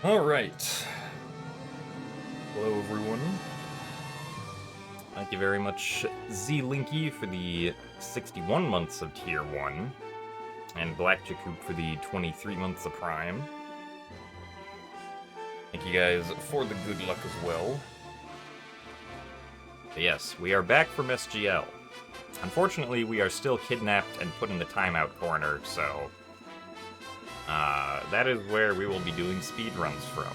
Alright. Hello, everyone. Thank you very much, Z-Linky, for the 61 months of Tier 1, and Black Jacoop for the 23 months of Prime. Thank you guys for the good luck as well. But yes, we are back from SGL. Unfortunately, we are still kidnapped and put in the timeout corner, so that is where we will be doing speedruns from.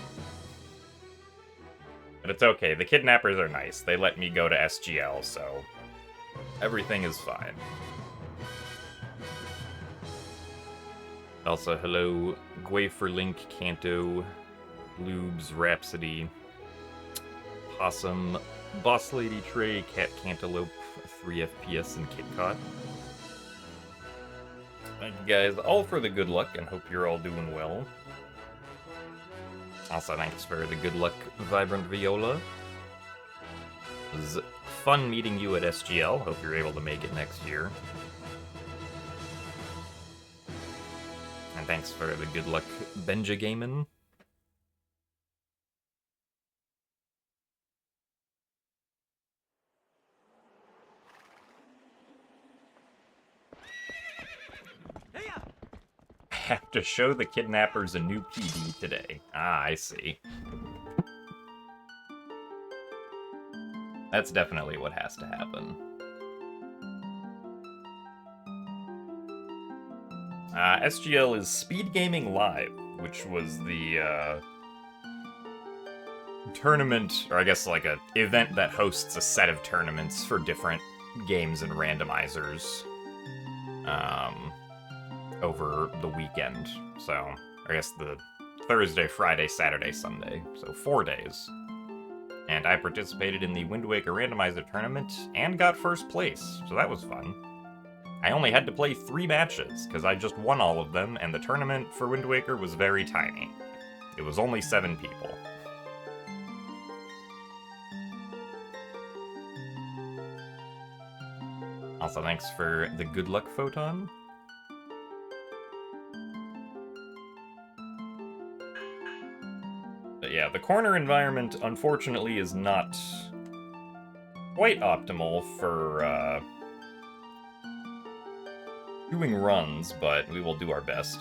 But it's okay, the kidnappers are nice. They let me go to SGL, so everything is fine. Also, hello, Link, Kanto, Lubes, Rhapsody, Possum, Boss Lady Trey, Cat Cantaloupe, 3 FPS, and KitKat. Thank you guys all for the good luck, and hope you're all doing well. Also, thanks for the good luck, Vibrant Viola. It was fun meeting you at SGL. Hope you're able to make it next year. And thanks for the good luck, Benja Gamin. Have to show the kidnappers a new PD today. Ah, I see. That's definitely what has to happen. SGL is Speed Gaming Live, which was the tournament, or I guess like a event that hosts a set of tournaments for different games and randomizers. Over the weekend. So, I guess the Thursday, Friday, Saturday, Sunday. So 4 days. And I participated in the Wind Waker Randomizer tournament and got first place, so that was fun. I only had to play 3 matches, because I just won all of them, and the tournament for Wind Waker was very tiny. It was only 7 people. Also, thanks for the good luck, Photon. But yeah, the corner environment, unfortunately, is not quite optimal for doing runs, but we will do our best.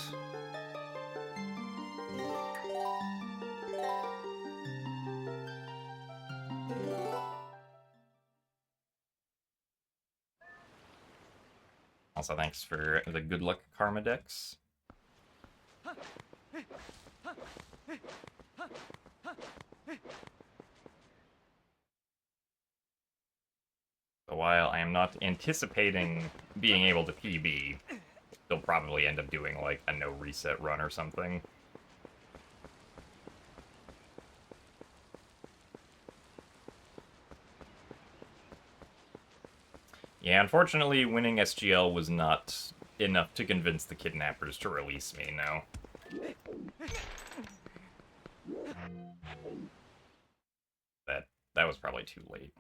Also, thanks for the good luck, Karma Dex. So while I am not anticipating being able to PB, they'll probably end up doing like a no reset run or something. Yeah, unfortunately, winning SGL was not enough to convince the kidnappers to release me, no. That was probably too late.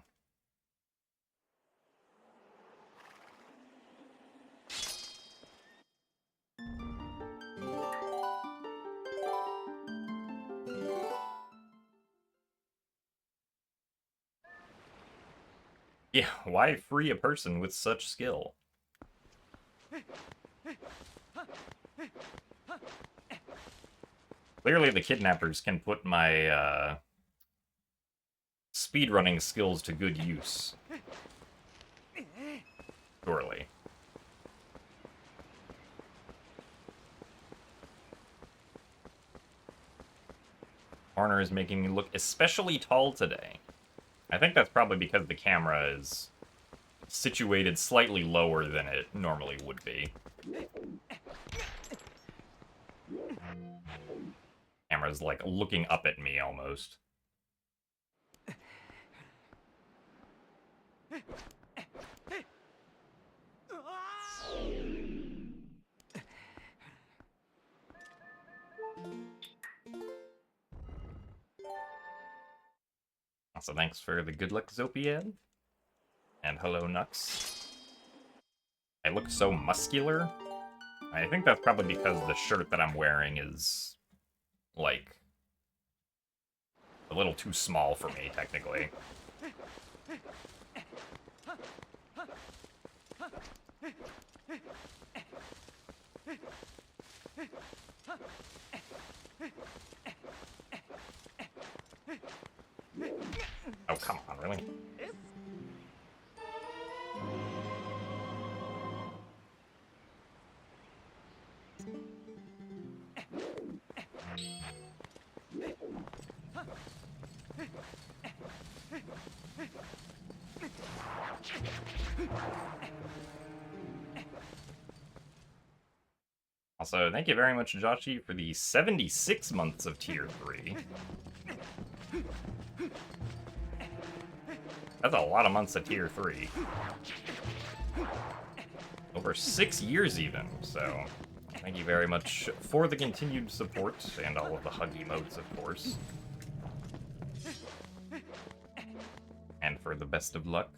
Yeah, why free a person with such skill? Clearly the kidnappers can put my, speedrunning skills to good use. Surely. Corner is making me look especially tall today. I think that's probably because the camera is situated slightly lower than it normally would be. Camera's like looking up at me almost. Also, thanks for the good luck, Zopiad. And hello, Nux. I look so muscular. I think that's probably because the shirt that I'm wearing is, like, a little too small for me, technically. Oh, come on, really? Also, thank you very much, Joshi, for the 76 months of Tier 3. That's a lot of months of Tier 3. Over 6 years, even, so thank you very much for the continued support, and all of the hug emotes, of course. And for the best of luck.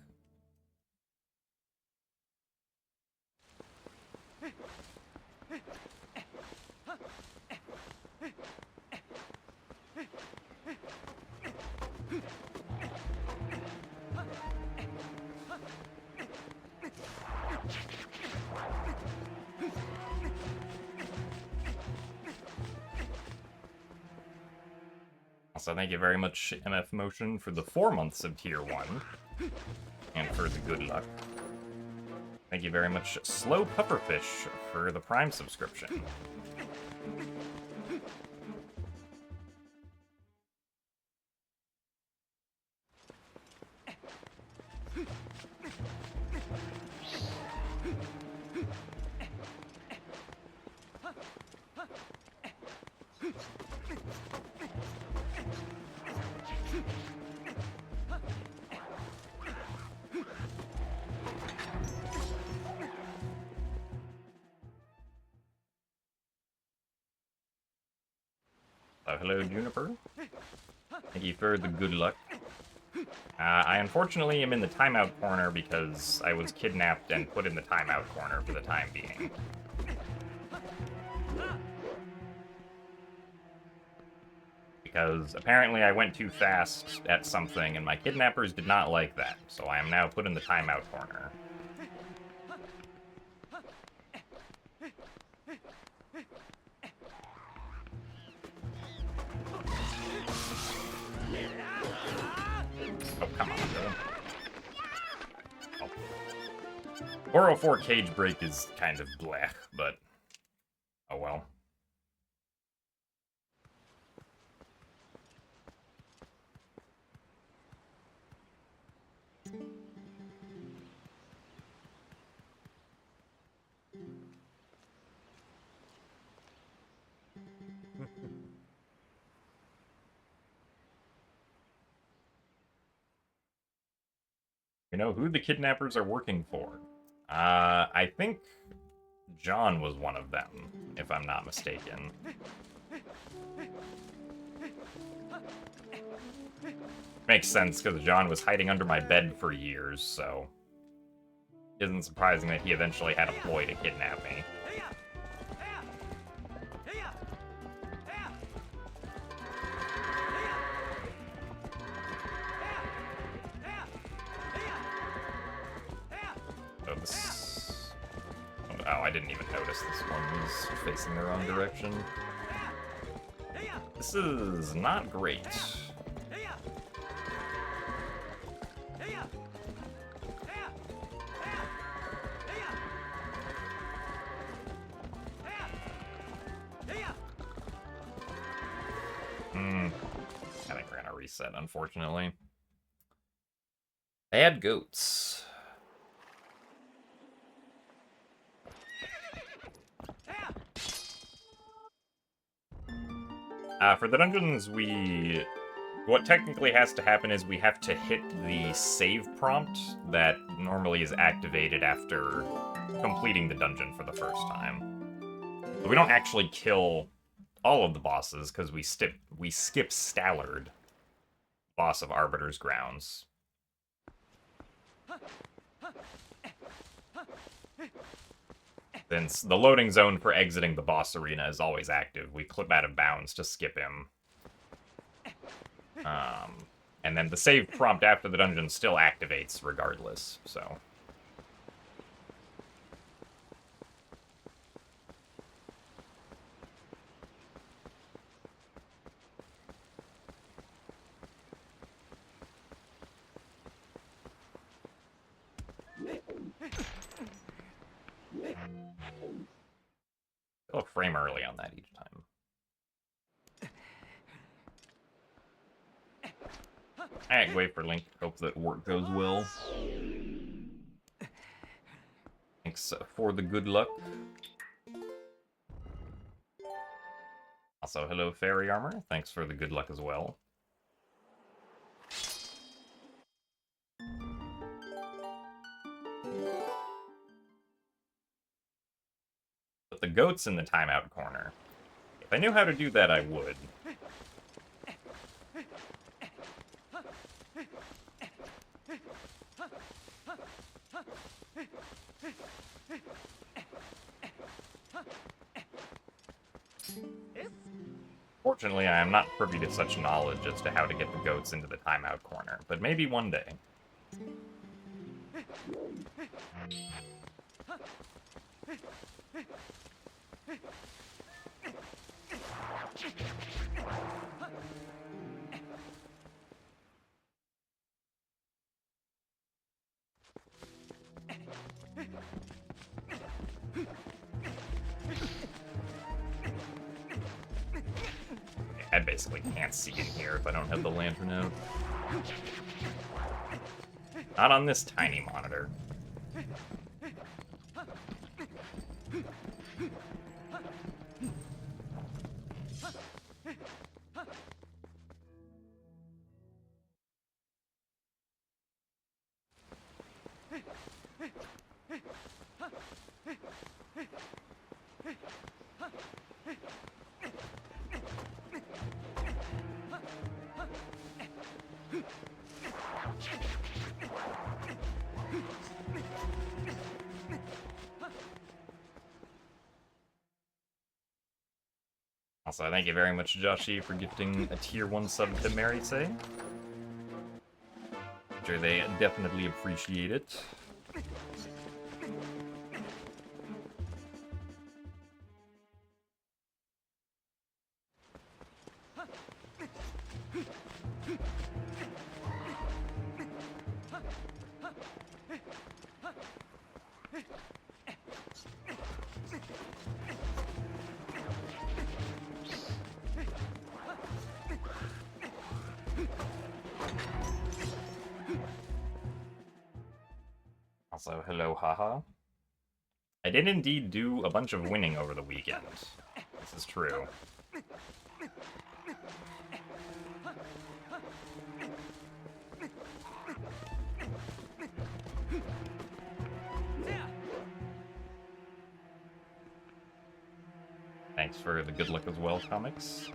Also, thank you very much, MF Motion, for the 4 months of Tier 1, and for the good luck. Thank you very much, Slow Pufferfish, for the Prime subscription. Hello, Juniper. Thank you for the good luck. I unfortunately am in the timeout corner because I was kidnapped and put in the timeout corner for the time being. Because apparently I went too fast at something and my kidnappers did not like that, so I am now put in the timeout corner. Oh, come on, bro. Oh. 404 cage break is kind of bleh, but oh well. You know who the kidnappers are working for? I think John was one of them, if I'm not mistaken. Makes sense, because John was hiding under my bed for years, so it isn't surprising that he eventually had a ploy to kidnap me. Oh, I didn't even notice this one was facing the wrong direction. This is not great. I think we're gonna reset, unfortunately. Bad goats. For the dungeons, what technically has to happen is we have to hit the save prompt that normally is activated after completing the dungeon for the first time. But we don't actually kill all of the bosses, because we skip Stallard, boss of Arbiter's Grounds. Since the loading zone for exiting the boss arena is always active, we clip out of bounds to skip him. And then the save prompt after the dungeon still activates regardless, so... I'll frame early on that each time. Alright, wait for Link. Hope that work goes well. Thanks for the good luck. Also, hello, Fairy Armor. Thanks for the good luck as well. But the goat's in the timeout corner. If I knew how to do that, I would. Fortunately, I am not privy to such knowledge as to how to get the goats into the timeout corner, but maybe one day. I basically can't see in here if I don't have the lantern out. Not on this tiny monitor. Also, thank you very much, Joshi, for gifting a tier 1 sub to Mary-say. Sure, they definitely appreciate it. Also, hello, haha. I did indeed do a bunch of winning over the weekend. This is true. Thanks for the good luck as well, comics.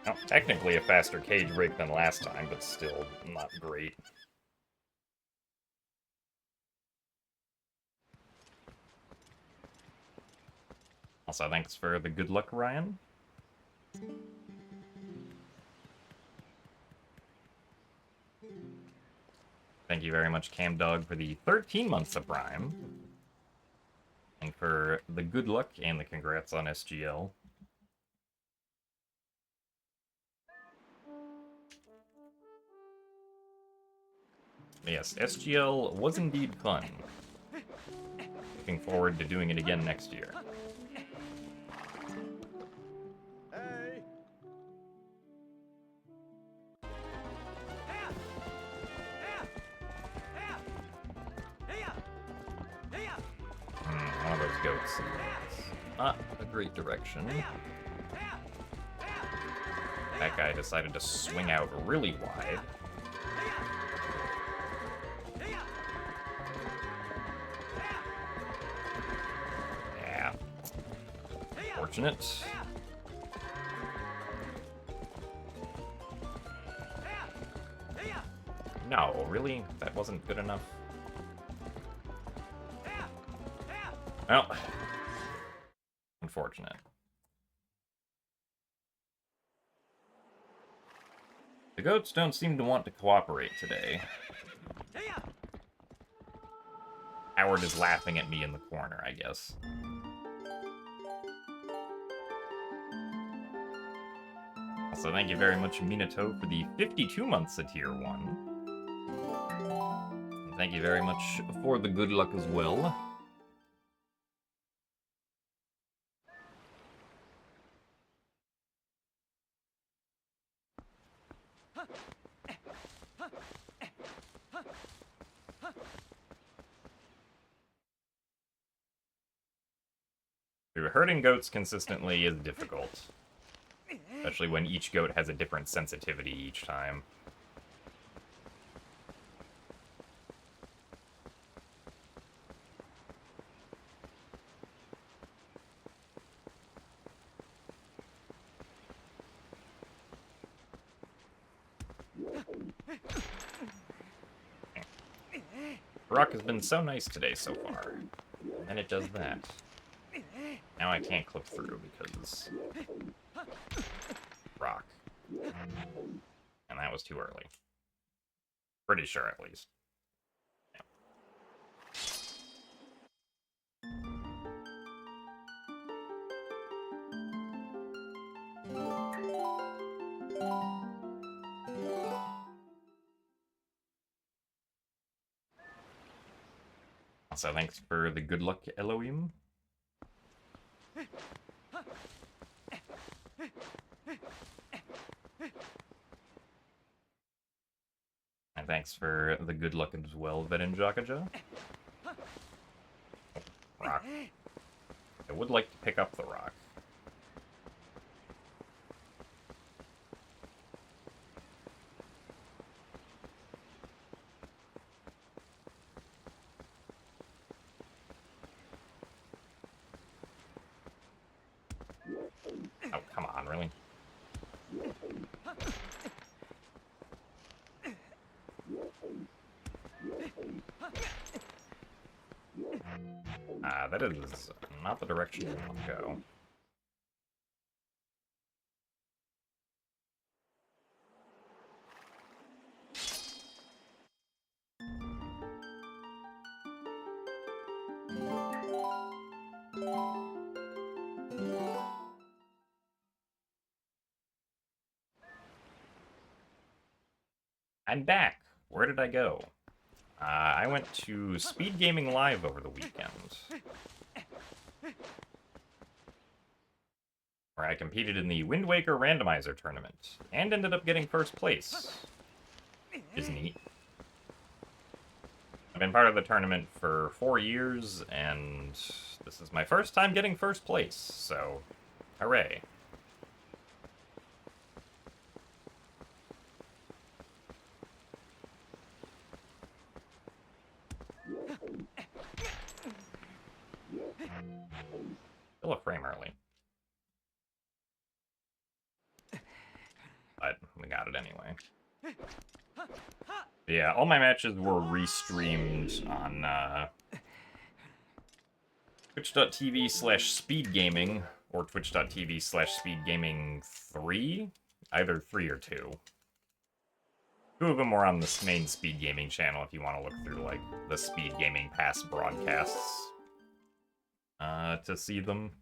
Well, technically a faster cage break than last time, but still not great. Also, thanks for the good luck, Ryan. Thank you very much, CamDog, for the 13 months of Prime. And for the good luck and the congrats on SGL. Yes, SGL was indeed fun. Looking forward to doing it again next year. One of those goats. Not a great direction. That guy decided to swing out really wide. Yeah. Fortunate. really? That wasn't good enough? Well, unfortunate. The goats don't seem to want to cooperate today. Howard is laughing at me in the corner, I guess. Also, thank you very much, Minato, for the 52 months at Tier 1. And thank you very much for the good luck as well. Herding goats consistently is difficult. Especially when each goat has a different sensitivity each time. Rock has been so nice today so far. And it does that. Now I can't clip through because... Rock. And that was too early. Pretty sure, at least. Also, thanks for the good luck, Elohim. And thanks for the good luck as well, Vedenjakaja. Rock. I would like to pick up the rock. Oh, come on, really? That is not the direction we want to go. I'm back. Where did I go? I went to Speed Gaming Live over the weekend, where I competed in the Wind Waker Randomizer Tournament, and ended up getting first place. Is neat. I've been part of the tournament for 4 years, and this is my first time getting first place, so hooray. Still a frame early. But we got it anyway. Yeah, all my matches were restreamed on twitch.tv/speedgaming or twitch.tv/speedgaming3. Either 3 or 2. 2 of them were on the main Speed Gaming channel if you want to look through, like, the Speed Gaming past broadcasts to see them.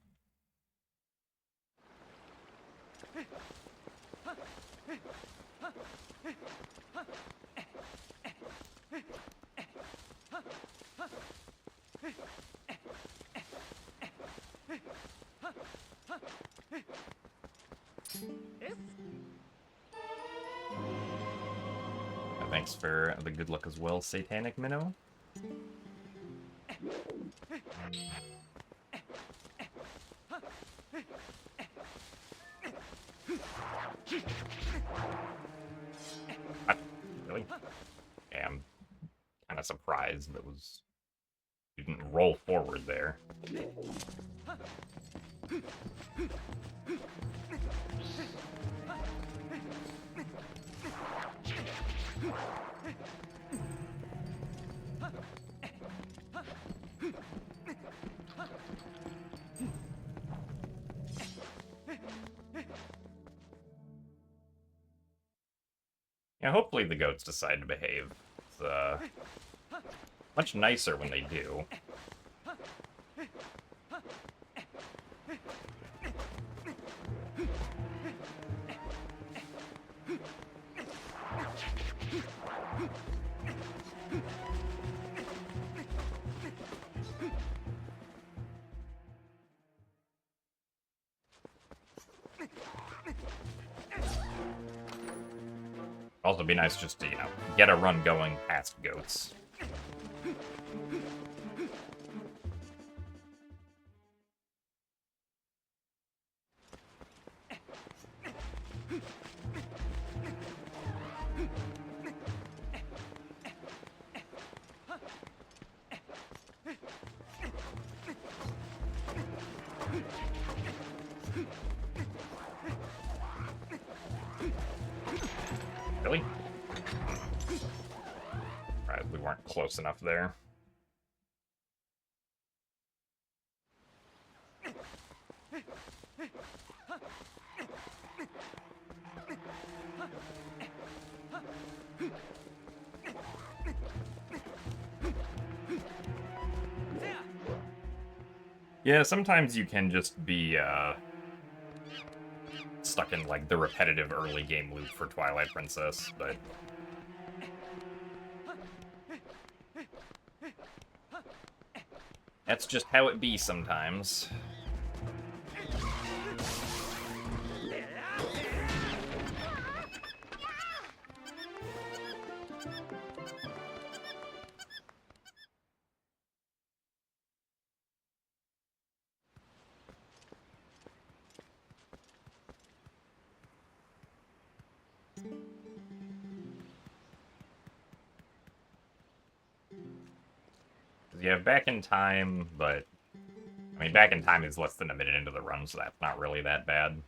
Thanks for the good luck as well, Satanic Minnow. What? Really? Yeah, I'm kind of surprised that you didn't roll forward there. Yeah, hopefully the goats decide to behave. It's much nicer when they do. Also be nice just to, you know, get a run going past goats. Really? Right, we weren't close enough there. Yeah, sometimes you can just be, stuck in, like, the repetitive early game loop for Twilight Princess, but... that's just how it be sometimes. You have Back in Time, but... I mean, Back in Time is less than a minute into the run, so that's not really that bad.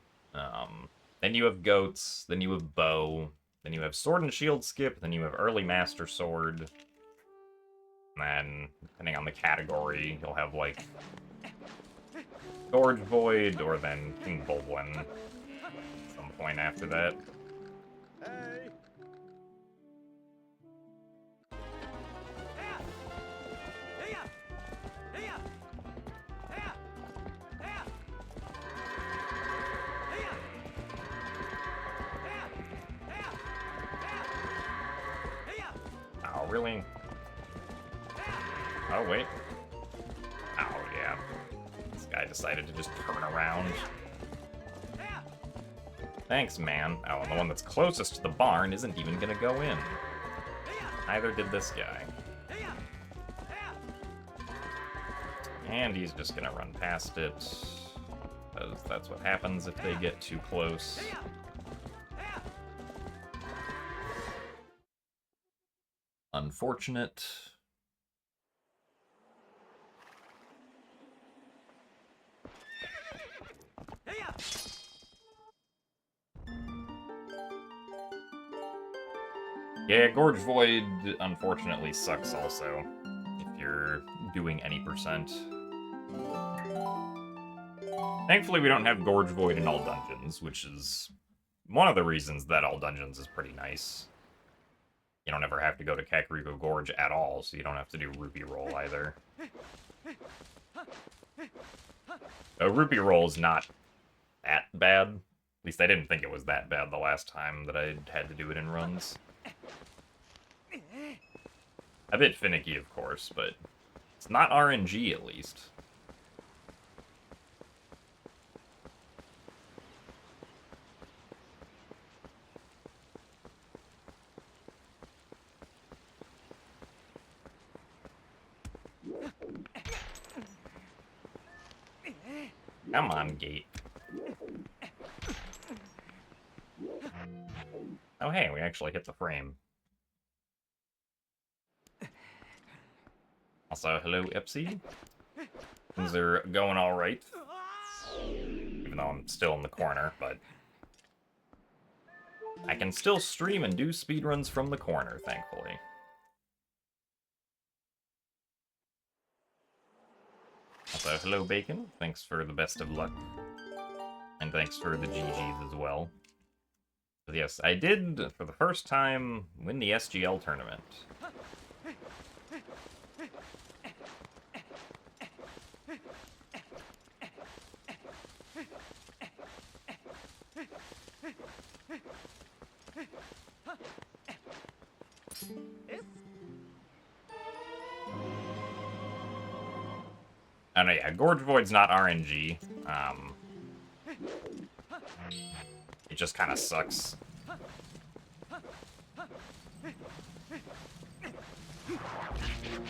Then you have Goats, then you have Bow, then you have Sword and Shield Skip, then you have Early Master Sword. And then, depending on the category, you'll have, like, Gorge Void, or then King Bolwyn at some point after that. Hey. Oh, really? Oh, wait. Oh, yeah. This guy decided to just turn around. Thanks, man. Oh, and the one that's closest to the barn isn't even gonna go in. Neither did this guy. And he's just gonna run past it. Because that's what happens if they get too close. Unfortunate. Yeah, Gorge Void unfortunately sucks also, if you're doing any percent. Thankfully we don't have Gorge Void in all dungeons, which is one of the reasons that all dungeons is pretty nice. You don't ever have to go to Kakariko Gorge at all, so you don't have to do Rupee Roll either. Rupee Roll is not that bad. At least I didn't think it was that bad the last time that I had to do it in runs. A bit finicky, of course, but it's not RNG at least. Come on, gate. Oh, hey, we actually hit the frame. Also, hello, Epsy. Things are going alright. Even though I'm still in the corner, but... I can still stream and do speedruns from the corner, thankfully. Also, hello, Bacon. Thanks for the best of luck. And thanks for the GGs as well. But yes, I did, for the first time, win the SGL tournament. Oh no, yeah, Gorge Void's not RNG. It just kind of sucks.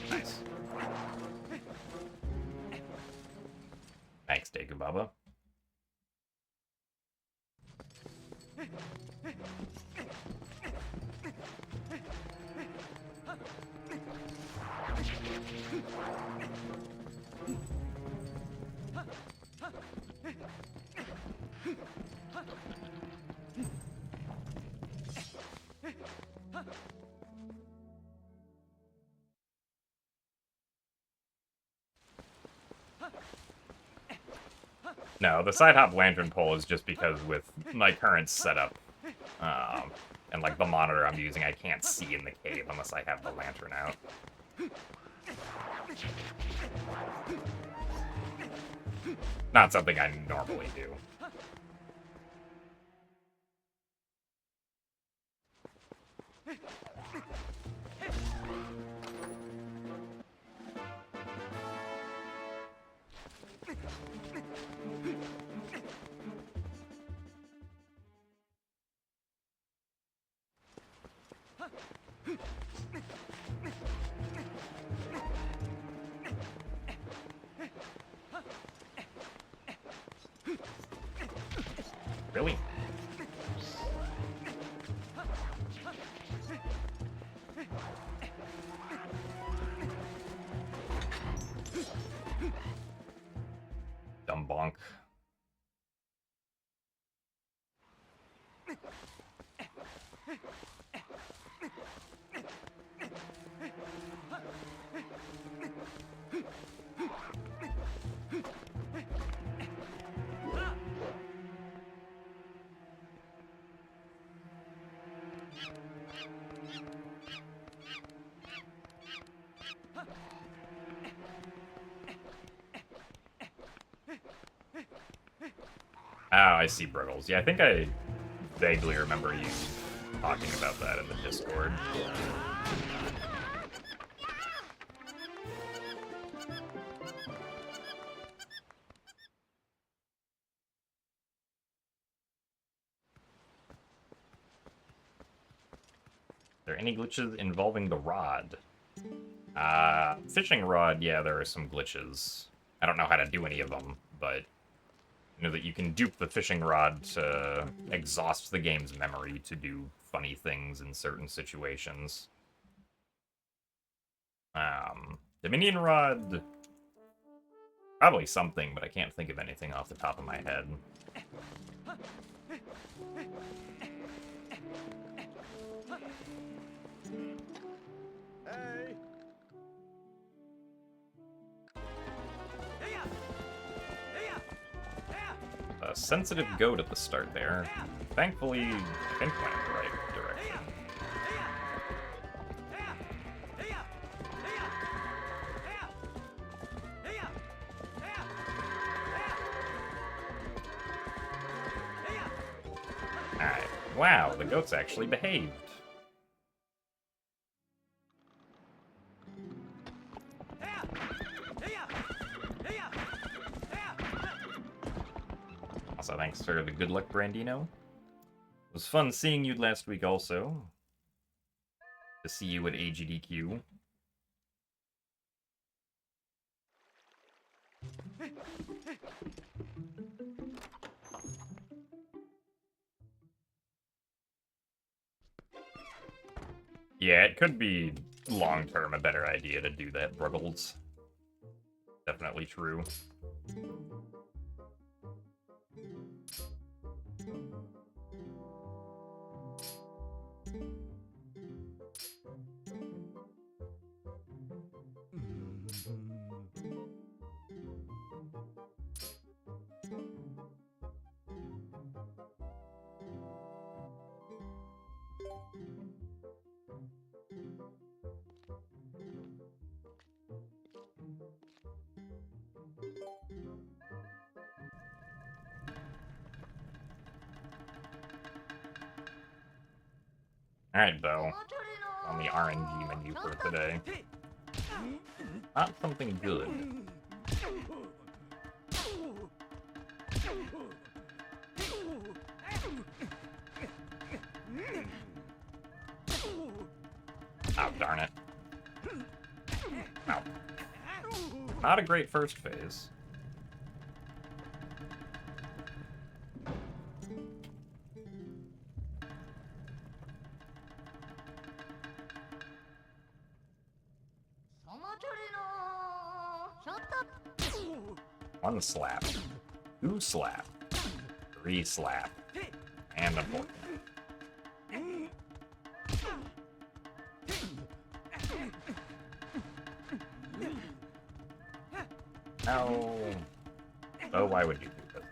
Nice. Thanks, Dekubaba. No, the side hop lantern pole is just because with my current setup, and like the monitor I'm using, I can't see in the cave unless I have the lantern out. Not something I normally do. Really? Dumb bonk. Oh, I see Briggles. Yeah, I think I vaguely remember you talking about that in the Discord. Are there any glitches involving the rod? Fishing rod, yeah, there are some glitches. I don't know how to do any of them, but you know that you can dupe the fishing rod to exhaust the game's memory to do funny things in certain situations. Dominion rod, probably something, but I can't think of anything off the top of my head. Hey! A sensitive goat at the start there. Thankfully, I think went in the right direction. Alright. Wow, the goats actually behaved. Also, thanks for the good luck, Brandino. It was fun seeing you last week also. To see you at AGDQ. Yeah, it could be long-term a better idea to do that, Bruggles. Definitely true. Alright, though. On the RNG menu for today. Not something good. Oh, darn it. Ow. Not a great first phase. One slap. Two slap. Three slap. And a fourth. No. Oh, why would you do this?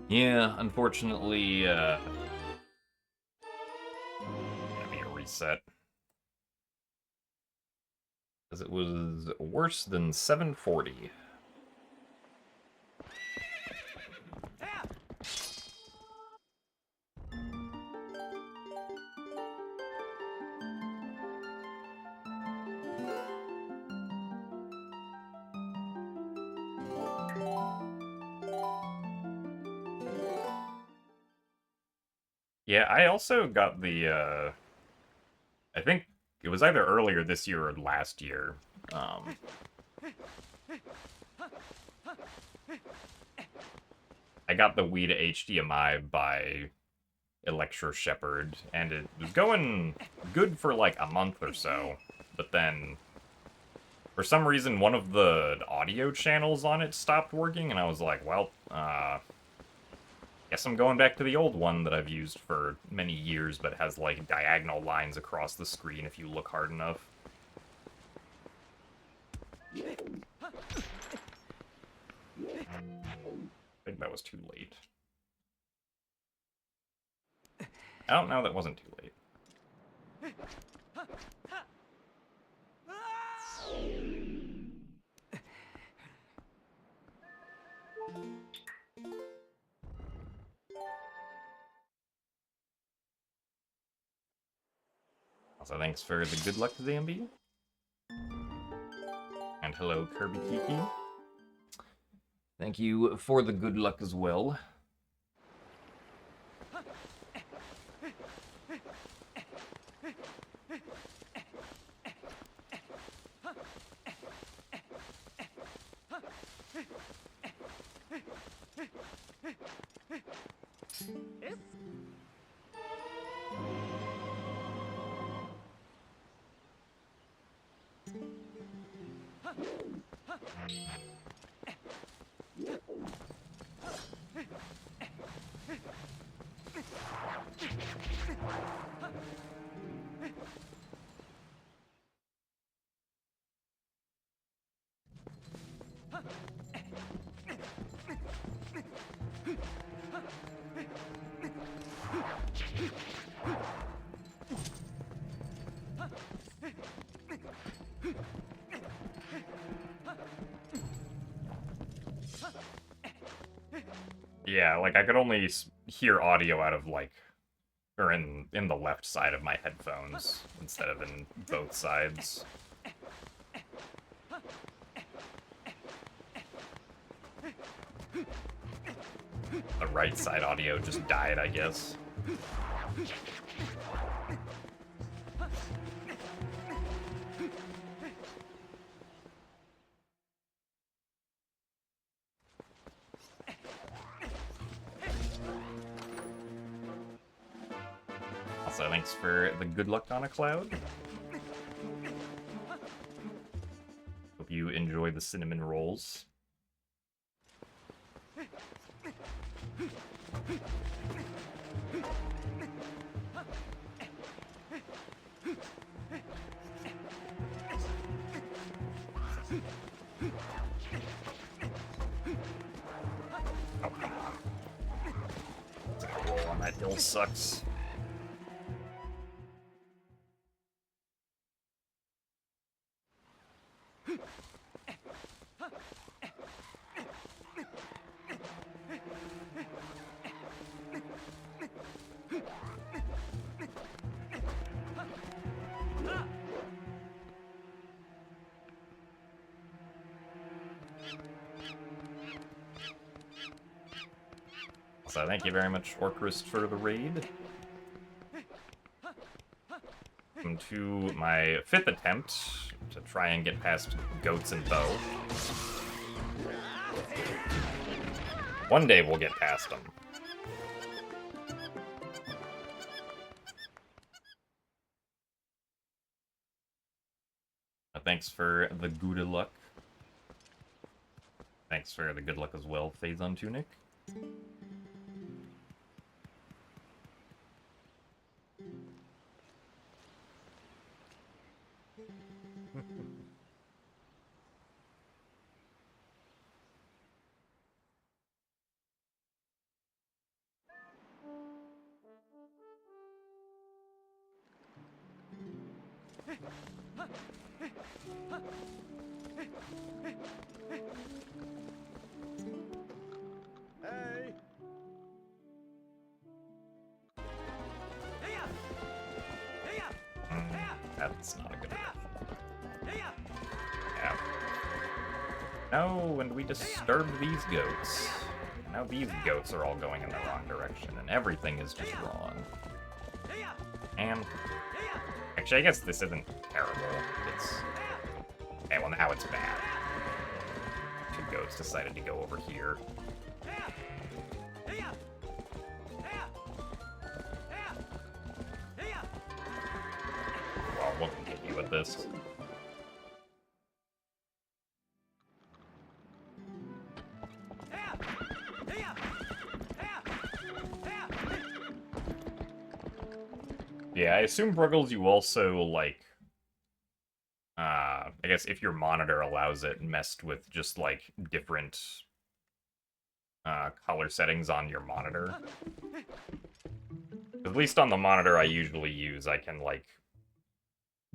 Yeah, unfortunately, gonna be a reset. Because it was worse than 740. Yeah, I also got the, I think it was either earlier this year or last year. I got the Wii to HDMI by Electro Shepherd, and it was going good for like a month or so, but then for some reason one of the audio channels on it stopped working, and I was like, well, guess I'm going back to the old one that I've used for many years, but has like diagonal lines across the screen if you look hard enough. I think that was too late. Oh, no, that wasn't too late. Also, thanks for the good luck, Zambi. And hello, Kirby Kiki. Thank you for the good luck as well. Yeah, like I could only hear audio out of like, or in the left side of my headphones instead of in both sides. The right side audio just died, I guess. Also, thanks for the good luck on a cloud. Hope you enjoy the cinnamon rolls. Oh, come on. The roll on that hill sucks. So thank you very much, Orcrist, for the raid. Welcome to my 5th attempt to try and get past goats and bow. One day we'll get past them. Thanks for the good luck. Thanks for the good luck as well, Phazon Tunic. Hey! That's not a good idea. Yeah. No, and we disturbed these goats. Now these goats are all going in the wrong direction, and everything is just wrong. And actually, I guess this isn't terrible. It's okay. Well, now it's bad. 2 goats decided to go over here. Well, we'll continue with this. Yeah, I assume, Bruggles, you also, like, I guess if your monitor allows it, messed with just, like, different, color settings on your monitor. At least on the monitor I usually use, I can, like,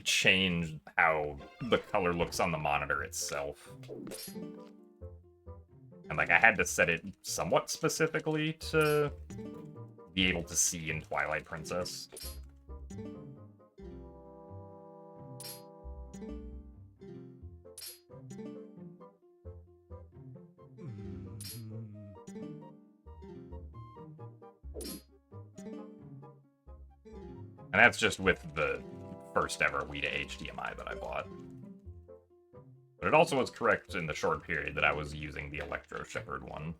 change how the color looks on the monitor itself. And, like, I had to set it somewhat specifically to be able to see in Twilight Princess. And that's just with the first ever Wii to HDMI that I bought. But it also was correct in the short period that I was using the Electro Shepherd one.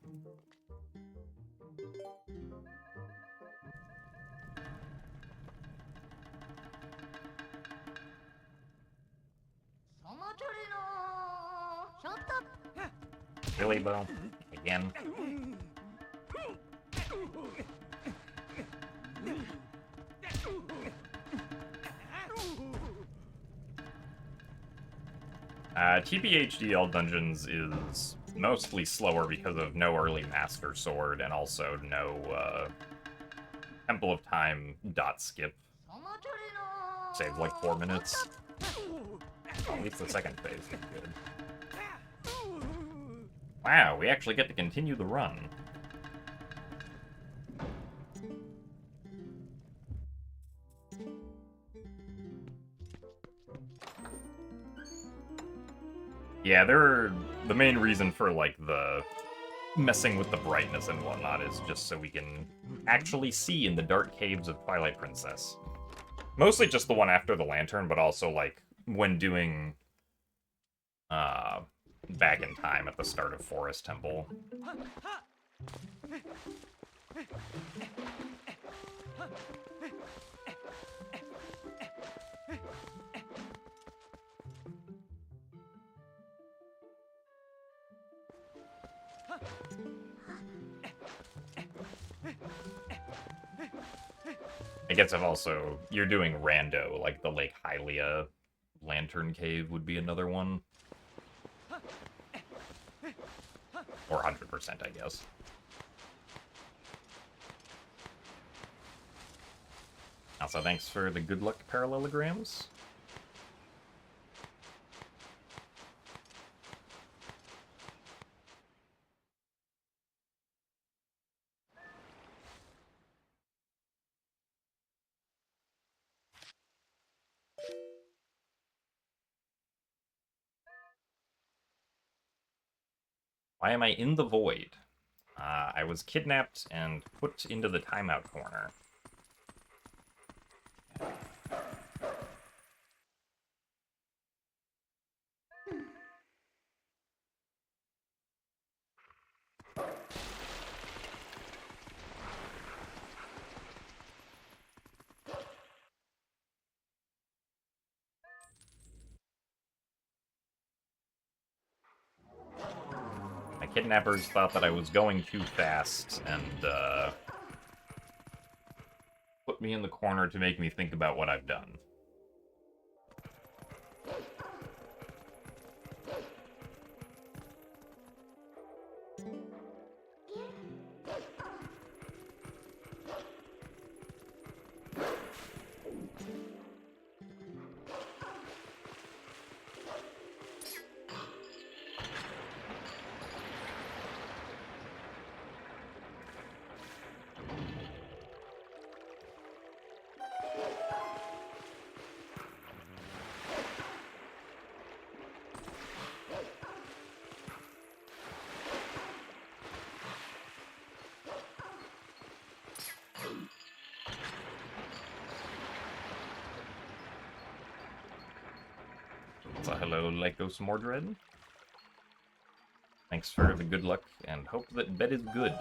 Really, Bo? Again? TPHDL Dungeons is mostly slower because of no early Master Sword and also no Temple of Time dot skip. Saved like 4 minutes. Well, at least the second phase is good. Wow, we actually get to continue the run. Yeah, the main reason for, like, the messing with the brightness and whatnot is just so we can actually see in the dark caves of Twilight Princess. Mostly just the one after the lantern, but also, like, when doing, Back in Time at the start of Forest Temple. I guess I've also... You're doing rando, like the Lake Hylia Lantern Cave would be another one. Or 100%, I guess. Also, thanks for the good luck parallelograms. Why am I in the void? I was kidnapped and put into the timeout corner. My kidnappers thought that I was going too fast and put me in the corner to make me think about what I've done. So hello, Lycos Mordred. Thanks for the good luck, and hope that bet is good.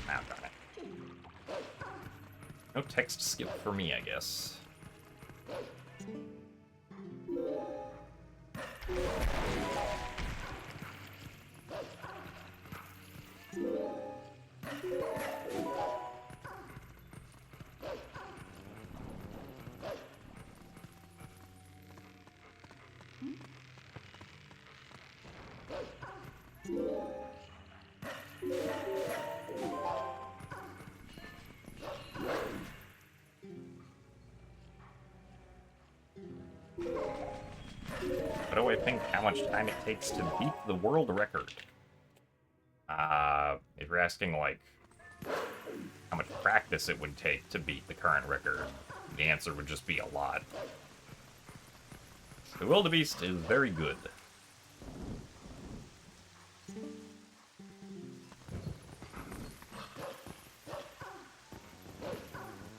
Ah, darn it. No text skip for me, I guess. What do I think how much time it takes to beat the world record? If you're asking, like, how much practice it would take to beat the current record, the answer would just be a lot. The wildebeest is very good.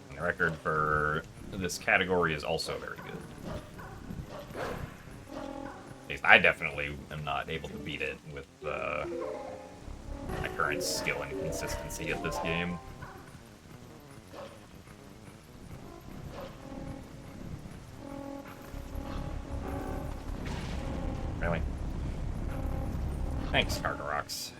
And the record for this category is also very good. At least I definitely am not able to beat it with my current skill and consistency at this game. Really? Thanks, Cargarox.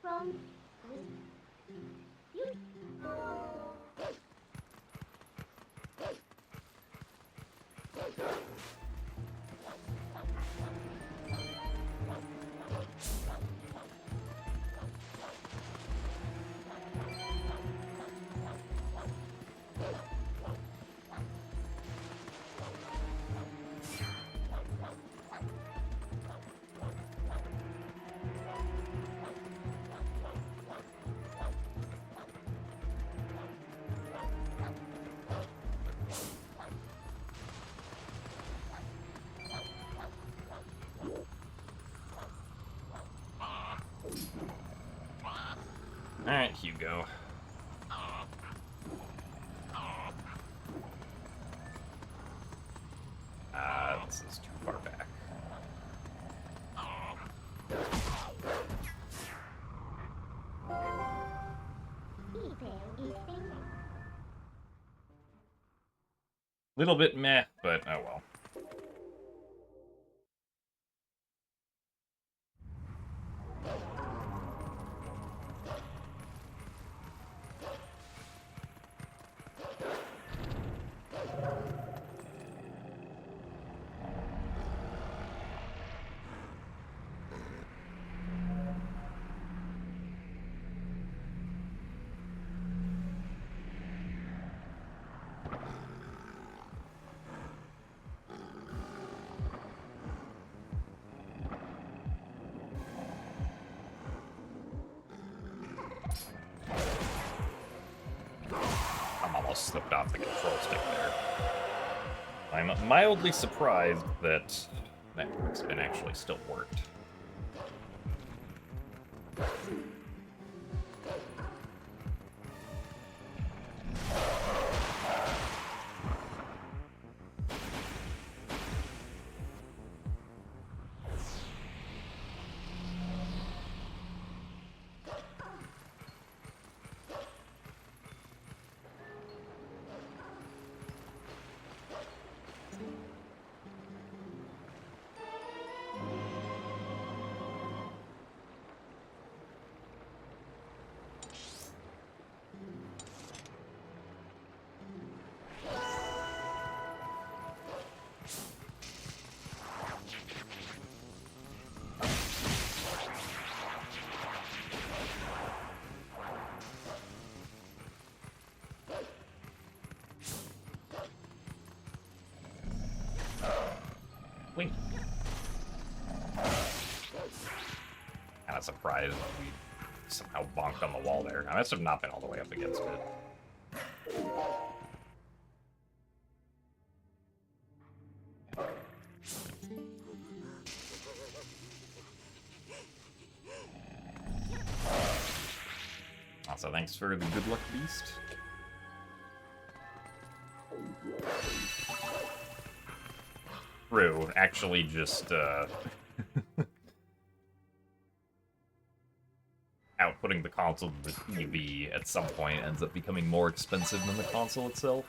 From you. Alright, Hugo. This is too far back. Little bit meh, but oh well. Slipped off the control stick there. I'm mildly surprised that that quick spin actually still worked. Wait. Kinda surprised we somehow bonked on the wall there. I must have not been all the way up against it. Also, thanks for the good luck beast. True, actually just, outputting the console to the TV at some point ends up becoming more expensive than the console itself.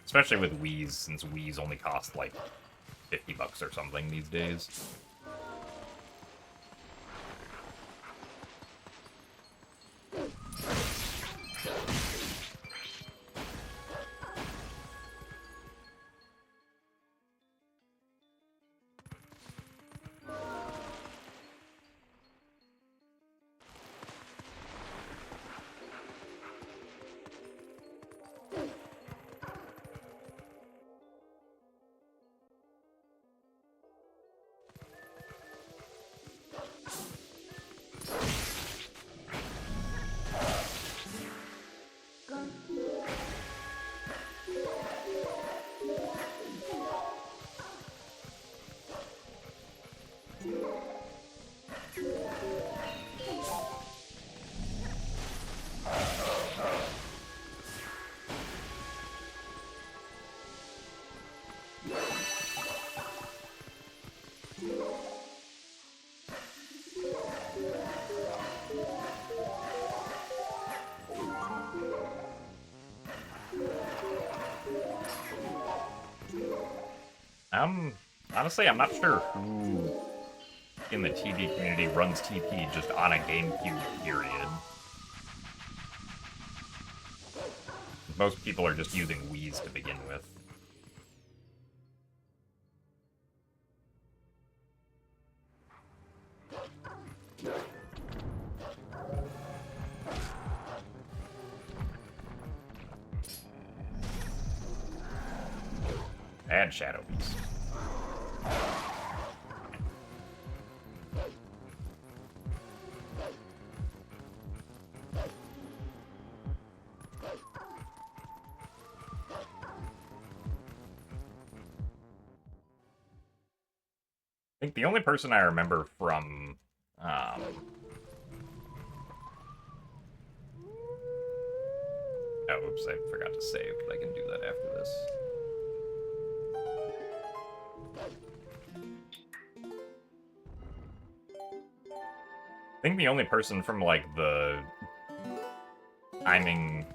Especially with Wii's, since Wii's only cost, like, $50 or something these days. Honestly, I'm not sure who in the TP community runs TP just on a GameCube, period. Most people are just using Wii's to begin with. Add Shadow Beast. I think the only person I remember from, oh, oops, I forgot to save, but I can do that after this. I think the only person from, like, the timing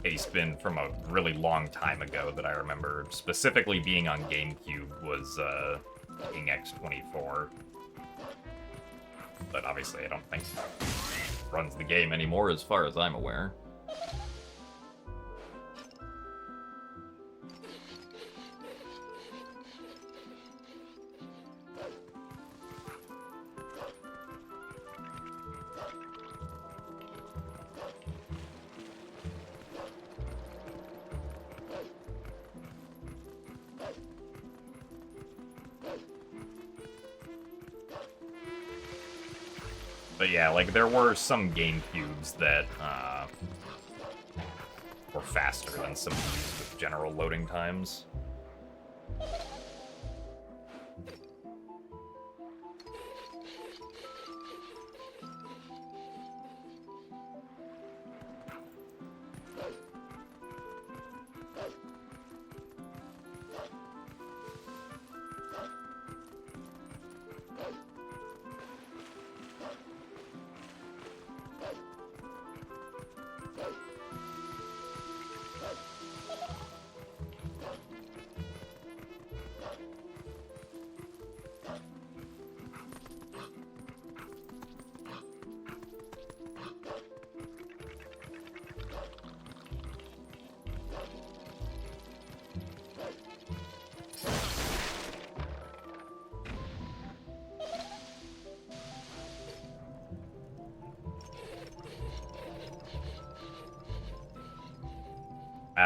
A-spin from a really long time ago that I remember specifically being on GameCube was King X24. But obviously I don't think it runs the game anymore as far as I'm aware. But yeah, like, there were some GameCubes that were faster than some of these with general loading times.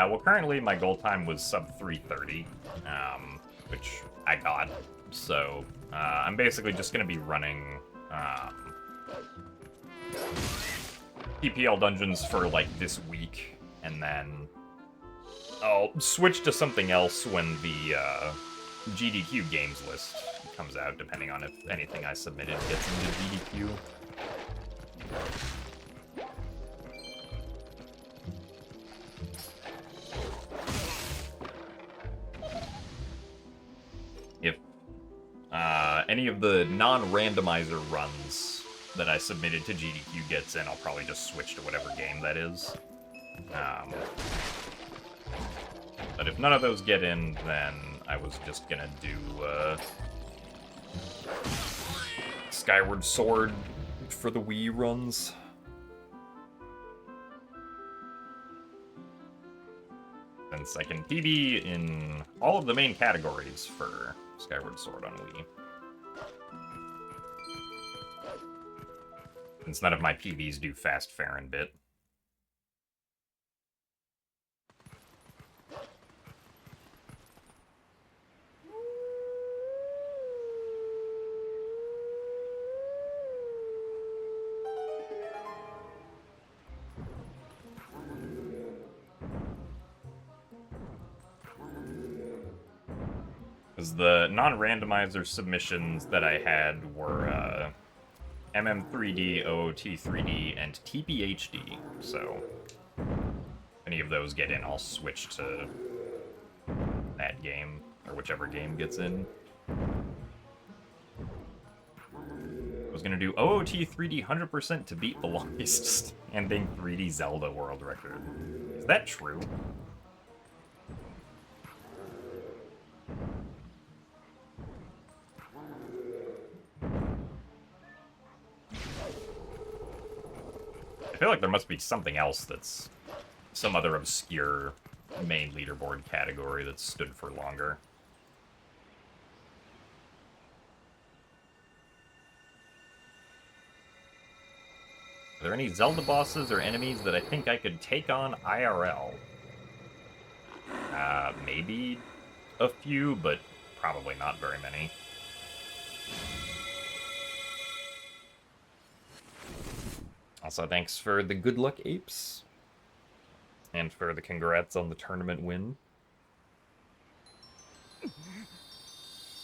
Well, currently my goal time was sub 3:30, which I got. So I'm basically just going to be running PPL dungeons for like this week, and then I'll switch to something else when the GDQ games list comes out, depending on if anything I submitted gets into GDQ. If any of the non-randomizer runs that I submitted to GDQ gets in, I'll probably just switch to whatever game that is. But if none of those get in, then I was just gonna do Skyward Sword for the Wii runs. Since I can PB in all of the main categories for Skyward Sword on Wii. Since none of my PBs do fast, fair, and bit. Because the non-randomizer submissions that I had were MM3D, OOT3D, and TPHD, so if any of those get in, I'll switch to that game, or whichever game gets in. I was gonna do OOT3D 100% to beat the longest standing 3D Zelda world record. Is that true? I feel like there must be something else that's some other obscure main leaderboard category that's stood for longer. Are there any Zelda bosses or enemies that I think I could take on IRL? Maybe a few, but probably not very many. Also, thanks for the good luck, apes. And for the congrats on the tournament win.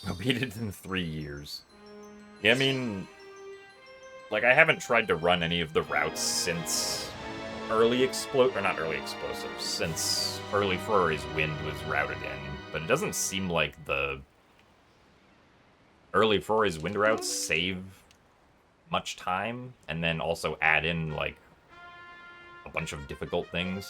I beat it in 3 years. Yeah, I mean, like, I haven't tried to run any of the routes since not early explosives, since early Ferrari's Wind was routed in. But it doesn't seem like the early Ferrari's Wind routes save much time, and then also add in, like, a bunch of difficult things.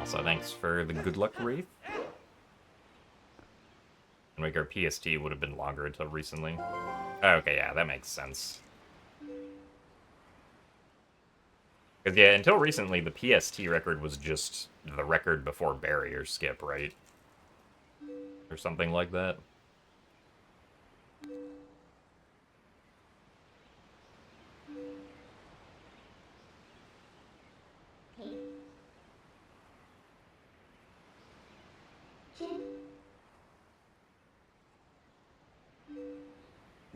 Also, thanks for the good luck wreath. Like our PST would have been longer until recently. Okay, yeah, that makes sense. Because, yeah, until recently, the PST record was just the record before barrier skip, right? Or something like that. Hey. Chin.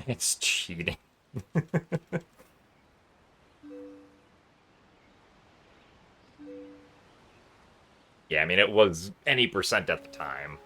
It's cheating. Yeah, I mean, it was any percent at the time.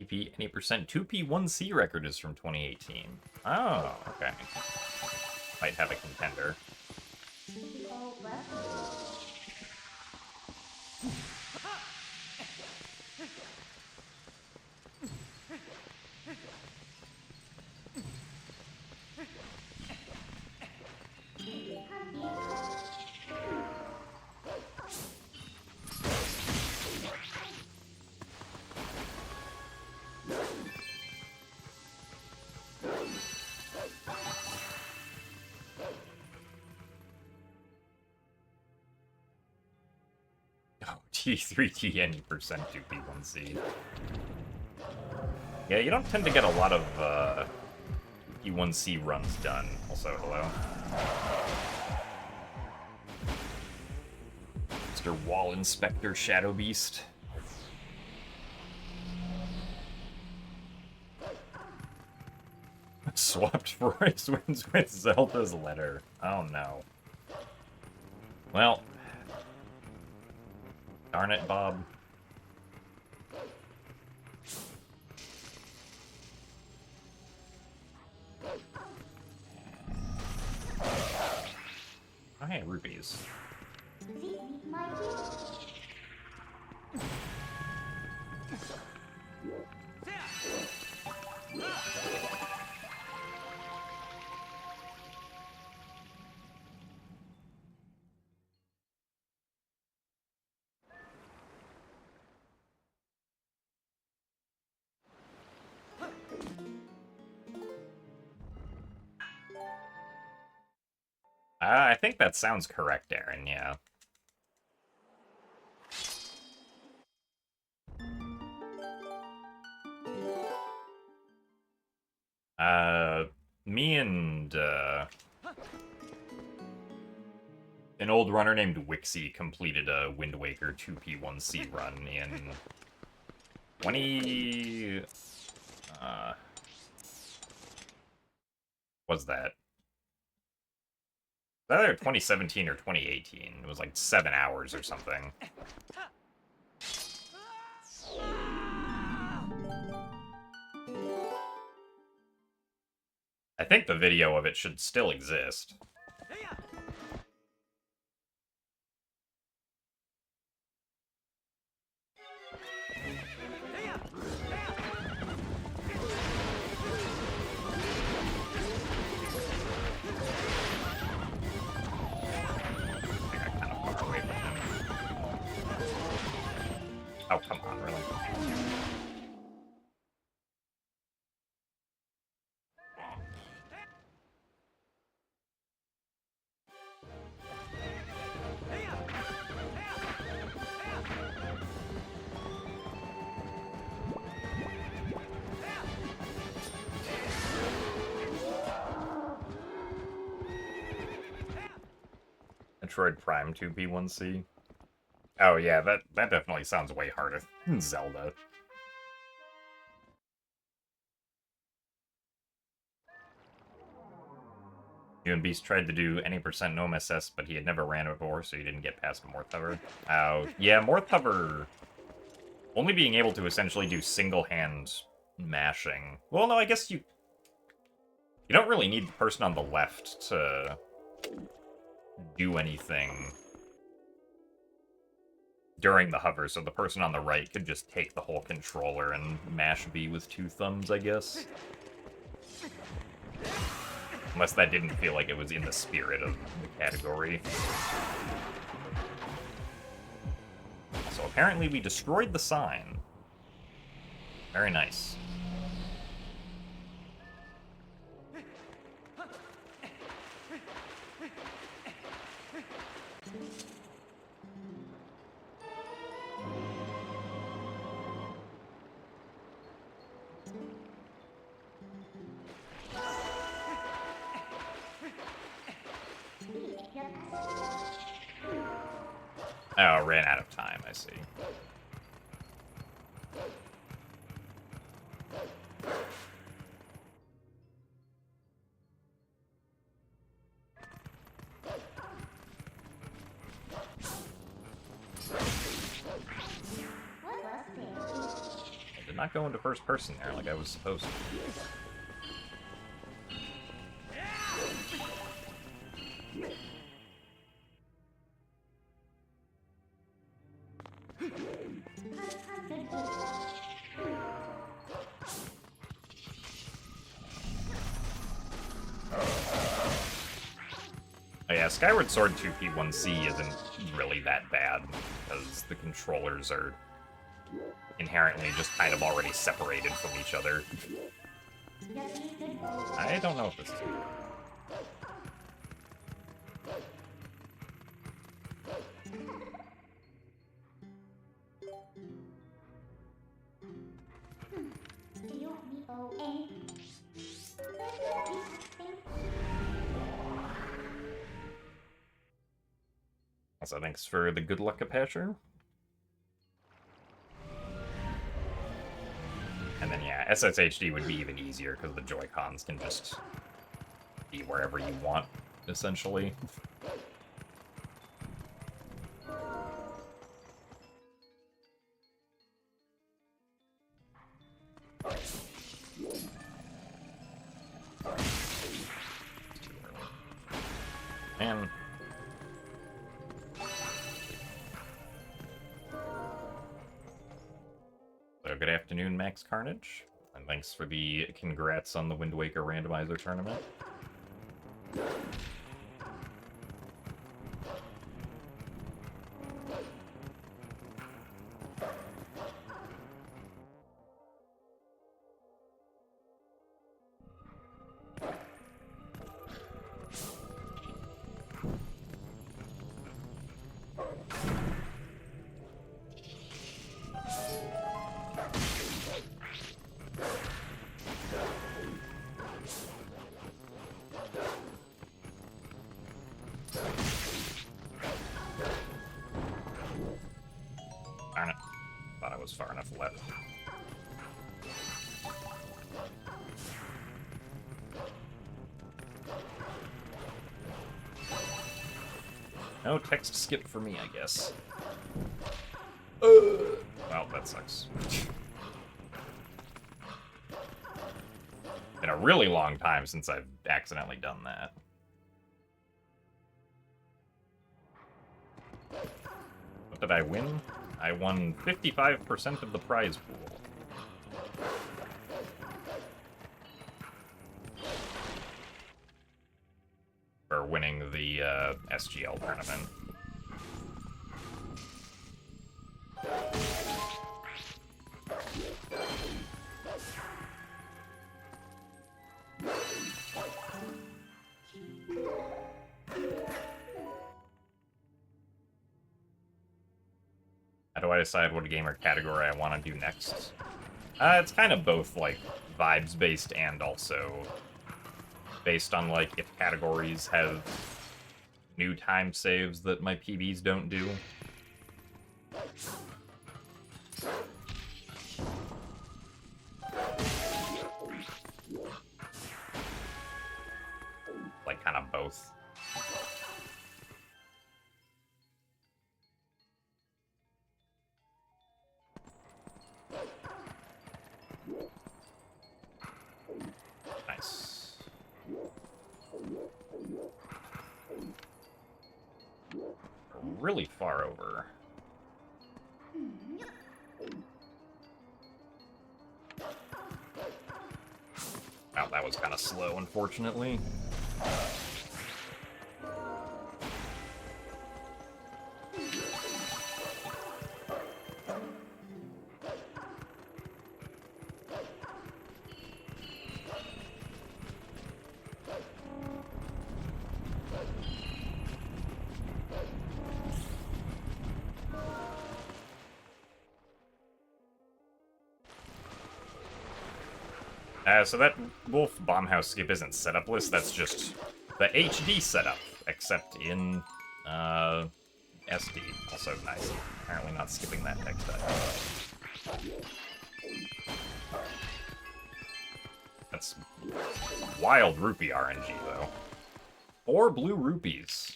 PP any percent 2P1C record is from 2018. Oh, okay. Might have a contender. Oh, T3T any percent 2P1C. Yeah, you don't tend to get a lot of E1C runs done. Also, hello. Mr. Wall Inspector Shadow Beast. Swapped Forest Winds with Zelda's letter. Oh no. Well. Darn it, Bob. Oh, hey, rupees. I think that sounds correct, Aaron, yeah. Me and, an old runner named Wixie completed a Wind Waker 2P1C run in 20... what's that? Either 2017 or 2018. It was like 7 hours or something. I think the video of it should still exist. Oh, come on, really? Metroid Prime 2P1C. Oh yeah, that definitely sounds way harder than Zelda. You and Beast tried to do any percent gnome SS, but he had never ran it before, so he didn't get past Morth Hover. Oh, yeah, Morth Hover only being able to essentially do single-hand mashing. Well, no, I guess you don't really need the person on the left to do anything during the hover, so the person on the right could just take the whole controller and mash B with two thumbs, I guess. Unless that didn't feel like it was in the spirit of the category. So apparently we destroyed the sign. Very nice. Oh, ran out of time, I see. I did not go into first person there like I was supposed to. Oh yeah, Skyward Sword 2P1C isn't really that bad, because the controllers are inherently just kind of already separated from each other. I don't know if this is... So thanks for the good luck, Apacher. And then, yeah, SSHD would be even easier, because the Joy-Cons can just be wherever you want, essentially. Man. So good afternoon, Max Carnage, and thanks for the congrats on the Wind Waker randomizer tournament. Darn it. Thought I was far enough left. No text skip for me, I guess. Well, that sucks. Been a really long time since I've accidentally done that. What did I win? I won 55% of the prize pool. For winning the SGL tournament. How do I decide what game or category I want to do next? It's kind of both, like, vibes-based and also based on, like, if categories have new time saves that my PBs don't do. Like, kind of both. Nice. Really far over. Oh, that was kind of slow, unfortunately. So that Wolf Bombhouse skip isn't setup list, that's just the HD setup, except in SD. Also nice. Apparently not skipping that text either. That's wild rupee RNG, though. 4 blue rupees.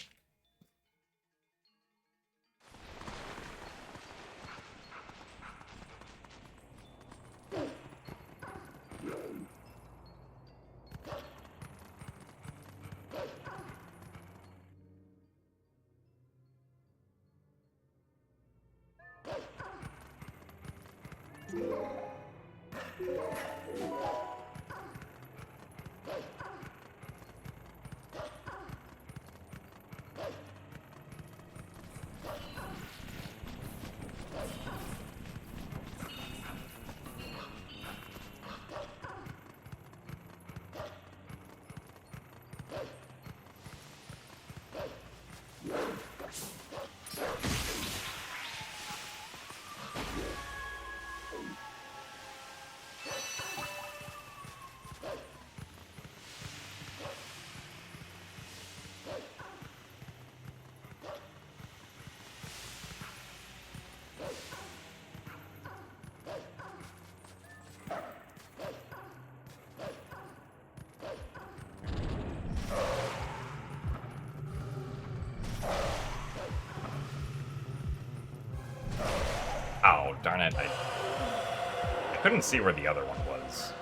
Oh, darn it. I couldn't see where the other one was.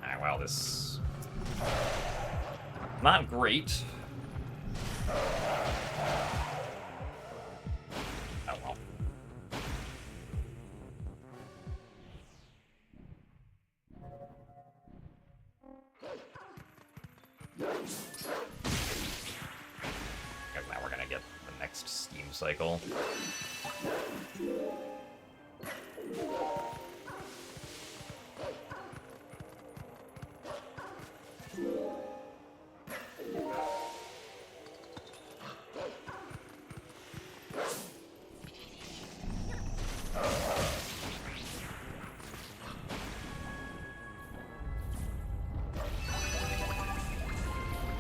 Alright, well, this... not great. Oh, well. Because now we're gonna get the next Steam cycle.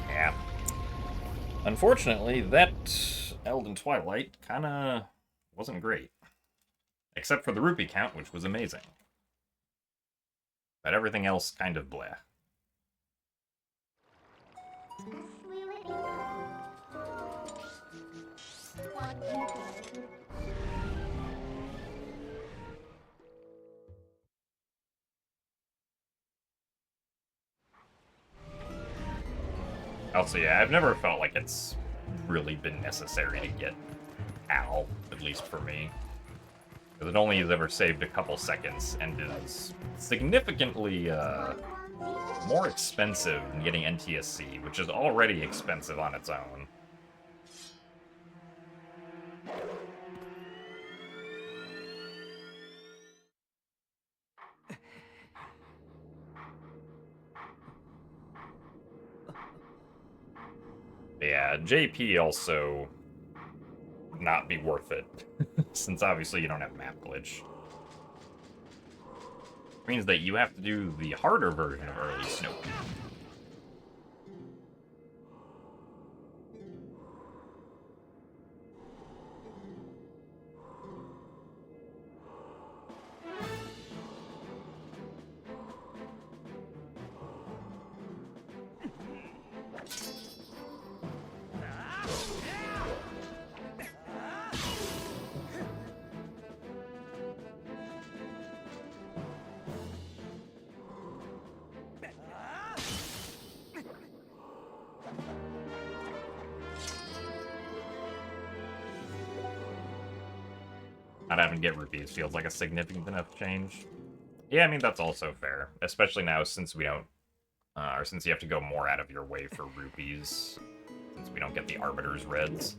Yeah. Unfortunately, that Elden Twilight kinda wasn't great. Except for the rupee count, which was amazing. But everything else kind of bleh. Also, yeah, I've never felt like it's really been necessary to get Al, at least for me. Because it only has ever saved a couple seconds and is significantly more expensive than getting NTSC, which is already expensive on its own. Yeah, JP also not be worth it, since obviously you don't have map glitch. It means that you have to do the harder version of early Snow. Not having to get rupees feels like a significant enough change. Yeah, I mean, that's also fair. Especially now since we don't, or since you have to go more out of your way for rupees. Since we don't get the Arbiter's Reds.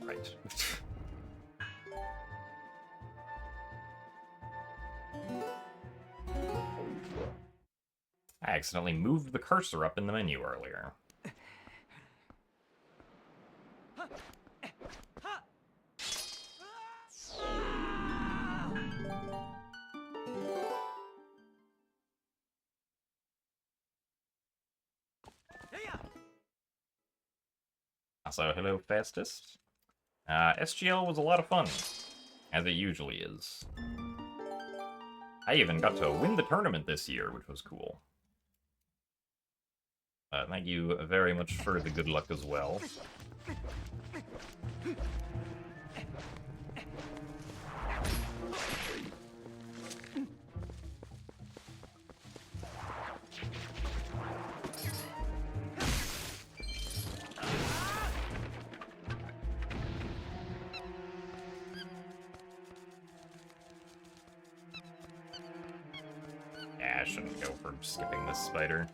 Right. I accidentally moved the cursor up in the menu earlier. Also, hello, Fastest. SGL was a lot of fun, as it usually is. I even got to win the tournament this year, which was cool. Thank you very much for the good luck as well. Yeah, I shouldn't go for skipping this spider.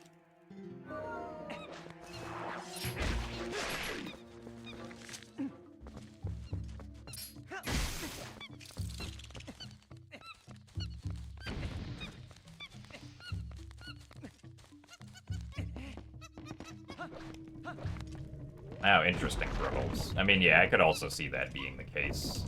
Oh, interesting, Ruggles. I mean, yeah, I could also see that being the case.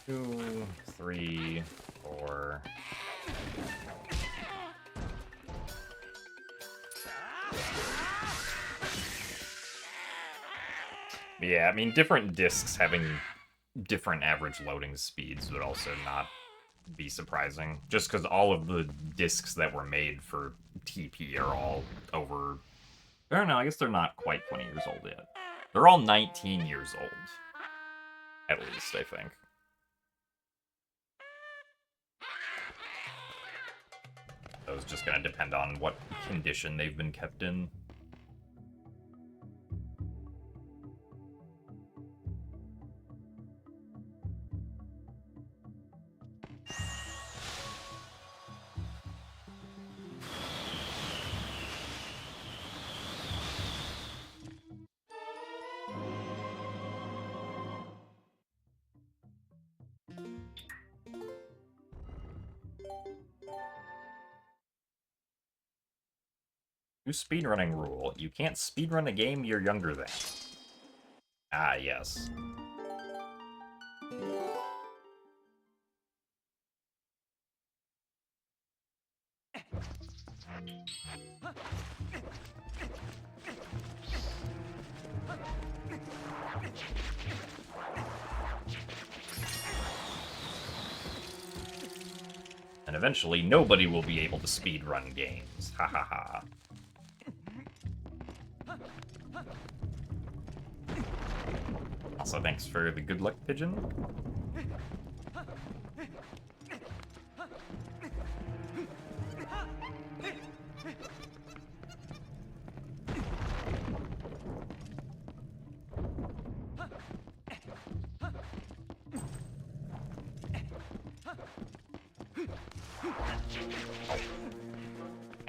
Two, three, four. Yeah, I mean, different discs having different average loading speeds would also not be surprising. Just because all of the discs that were made for TP are all over... I don't know, I guess they're not quite 20 years old yet. They're all 19 years old. At least, I think. So it's just going to depend on what condition they've been kept in. New speedrunning rule. You can't speedrun a game you're younger than. Ah, yes. And eventually, nobody will be able to speedrun games. Ha ha ha. Also, thanks for the good luck, Pigeon.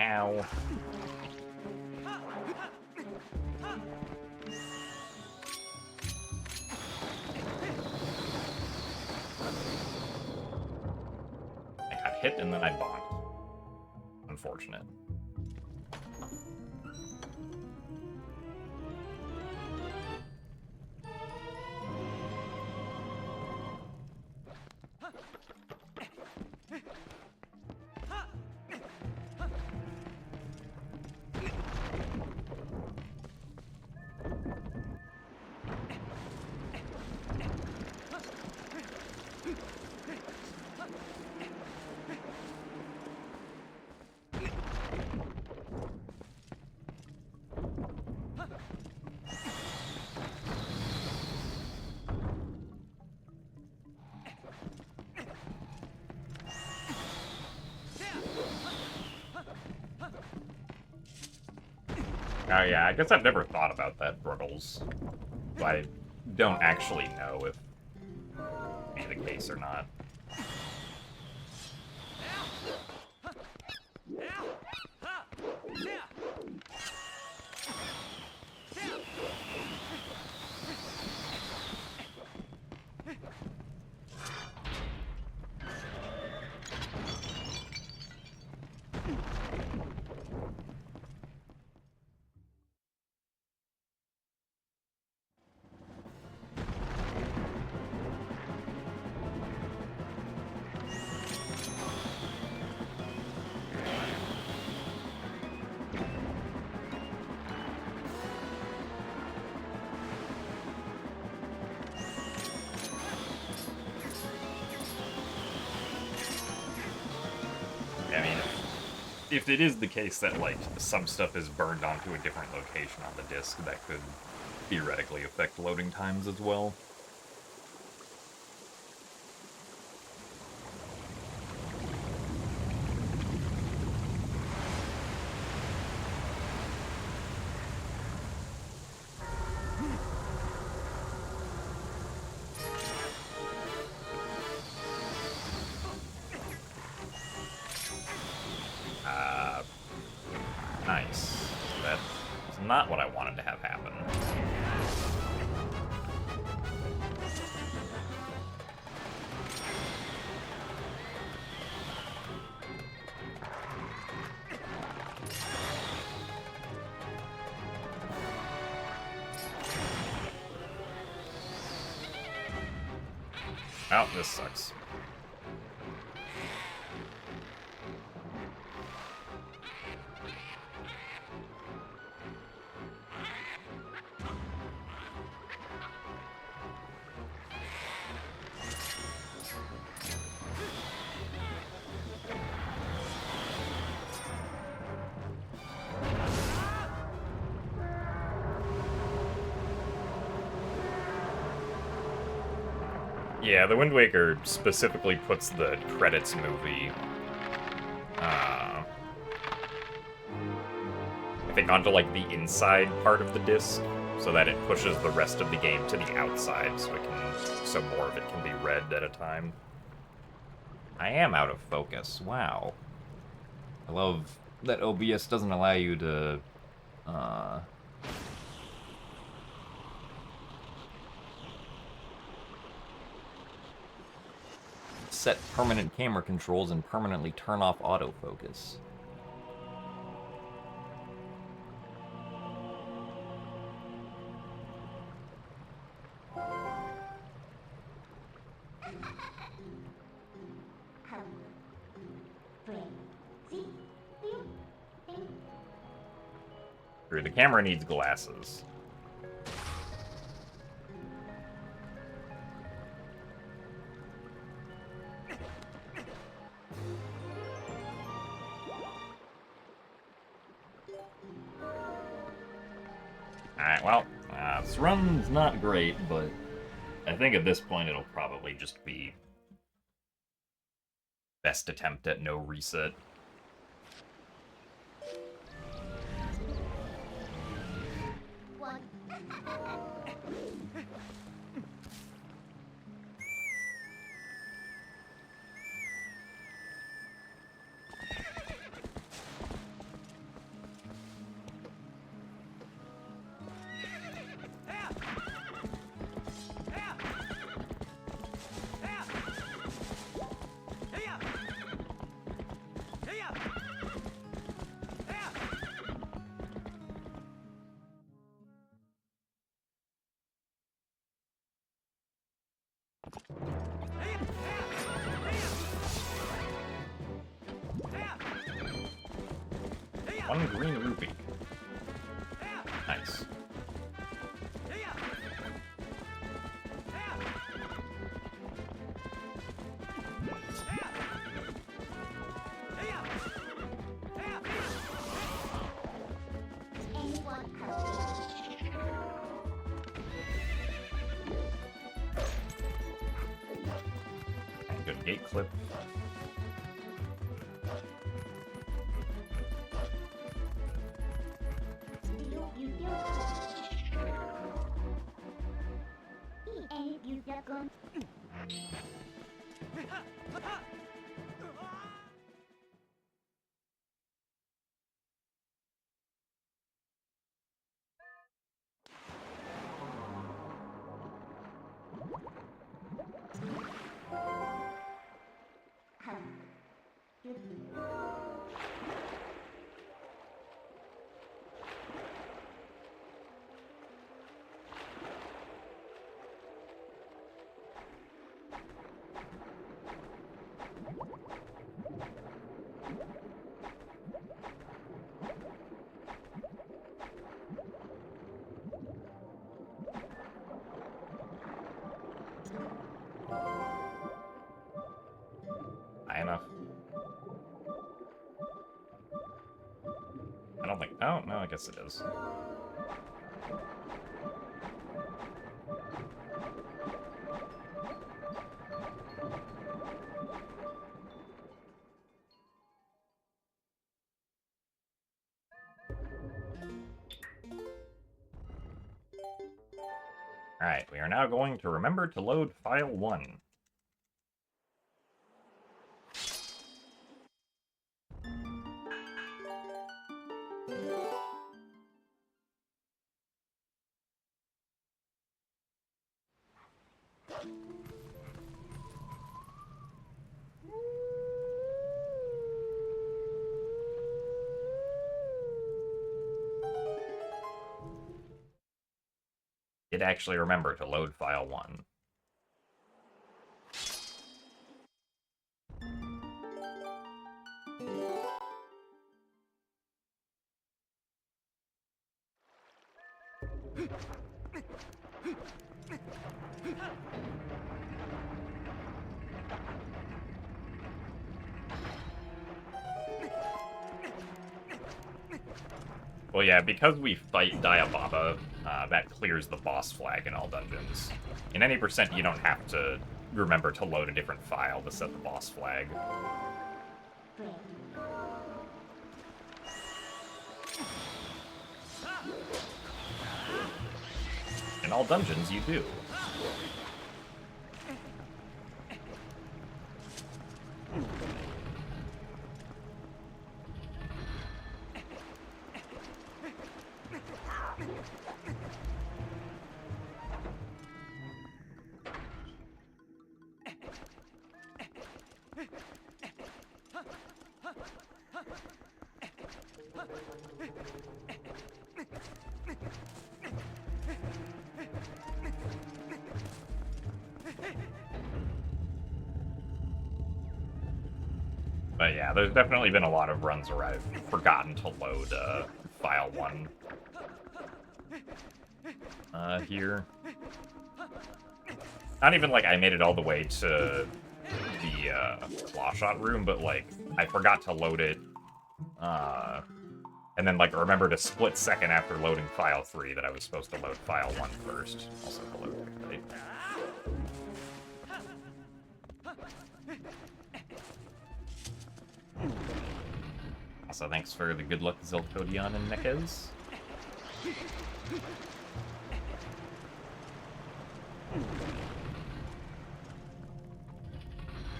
Ow. I got hit and then I bonked. Unfortunate. Oh yeah, I guess I've never thought about that, Bruggles. I don't actually know if it's the case or not. I mean, if it is the case that, like, some stuff is burned onto a different location on the disk, that could theoretically affect loading times as well. Nice. That's not what I wanted to have happen. Oh, this sucks. Yeah, the Wind Waker specifically puts the credits movie, I think, onto, like, the inside part of the disc, so that it pushes the rest of the game to the outside, so more of it can be read at a time. I am out of focus. Wow. I love that OBS doesn't allow you to, set permanent camera controls and permanently turn off autofocus. True, the camera needs glasses. Alright, well, this run's not great, but I think at this point it'll probably just be best attempt at no reset. One green rupee. Nice. Anyone hurt? And good gate clip. Still you and you dragon. High enough. I don't think. Oh, no, I guess it is. Alright, we are now going to remember to load file 1. Did actually remember to load file 1. Well, yeah, because we fight Diababa, that clears the boss flag in all dungeons. In any percent, you don't have to remember to load a different file to set the boss flag. In all dungeons, you do. But yeah, there's definitely been a lot of runs where I've forgotten to load file 1 here. Not even like I made it all the way to the claw shot room, but like I forgot to load it, and then like remembered a split second after loading file 3 that I was supposed to load file 1 first. Also hello, right? Also, thanks for the good luck, Zelkodion and Nekez.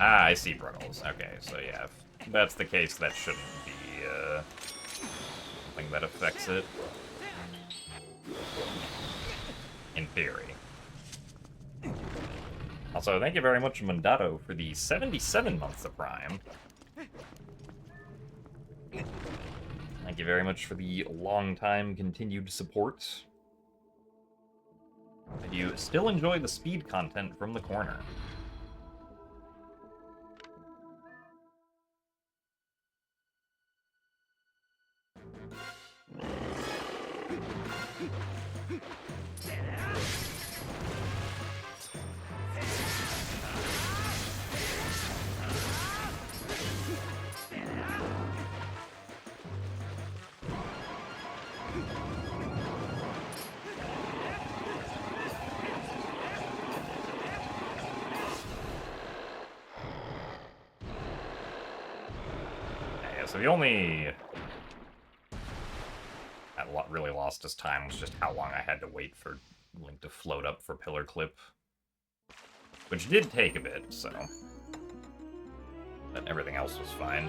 Ah, I see Bruggles. Okay, so yeah, if that's the case, that shouldn't be something that affects it. In theory. Also, thank you very much, Mandato, for the 77 months of Prime. Thank you very much for the long time continued support. If you still enjoy the speed content from the corner. So the only that really lost us time was just how long I had to wait for Link to float up for Pillar Clip. Which did take a bit, so... But everything else was fine.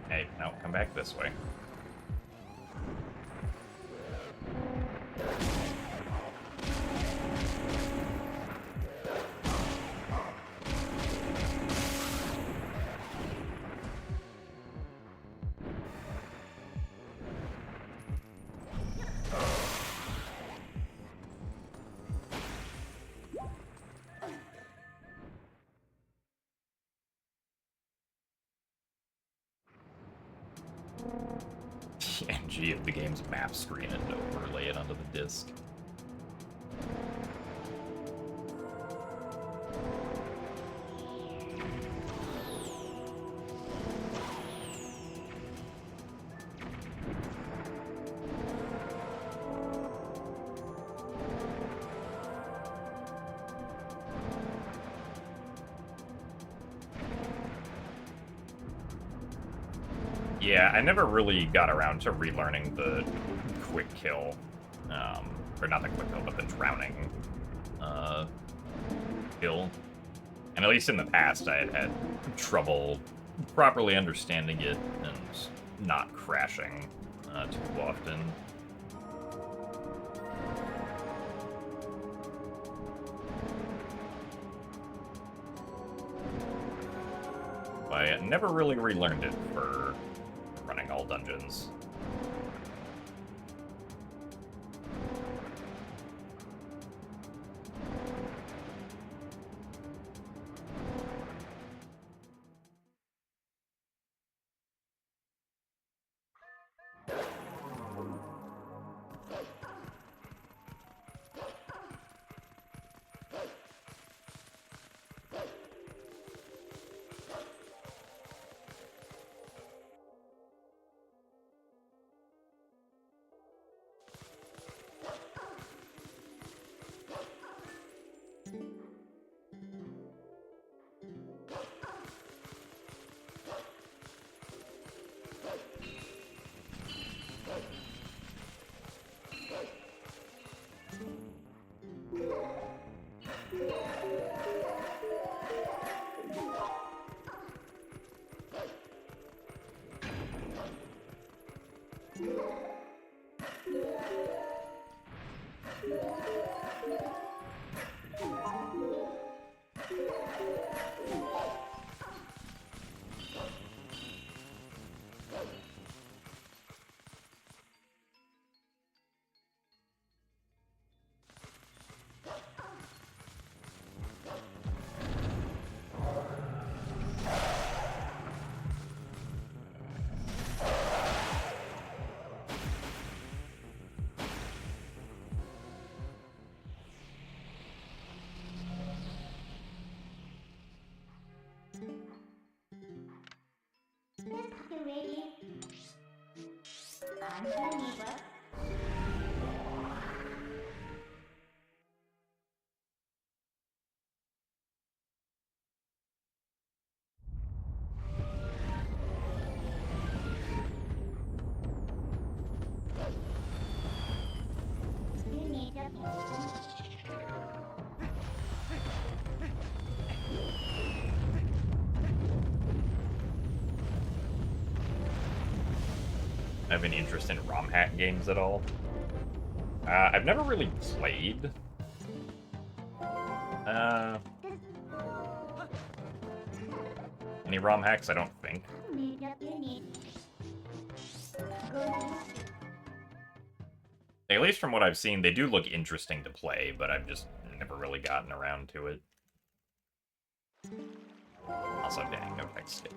Hey, no, come back this way. PNG of the game's map screen and overlay it onto the disc. Yeah, I never really got around to relearning the quick kill, or not the quick kill, but the drowning kill. And at least in the past, I had had trouble properly understanding it and not crashing too often. I never really relearned it for running all dungeons. Have any interest in ROM hack games at all? I've never really played. Any ROM hacks? I don't think. At least from what I've seen, they do look interesting to play, but I've just never really gotten around to it. Also, dang, no text skip.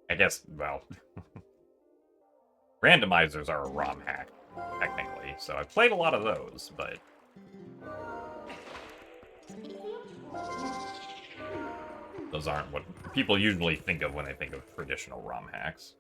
I guess, well, randomizers are a ROM hack, technically, so I've played a lot of those, but those aren't what people usually think of when they think of traditional ROM hacks.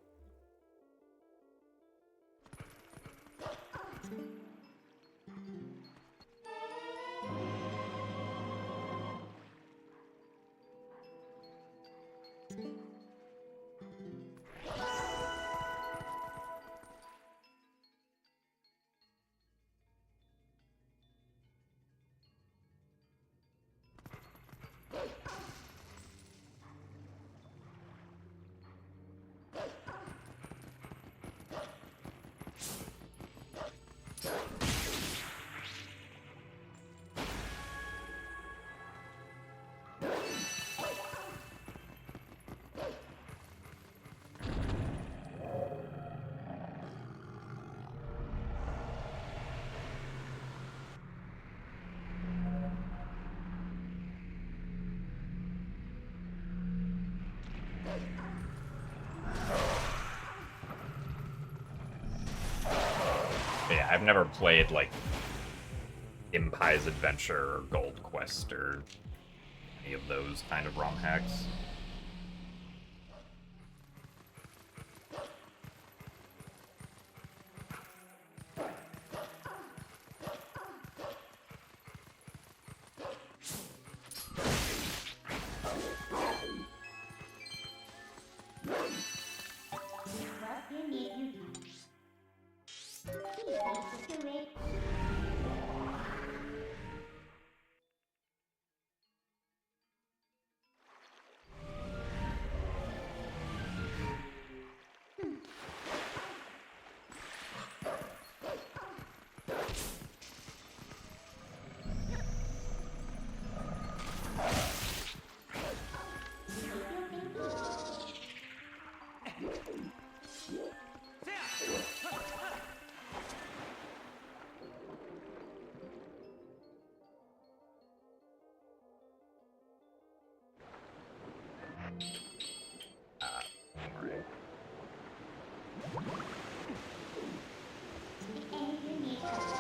Yeah, I've never played, like, Impai's Adventure or Gold Quest or any of those kind of ROM hacks.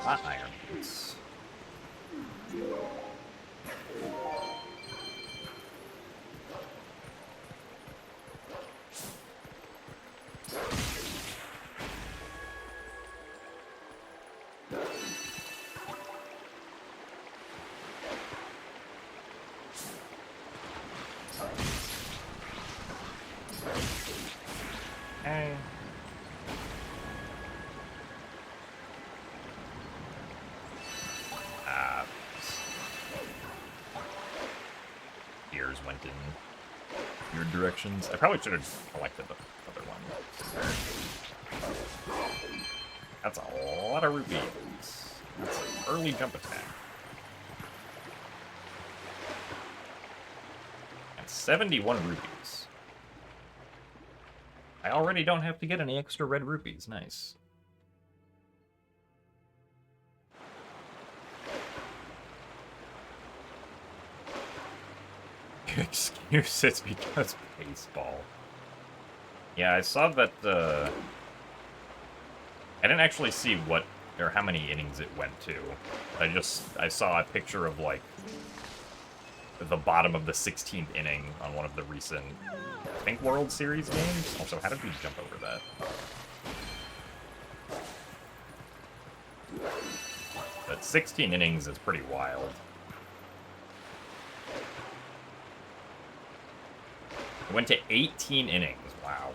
Hot iron boots. Hey. Ears went in weird directions. I probably should have collected the other one. That's a lot of rupees. That's an early jump attack. And 71 rupees. I already don't have to get any extra red rupees. Nice. excuse, it's because baseball. Yeah, I saw that, I didn't actually see what, or how many innings it went to. I saw a picture of, like, the bottom of the 16th inning on one of the recent, I think, World Series games. Also, how did we jump over that? But 16 innings is pretty wild. It went to 18 innings. Wow.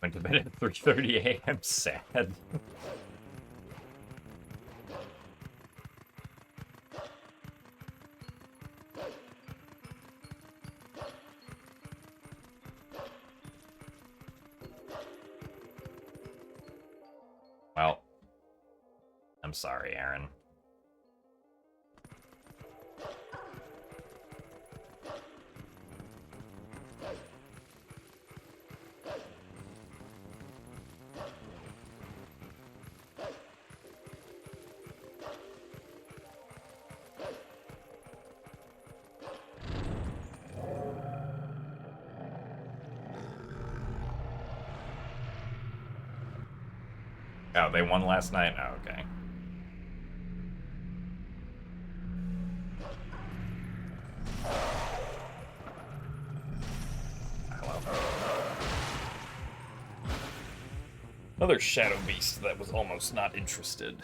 Went to bed at 3:30 a.m. Sad. Well, I'm sorry, Aaron. Oh, they won last night? Oh, okay. Hello. Another Shadow Beast that was almost not interested.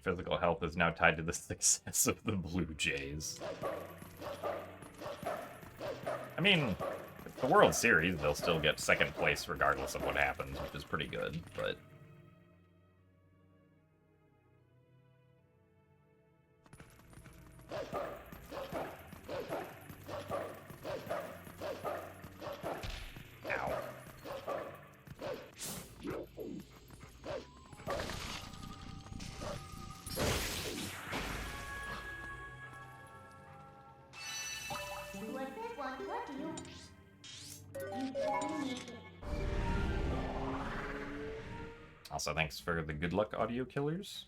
Physical health is now tied to the success of the Blue Jays. I mean, the World Series, they'll still get second place regardless of what happens, which is pretty good, but... Ow. Also, thanks for the good luck audio killers.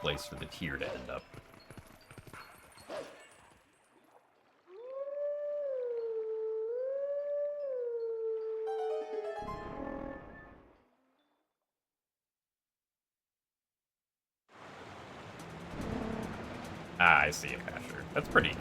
Place for the tier to end up. Ah, I see a Pasher. That's pretty neat.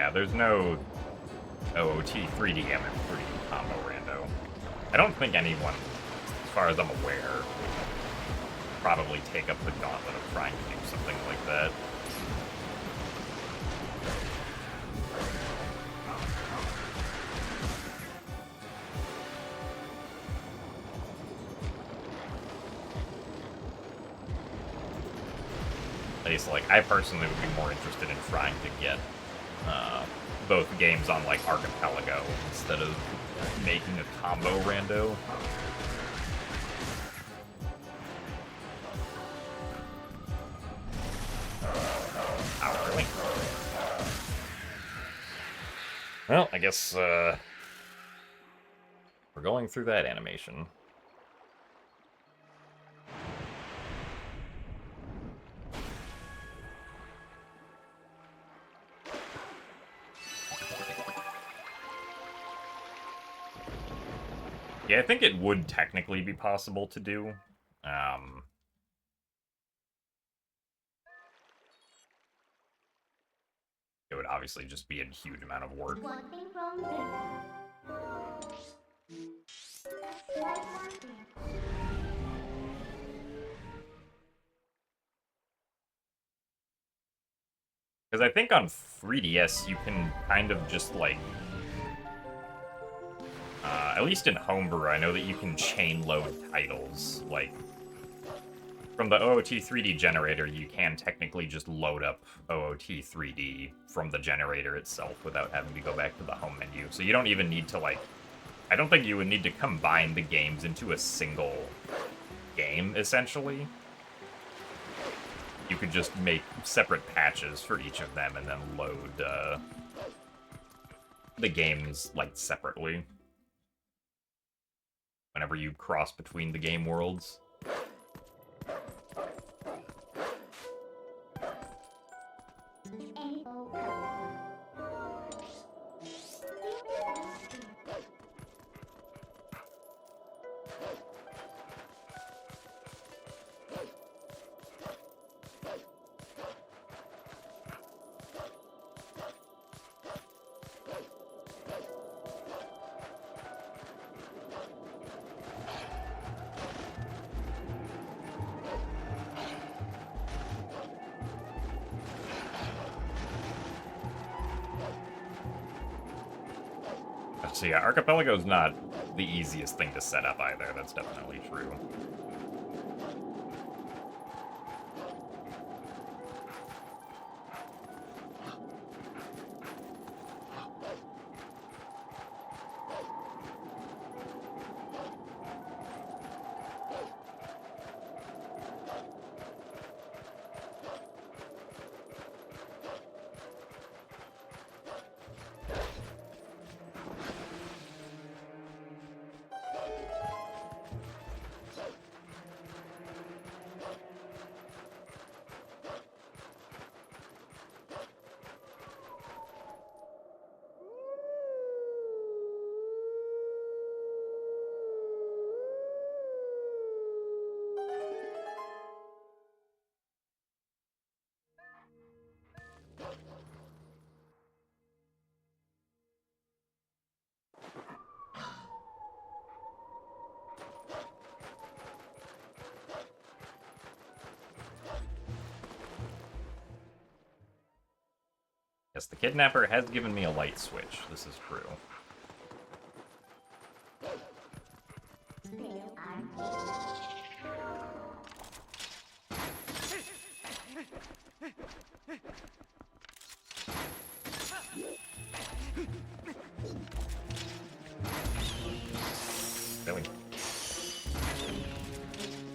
Yeah, there's no OOT 3D M3 combo rando. I don't think anyone, as far as I'm aware, would probably take up the gauntlet of trying to do something like that. At least, like, I personally would be more interested in trying to get both games on, like, Archipelago instead of making a combo rando. Oh, really? Well, I guess, we're going through that animation. Yeah, I think it would technically be possible to do. It would obviously just be a huge amount of work. One thing from Because I think on 3DS you can kind of just, like... at least in Homebrew, I know that you can chain load titles. Like, from the OOT 3D generator, you can technically just load up OOT 3D from the generator itself without having to go back to the home menu. So you don't even need to, like... I don't think you would need to combine the games into a single game, essentially. You could just make separate patches for each of them and then load the games, like, separately. Whenever you cross between the game worlds. So yeah, Archipelago's not the easiest thing to set up either, that's definitely true. Yes, the kidnapper has given me a light switch. This is true. Really?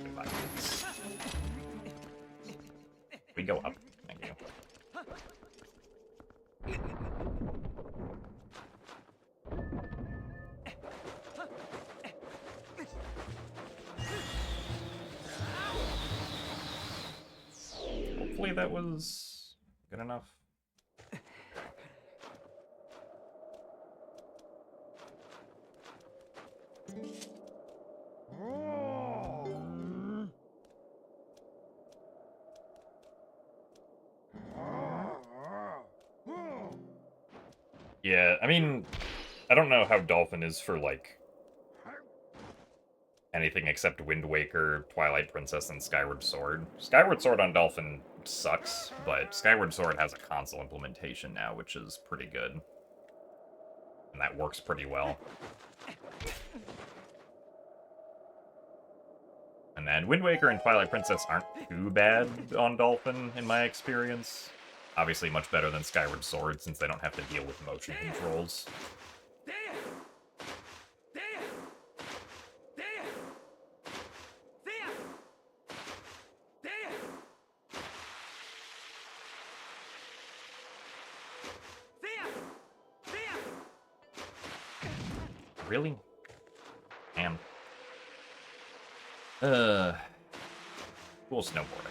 Goodbye. We go up. Thank you. Hopefully that was good enough. Yeah, I mean, I don't know how Dolphin is for, like, anything except Wind Waker, Twilight Princess, and Skyward Sword. Skyward Sword on Dolphin sucks, but Skyward Sword has a console implementation now, which is pretty good. And that works pretty well. And then Wind Waker and Twilight Princess aren't too bad on Dolphin, in my experience. Obviously much better than Skyward Sword, since they don't have to deal with motion controls. Really? Damn. Cool snowboarding.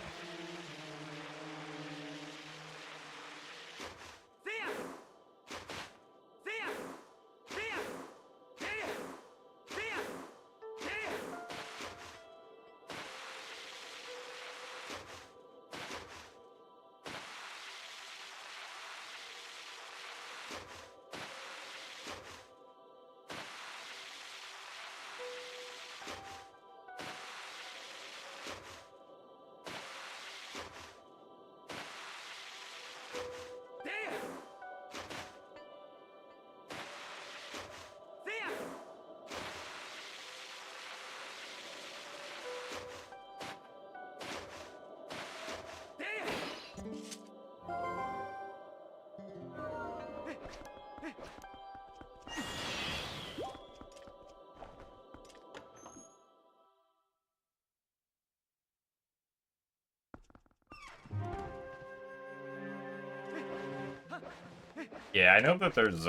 Yeah, I know that there's,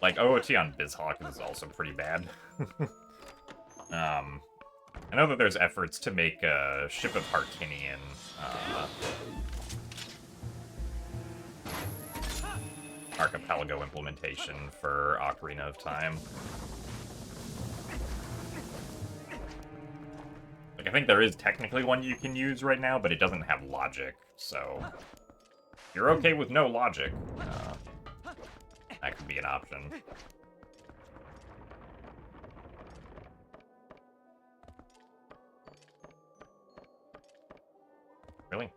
like, OOT on BizHawk is also pretty bad. I know that there's efforts to make a Ship of Harkinian, Archipelago implementation for Ocarina of Time. Like, I think there is technically one you can use right now, but it doesn't have logic, so... If you're okay with no logic, that could be an option. Really?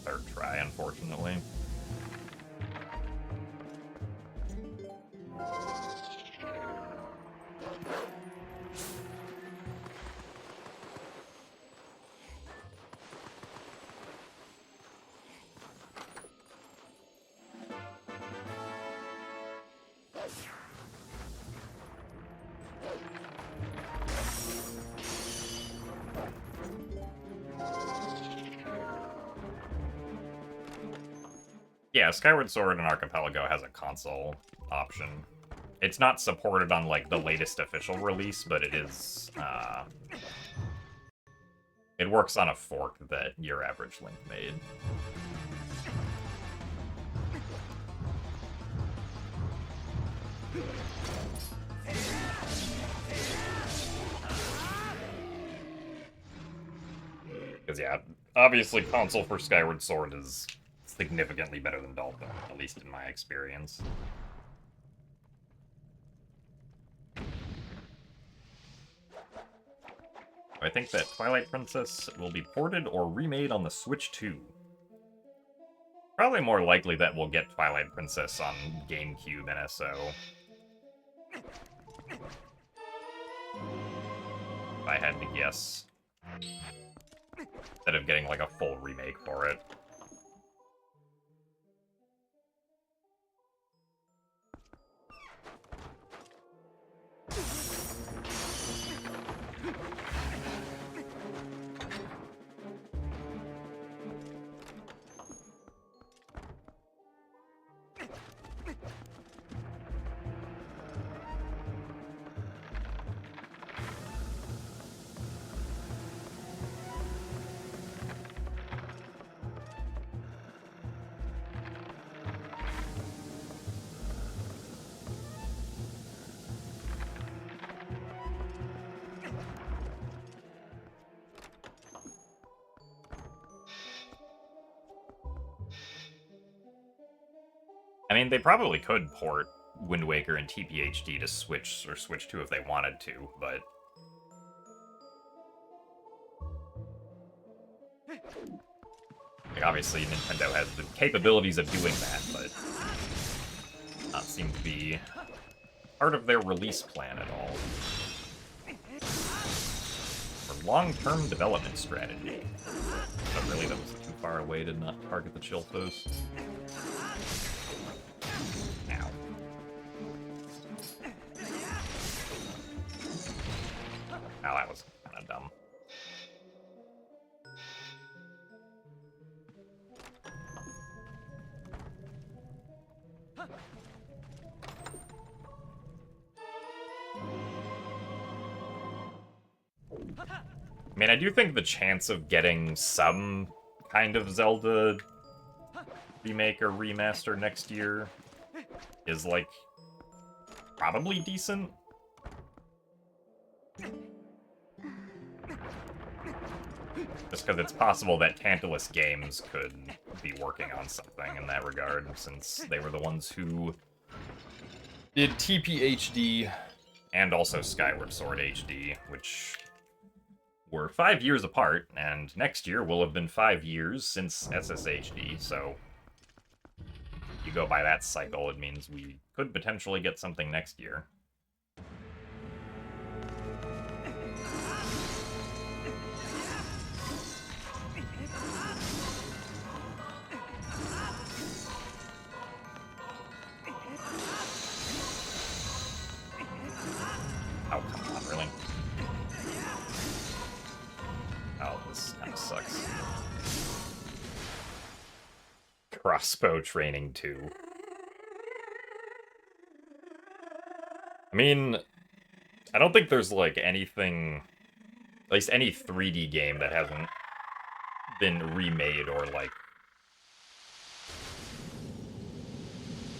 Third try, unfortunately. Yeah, Skyward Sword and Archipelago has a console option. It's not supported on, like, the latest official release, but it is, it works on a fork that Your Average Link made. Because, yeah, obviously console for Skyward Sword is significantly better than Dolphin, at least in my experience. I think that Twilight Princess will be ported or remade on the Switch 2. Probably more likely that we'll get Twilight Princess on GameCube NSO. If I had to guess. Instead of getting, like, a full remake for it. mean, they probably could port Wind Waker and TPHD to Switch, or Switch 2 if they wanted to, but... Like, obviously, Nintendo has the capabilities of doing that, but... not seem to be part of their release plan at all. For long-term development strategy. But really, that was too far away to not target the chill foes. Ow. Oh, that was kind of dumb. I mean, I do think the chance of getting some kind of Zelda remake or remaster next year is, like, probably decent. Just because it's possible that Tantalus Games could be working on something in that regard, since they were the ones who did TPHD and also Skyward Sword HD, which were 5 years apart, and next year will have been 5 years since SSHD, so you go by that cycle, it means we could potentially get something next year. Oh, come on, really? Oh, this kind of sucks. Crossbow training 2. I mean, I don't think there's, like, anything... At least any 3D game that hasn't been remade or, like...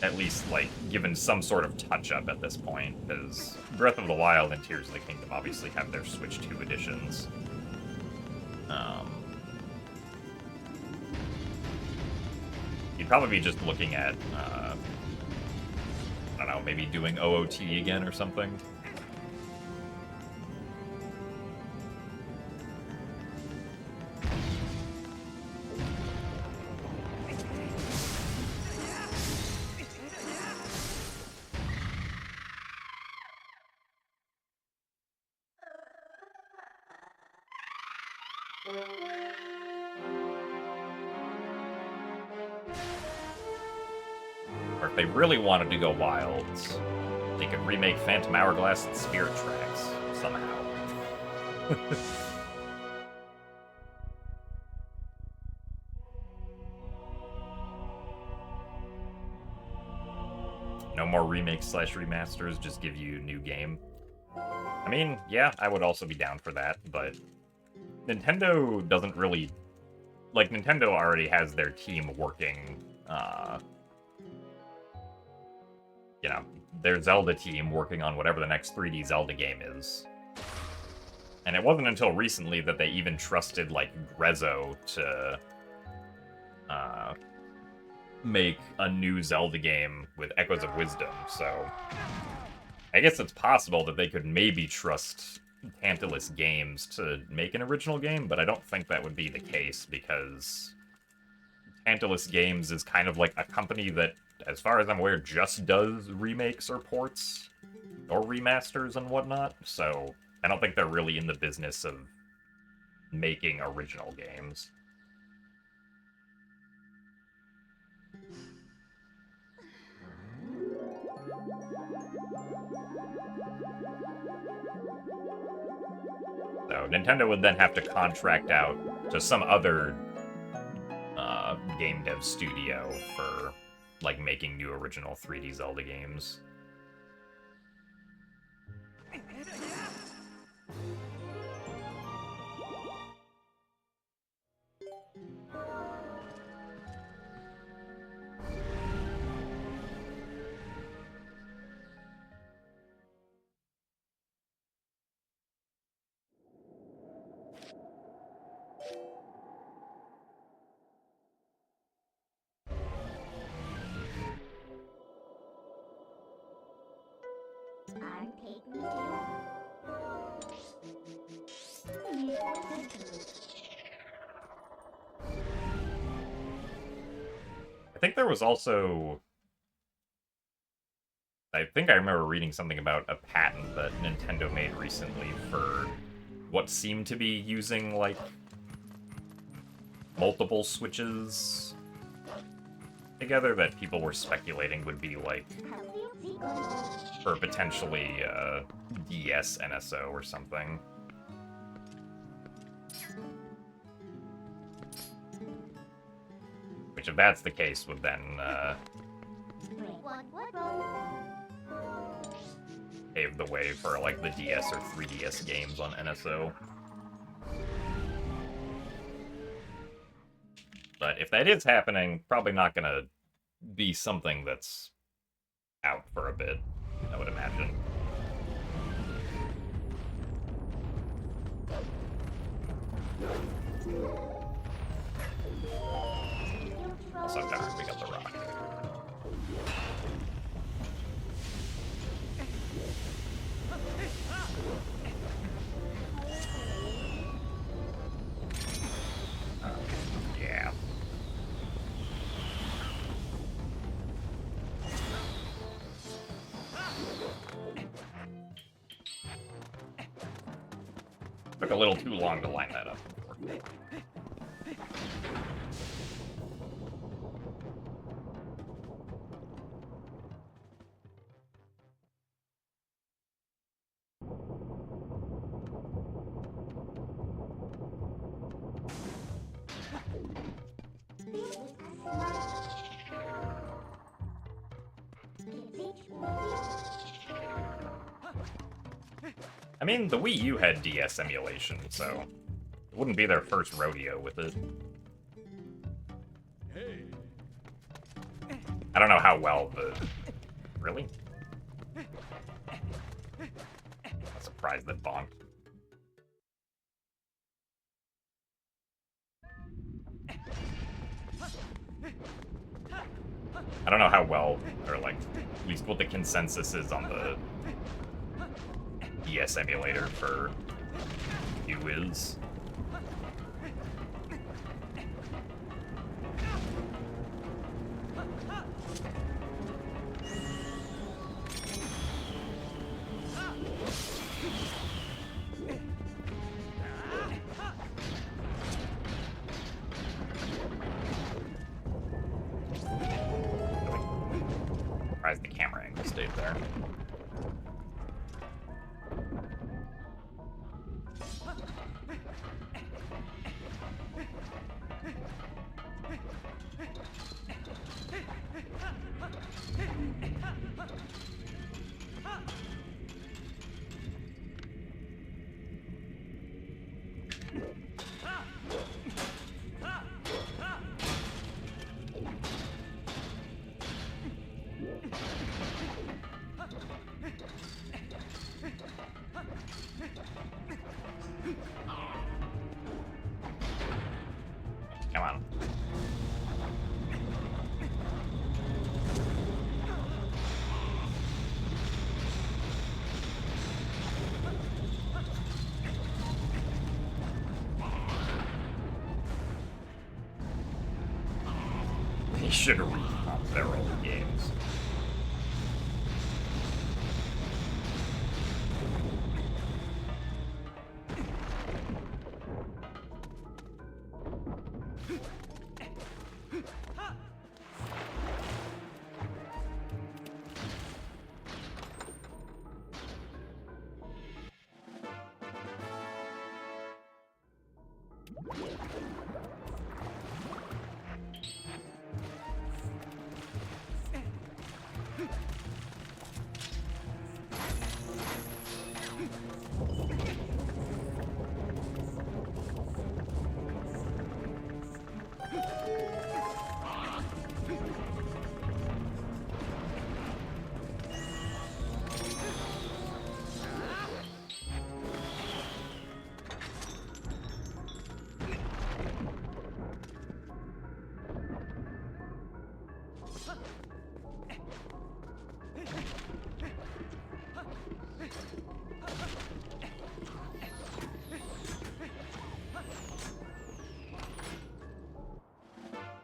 at least, like, given some sort of touch-up at this point, because Breath of the Wild and Tears of the Kingdom obviously have their Switch 2 editions. You'd probably be just looking at, I don't know, maybe doing OOT again or something. Or if they really wanted to go wild, they could remake Phantom Hourglass and Spirit Tracks somehow. No more remakes / remasters, just give you a new game. I mean, yeah, I would also be down for that, but Nintendo doesn't really... Like, Nintendo already has their team working, you know, their Zelda team working on whatever the next 3D Zelda game is. And it wasn't until recently that they even trusted, like, Grezzo to make a new Zelda game with Echoes of Wisdom, so I guess it's possible that they could maybe trust Tantalus Games to make an original game, but I don't think that would be the case, because Tantalus Games is kind of like a company that, as far as I'm aware, just does remakes or ports or remasters and whatnot, so I don't think they're really in the business of making original games. So Nintendo would then have to contract out to some other game dev studio for, like, making new original 3D Zelda games. I'm taking you. I think there was also... I think I remember reading something about a patent that Nintendo made recently for what seemed to be using, like, multiple switches together that people were speculating would be, like, for potentially DS NSO or something. Which, if that's the case, would then pave the way for, like, the DS or 3DS games on NSO. But if that is happening, probably not gonna be something that's out for a bit, I would imagine. Also, darn, we got the rock. Yeah. Took a little too long to line that up. I mean, the Wii U had DS emulation, so it wouldn't be their first rodeo with it. Hey. I don't know how well the... Really? I'm surprised that bonked. I don't know how well, or like, at least what the consensus is on the DS emulator for U is. Surprised the camera angle stayed there. Come on. They should have revamped their old games.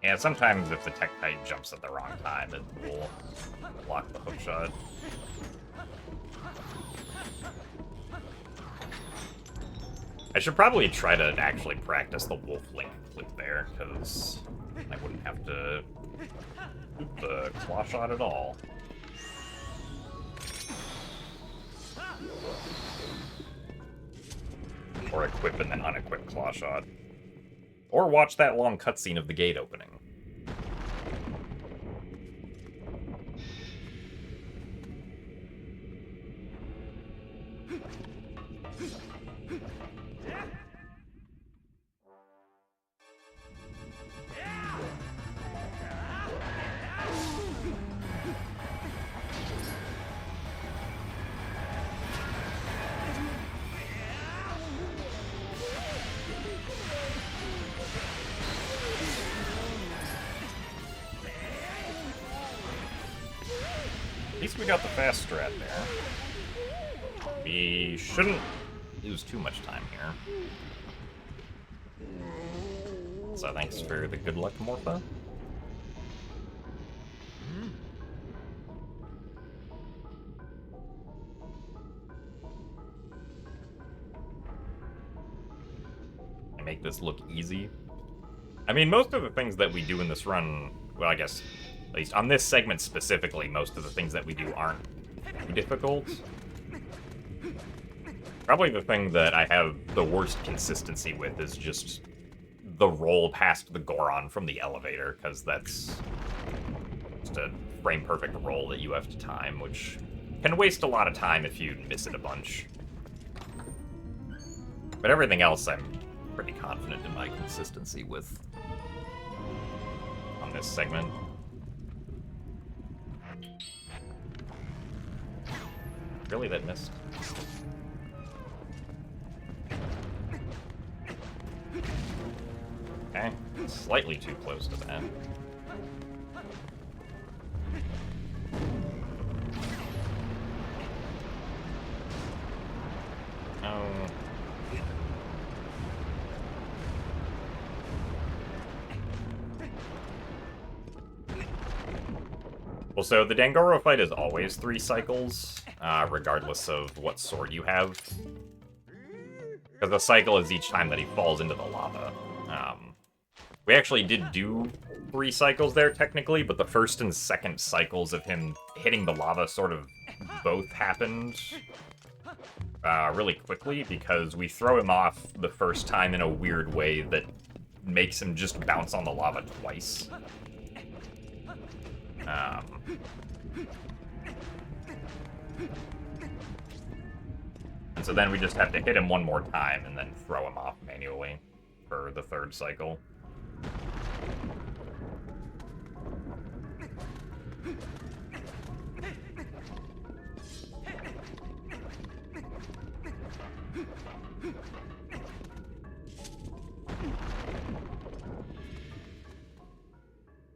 Yeah, sometimes if the Tektite jumps at the wrong time, it will block the hook shot. I should probably try to actually practice the Wolf Link clip there, because I wouldn't have to shoot the claw shot at all. Or equip and then unequip claw shot. Or watch that long cutscene of the gate opening. At least we got the fast strat there. We shouldn't lose too much time here. So thanks for the good luck, Morpha. I make this look easy. I mean, most of the things that we do in this run, well, I guess, at least on this segment specifically, most of the things that we do aren't too difficult. Probably the thing that I have the worst consistency with is just the roll past the Goron from the elevator, because that's just a frame-perfect roll that you have to time, which can waste a lot of time if you miss it a bunch. But everything else I'm pretty confident in my consistency with on this segment. Really, that missed? Okay, slightly too close to that. Oh. Well, so the Dangoro fight is always 3 cycles, regardless of what sword you have. Because the cycle is each time that he falls into the lava. We actually did do 3 cycles there, technically, but the first and second cycles of him hitting the lava sort of both happened really quickly, because we throw him off the first time in a weird way that makes him just bounce on the lava twice. And so then we just have to hit him one more time and then throw him off manually for the 3rd cycle.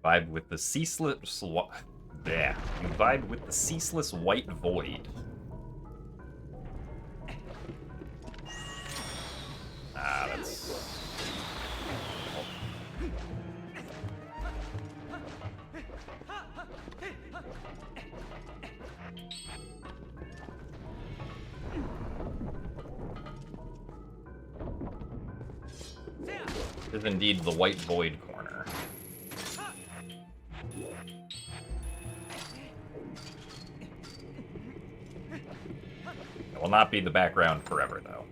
Vibe with the ceaseless... Yeah, you vibe with the ceaseless white void. That's... This is indeed the white void corner. It will not be the background forever, though.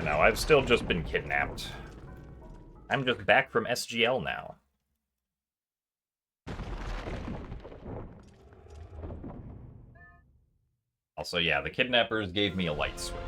No, I've still just been kidnapped. I'm just back from SGL now. Also, yeah, the kidnappers gave me a light switch.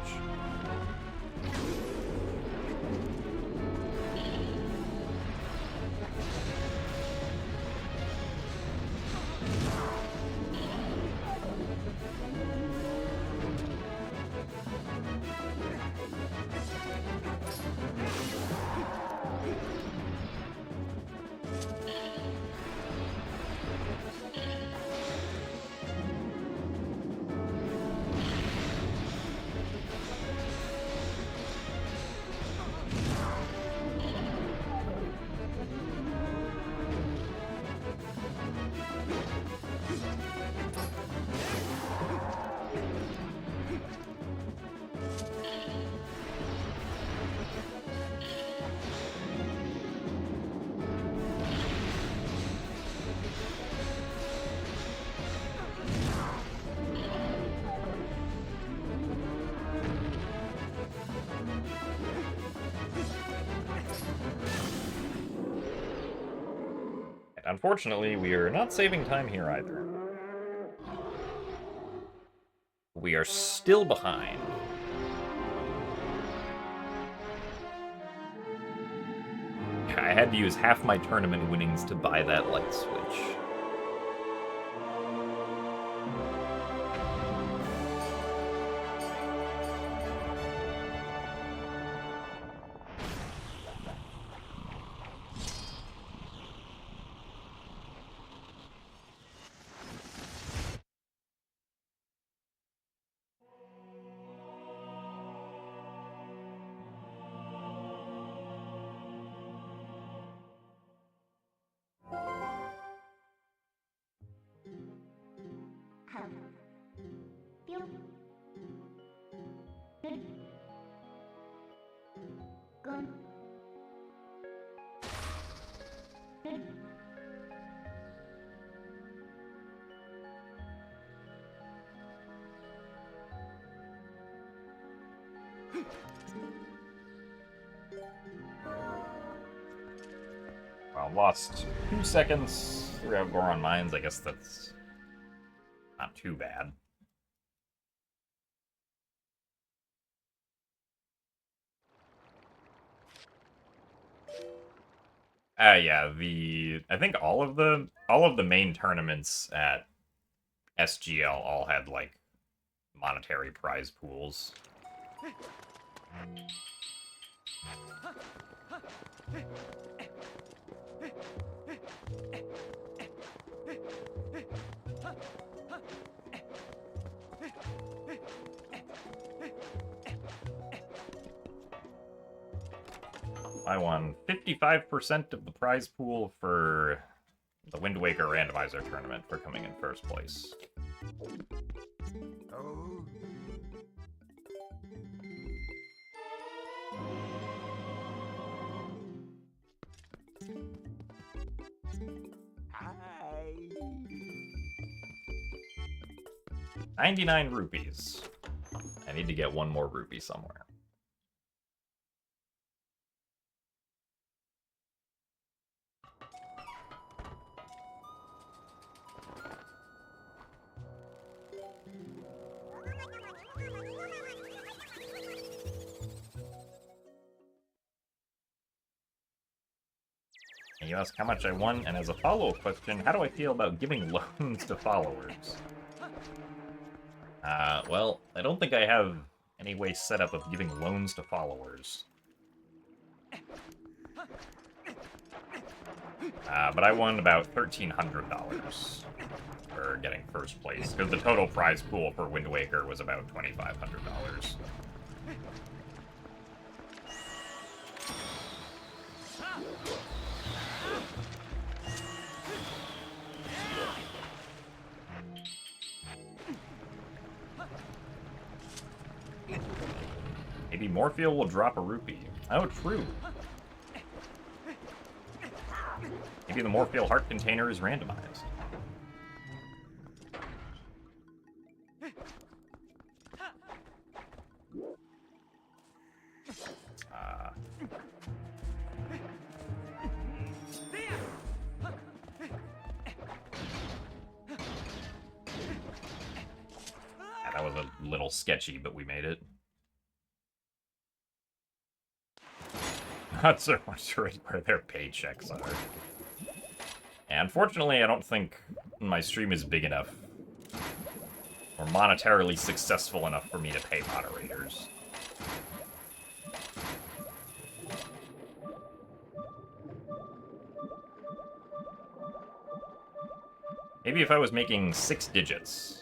Unfortunately, we are not saving time here either. We are still behind. I had to use half my tournament winnings to buy that light switch. Pew. Good. Good. Good. Well, lost 2 seconds throughout Goron Mines. I guess that's not too bad. Yeah, I think all of the main tournaments at SGL all had like monetary prize pools. I won 55% of the prize pool for the Wind Waker randomizer tournament for coming in first place. Oh. Hi. 99 rupees. I need to get one more rupee somewhere. And you ask how much I won, and as a follow-up question, how do I feel about giving loans to followers? Well, I don't think I have any way set up of giving loans to followers. But I won about $1,300 for getting first place, because the total prize pool for Wind Waker was about $2,500. Maybe Morpheal will drop a rupee. Oh, true. Maybe the Morpheal heart container is randomized. Yeah, that was a little sketchy, but we made it. Not so much right where their paychecks are. And unfortunately, I don't think my stream is big enough or monetarily successful enough for me to pay moderators. Maybe if I was making 6 digits.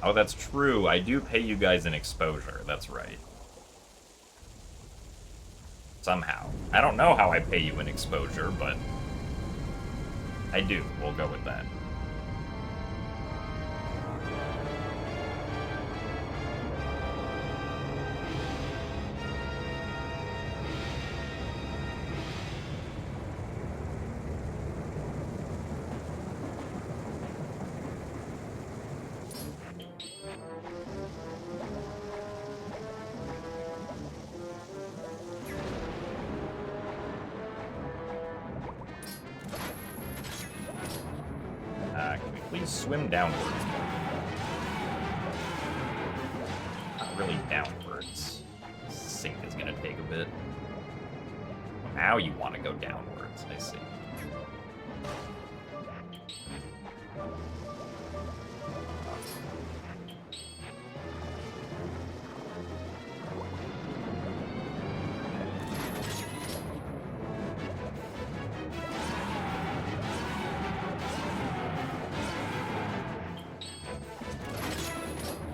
Oh, that's true. I do pay you guys an exposure. That's right. Somehow. I don't know how I pay you an exposure, but I do. We'll go with that. Can we please swim downwards? Not really downwards. Sink is gonna take a bit. Now you want to go downwards, I see.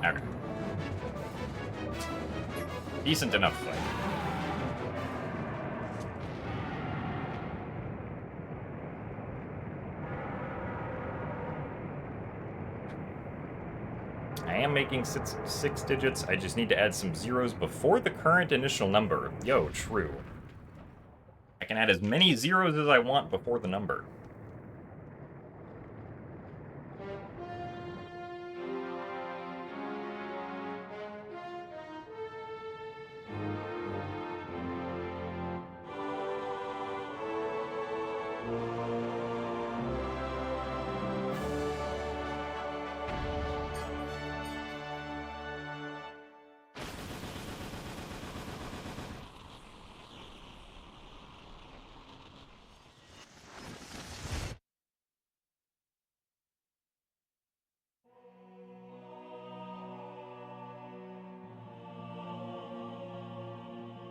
Okay. Decent enough fight. I am making six digits. I just need to add some zeros before the current initial number. Yo, true. I can add as many zeros as I want before the number.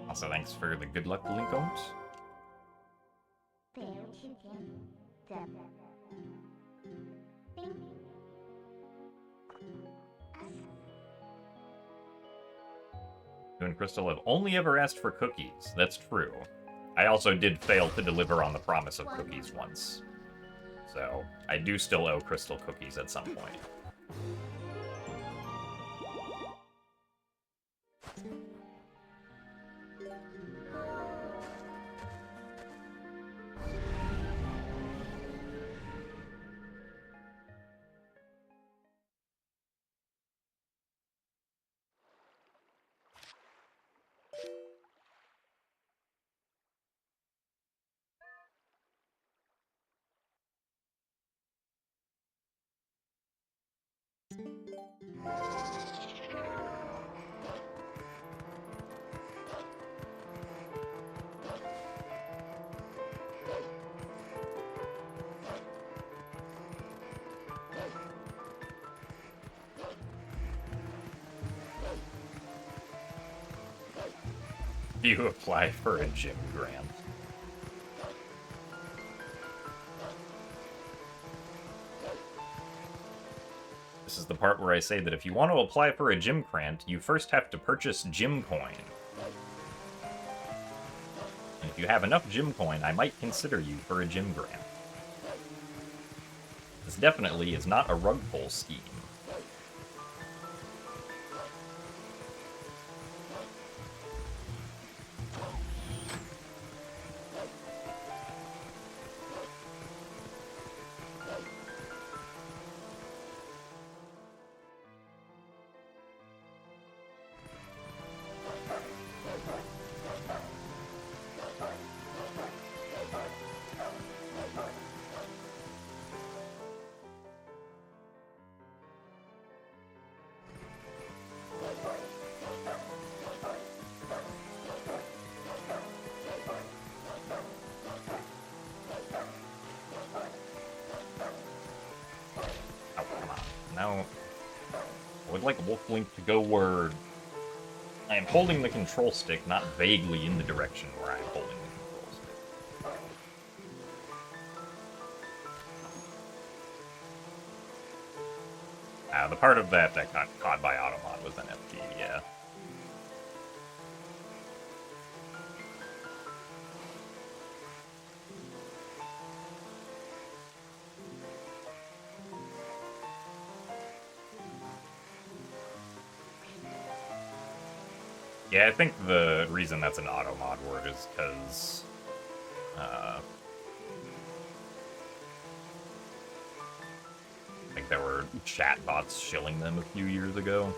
Also, thanks for the good luck link out. You and Crystal have only ever asked for cookies. That's true. I also did fail to deliver on the promise of cookies once. So, I do still owe Crystal cookies at some point. You apply for a gym grant. This is the part where I say that if you want to apply for a gym grant, you first have to purchase gym coin. And if you have enough gym coin, I might consider you for a gym grant. This definitely is not a rug pull scheme. would like Wolf Link to go where I am holding the control stick, not vaguely in the direction where I am holding the control stick. The part of that that got caught by Automod was NFG, yeah. Yeah, I think the reason that's an auto-mod word is because, like there were chatbots shilling them a few years ago.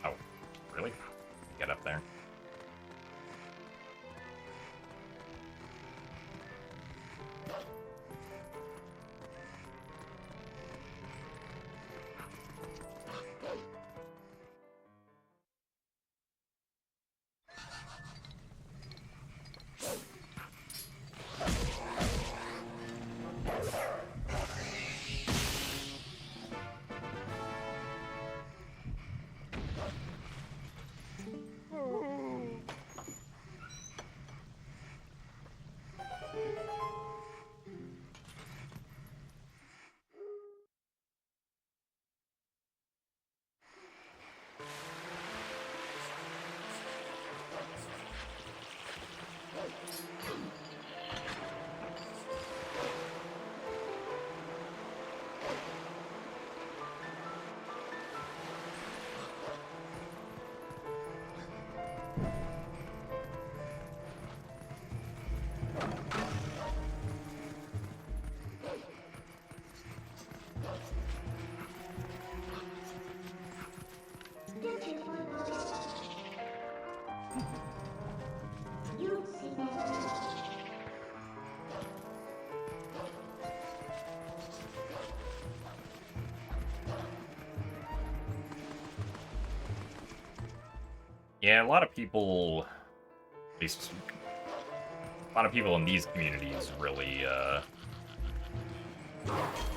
Oh, really? Get up there. Yeah, a lot of people, at least a lot of people in these communities really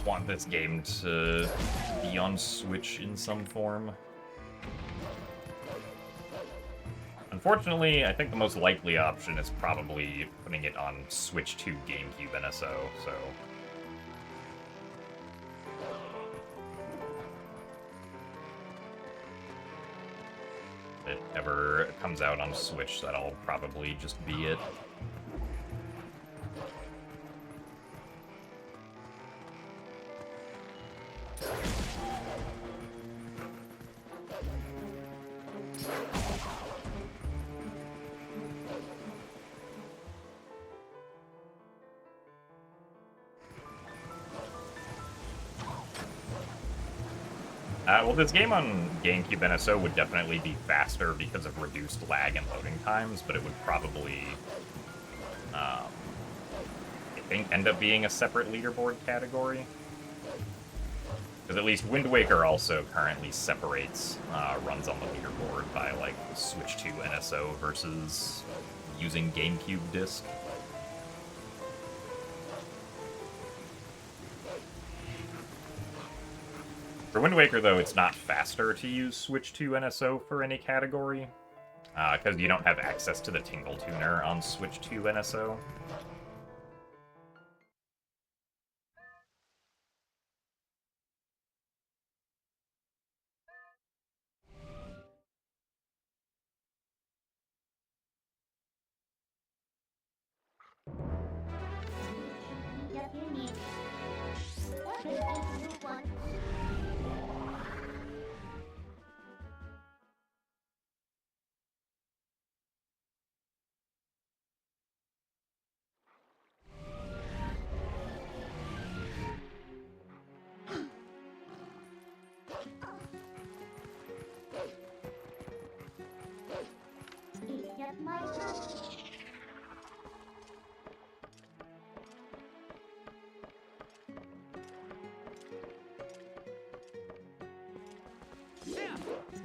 want this game to be on Switch in some form. Unfortunately, I think the most likely option is probably putting it on Switch 2 GameCube NSO, so... if it ever comes out on Switch, that'll probably just be it. Well, this game on GameCube NSO would definitely be faster because of reduced lag and loading times, but it would probably, I think, end up being a separate leaderboard category. Because at least Wind Waker also currently separates runs on the leaderboard by, like, Switch 2 NSO versus using GameCube disc. For Wind Waker, though, it's not faster to use Switch 2 NSO for any category, because you don't have access to the Tingle Tuner on Switch 2 NSO.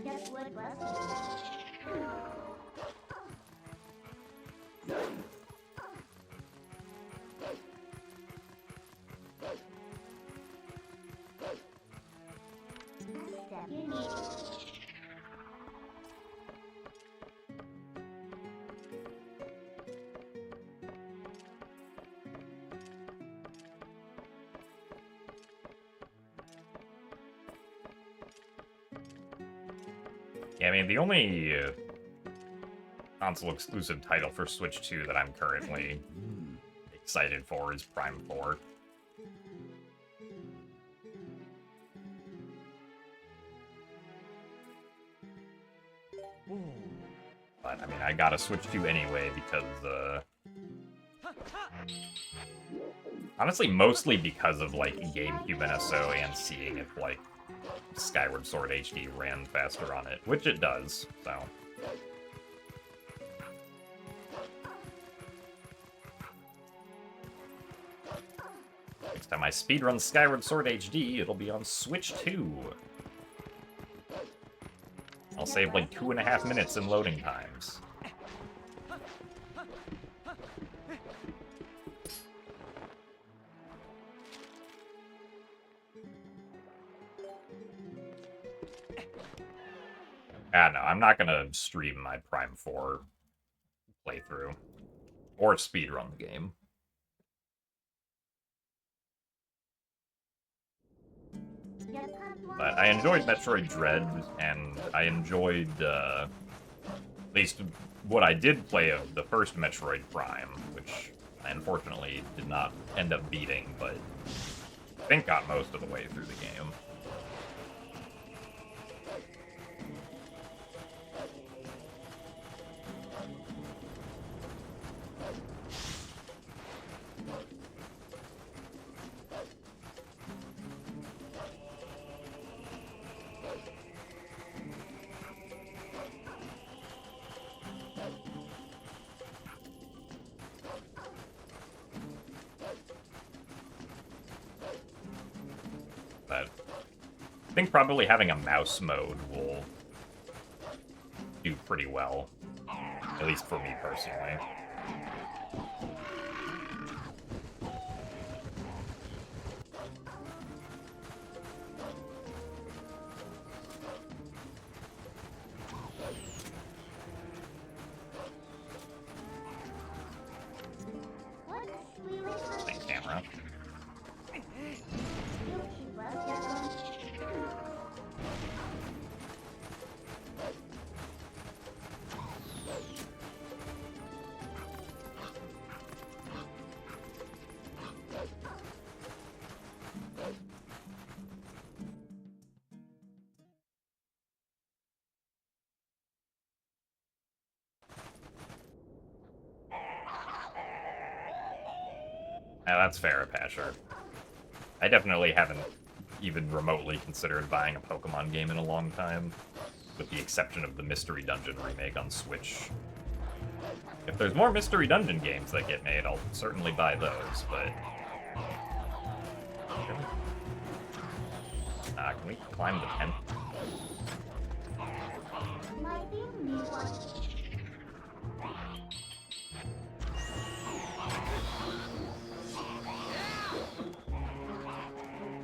Just wood rusty. Step you need. Yeah, I mean, the only console exclusive title for Switch 2 that I'm currently excited for is Prime 4. But, I mean, I gotta Switch 2 anyway because, honestly, mostly because of, like, GameCube NSO and seeing if, like, Skyward Sword HD ran faster on it, which it does, so. Next time I speedrun Skyward Sword HD, it'll be on Switch 2. I'll save like 2.5 minutes in loading times. No, I'm not gonna stream my Prime 4 playthrough. Or speedrun the game. But I enjoyed Metroid Dread, and I enjoyed, at least what I did play of the first Metroid Prime, which I unfortunately did not end up beating, but I think got most of the way through the game. I think probably having a mouse mode will do pretty well. At least for me personally. Same camera. Yeah, that's fair, Patcher. I definitely haven't even remotely considered buying a Pokemon game in a long time, with the exception of the Mystery Dungeon remake on Switch. If there's more Mystery Dungeon games that get made, I'll certainly buy those, but... can we climb the tent?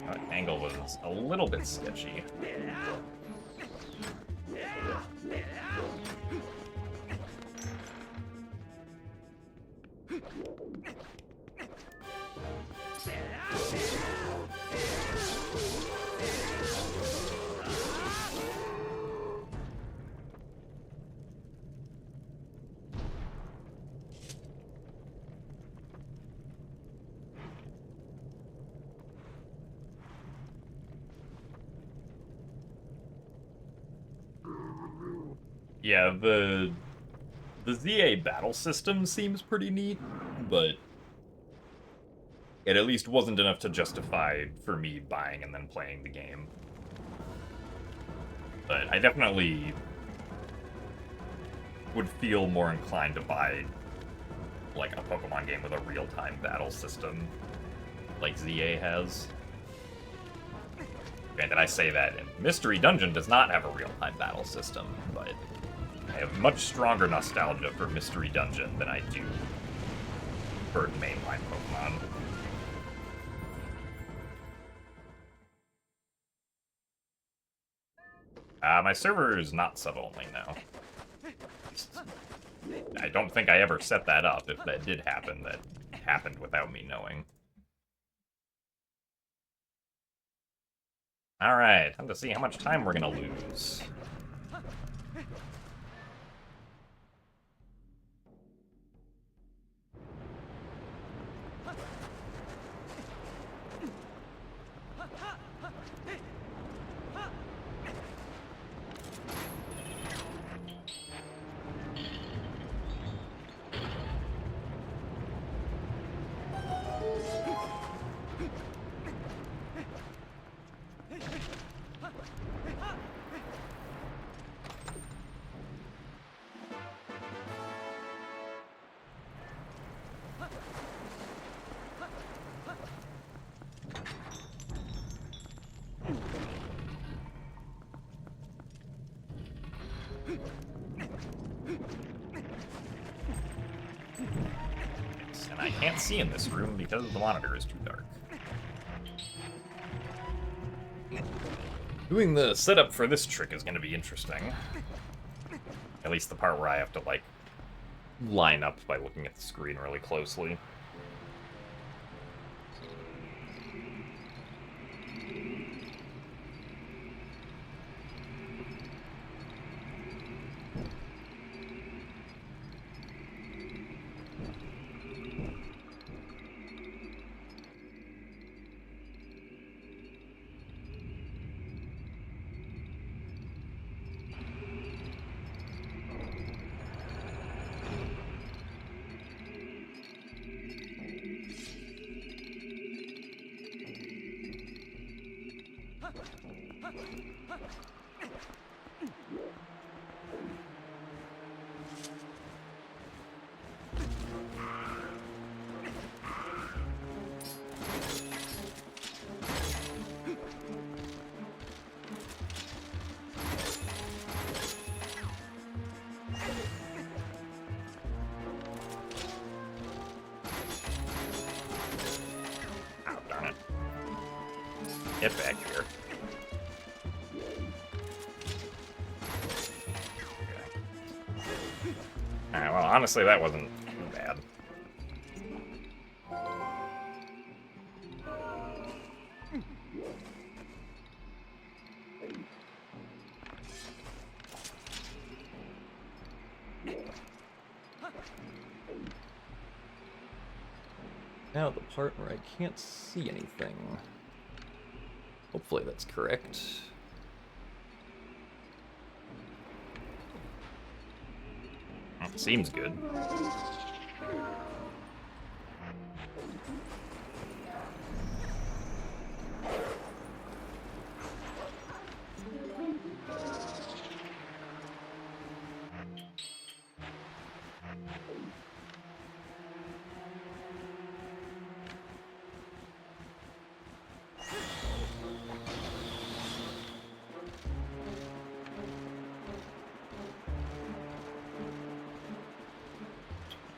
That angle was a little bit sketchy. Yeah, the ZA battle system seems pretty neat, but it at least wasn't enough to justify for me buying and then playing the game. But I definitely would feel more inclined to buy, like, a Pokemon game with a real-time battle system, like ZA has. Granted, I say that, and Mystery Dungeon does not have a real-time battle system, but I have much stronger nostalgia for Mystery Dungeon than I do for mainline Pokemon. My server is not sub-only now. I don't think I ever set that up. If that did happen, that happened without me knowing. Alright, time to see how much time we're gonna lose. And I can't see in this room because the monitor is too dark. Doing the setup for this trick is going to be interesting. At least the part where I have to, like, line up by looking at the screen really closely. Get back here. Okay. Alright, well, honestly, that wasn't too bad. Now the part where I can't see anything. Hopefully that's correct. Seems good.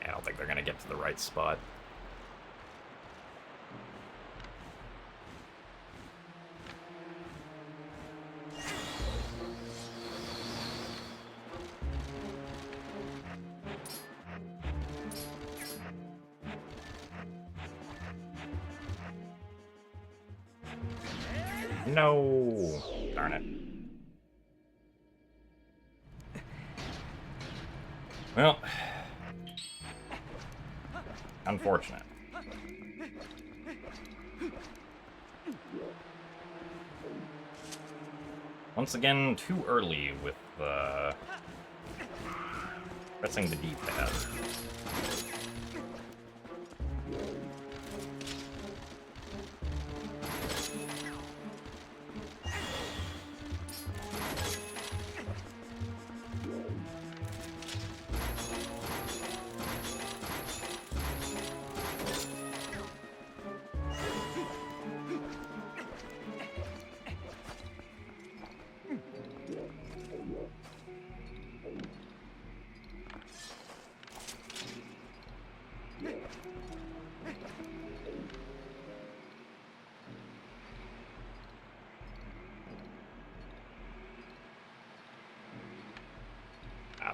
I don't think they're gonna get to the right spot. No! Darn it. Well, unfortunate. Once again, too early with pressing the D-pad.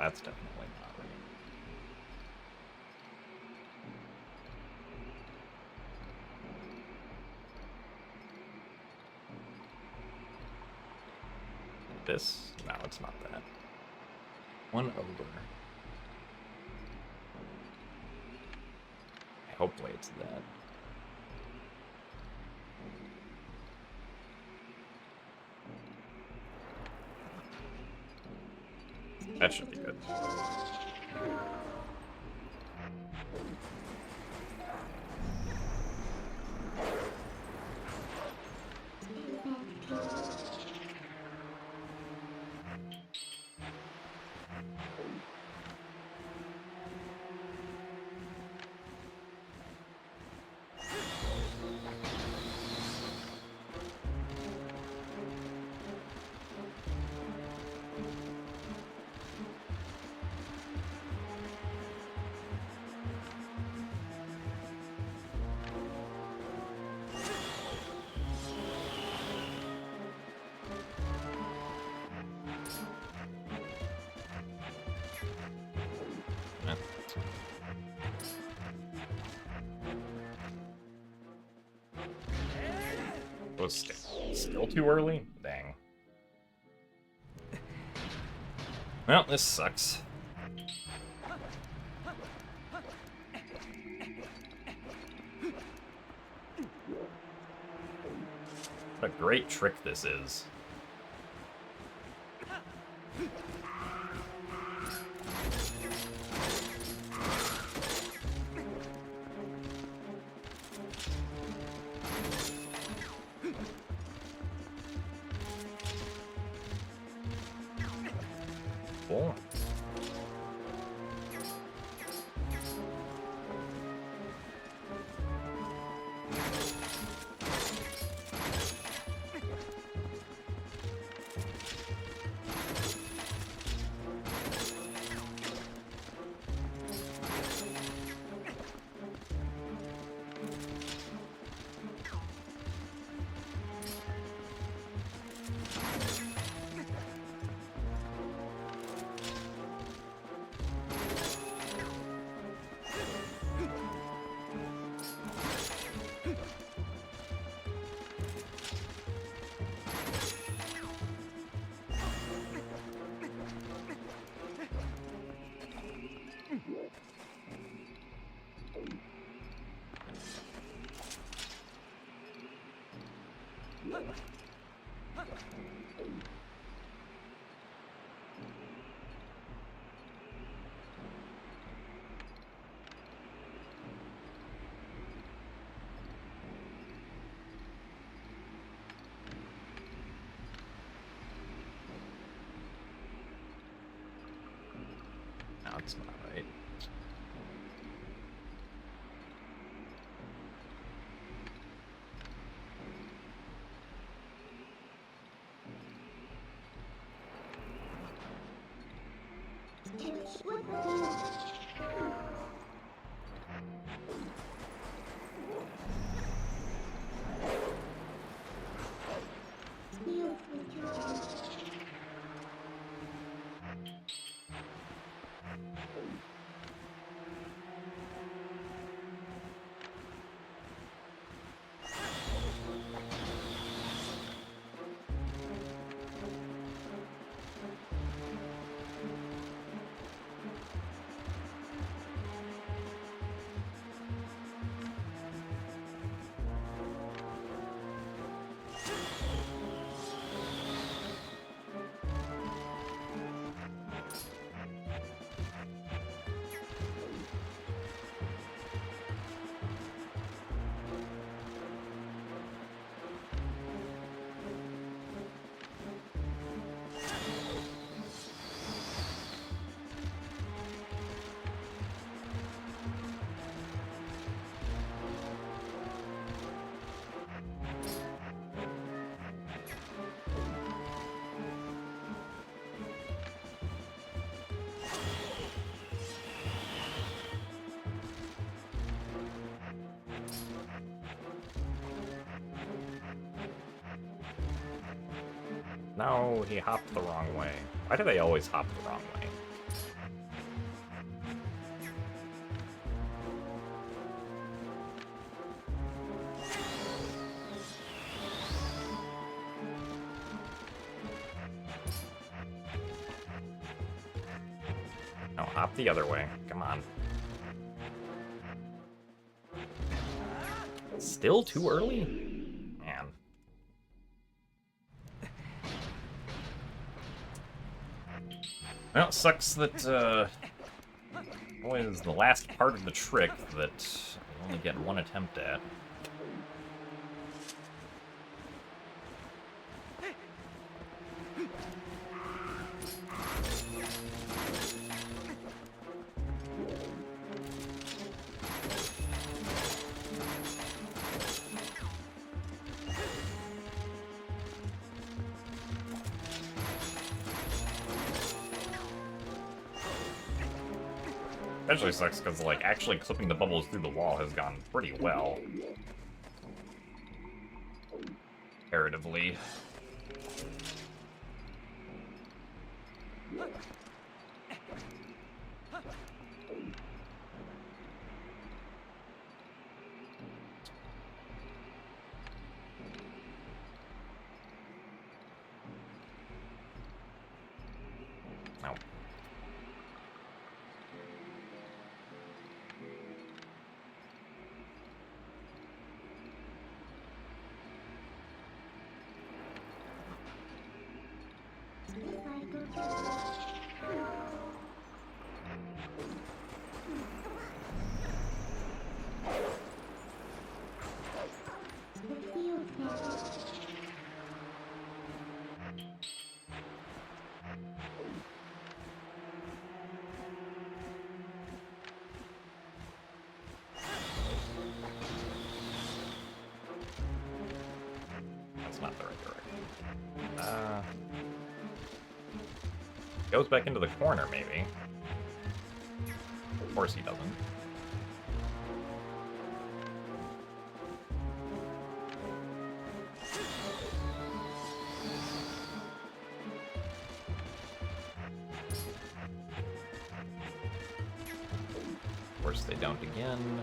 that's definitely not right. This? No, it's not that. One over. Hopefully it's that. That should be good. Yeah. Was still too early? Dang. Well, this sucks. What a great trick this is. Cool. No, it's not right. No, he hopped the wrong way. Why do they always hop the wrong way? No, hop the other way. Come on. Still too early? Man. Well, it sucks that, always the last part of the trick that you only get one attempt at. Especially sucks because, like, actually clipping the bubbles through the wall has gone pretty well. Comparatively. No. That's not the right direction. Goes back into the corner, maybe. Of course he doesn't. Of course they don't again.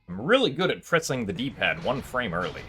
I'm really good at pressing the D-pad one frame early.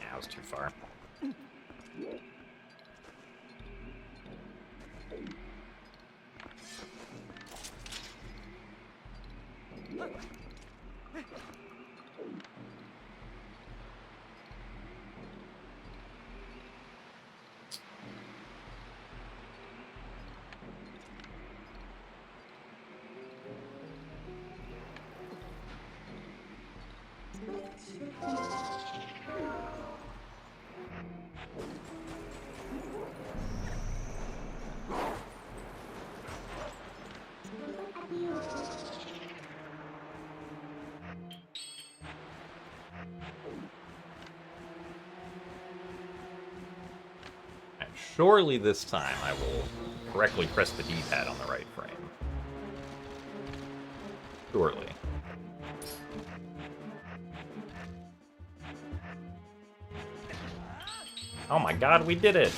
That was too far. surely this time I will correctly press the D-pad on the right frame. Surely. Oh my god, we did it!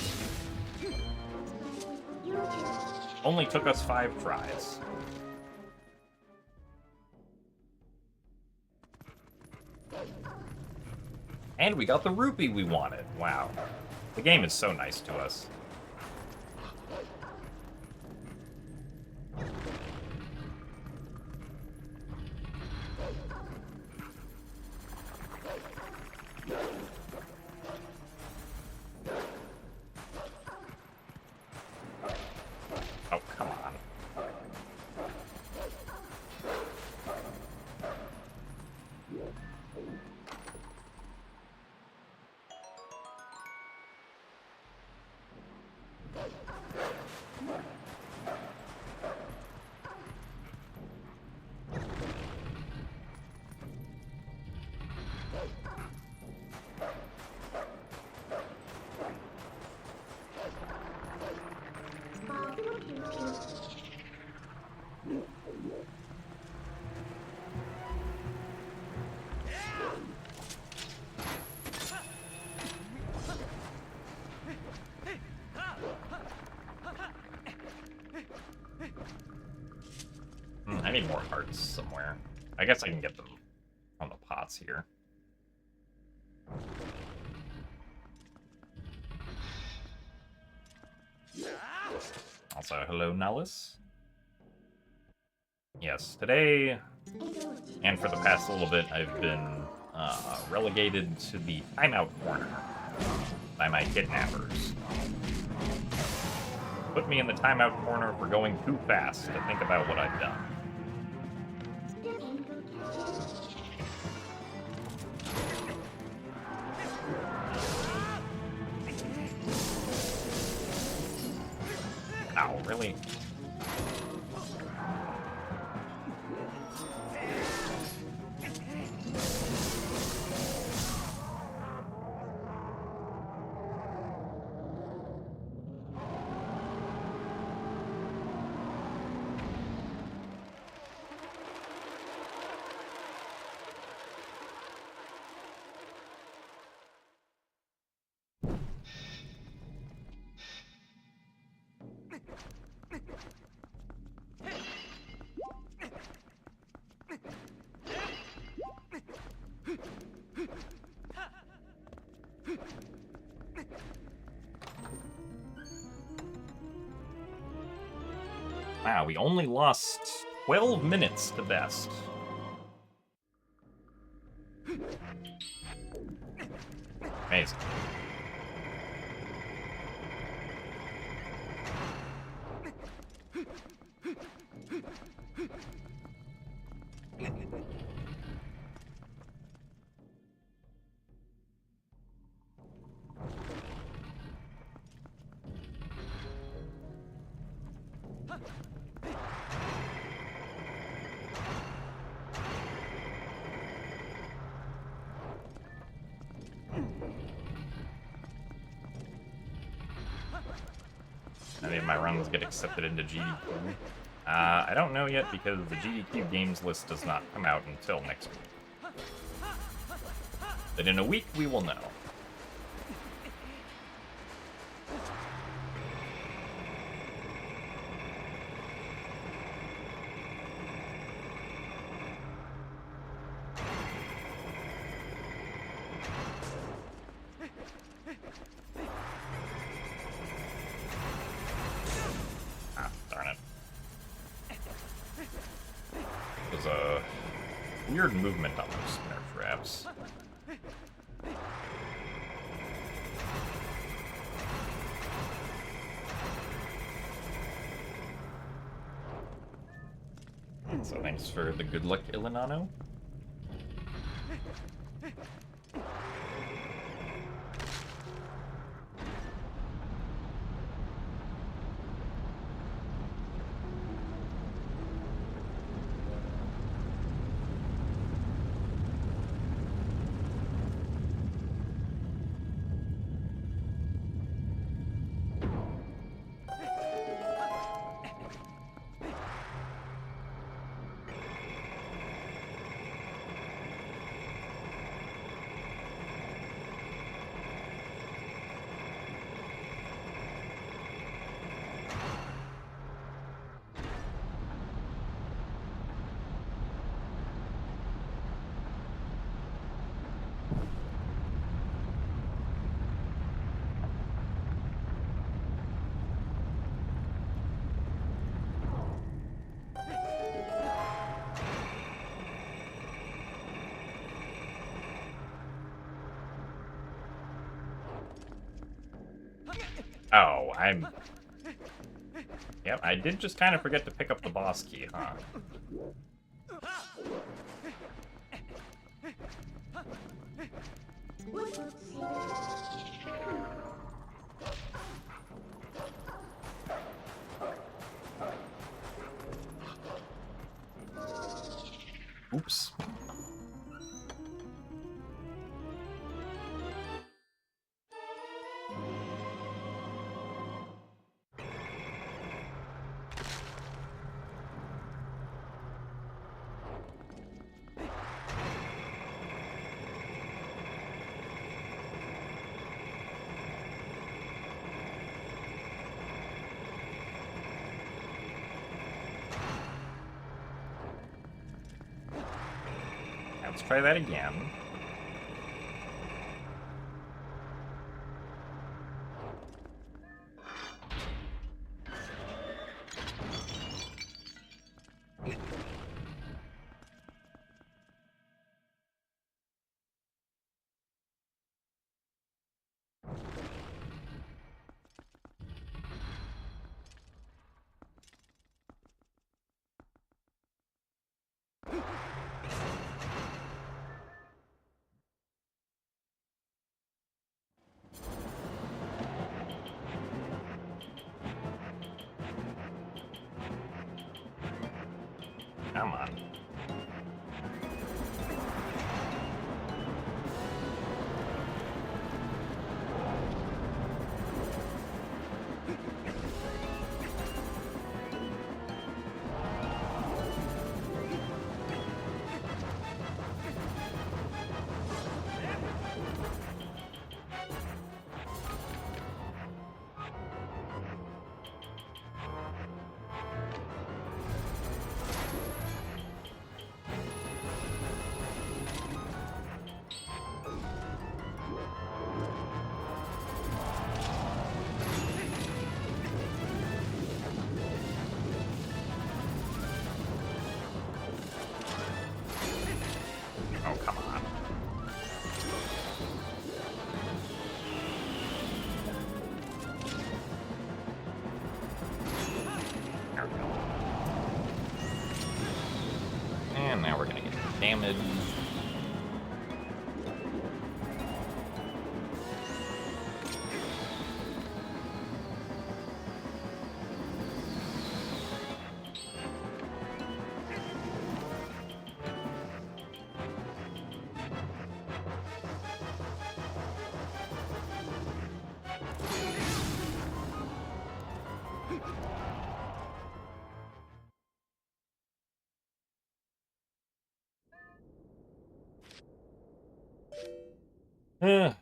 Only took us 5 tries. And we got the rupee we wanted. Wow. The game is so nice to us. Oh, come on. I need more hearts somewhere. I guess I can get them on the pots here. Also, hello, Nellis. Yes, today, and for the past little bit, I've been relegated to the timeout corner by my kidnappers. Put me in the timeout corner for going too fast to think about what I've done. Ow, really? Wow, we only lost 12 minutes to best. Amazing. Any of my runs get accepted into GDQ? I don't know yet because the GDQ games list does not come out until next week. But in a week, we will know. Weird movement on those spinner traps. So thanks for the good luck, Ilinano. Oh, I'm... Yep, I did just kind of forget to pick up the boss key, huh? Oops. Let's try that again. Come on. Oh, come on. There we go. And now we're gonna get damage.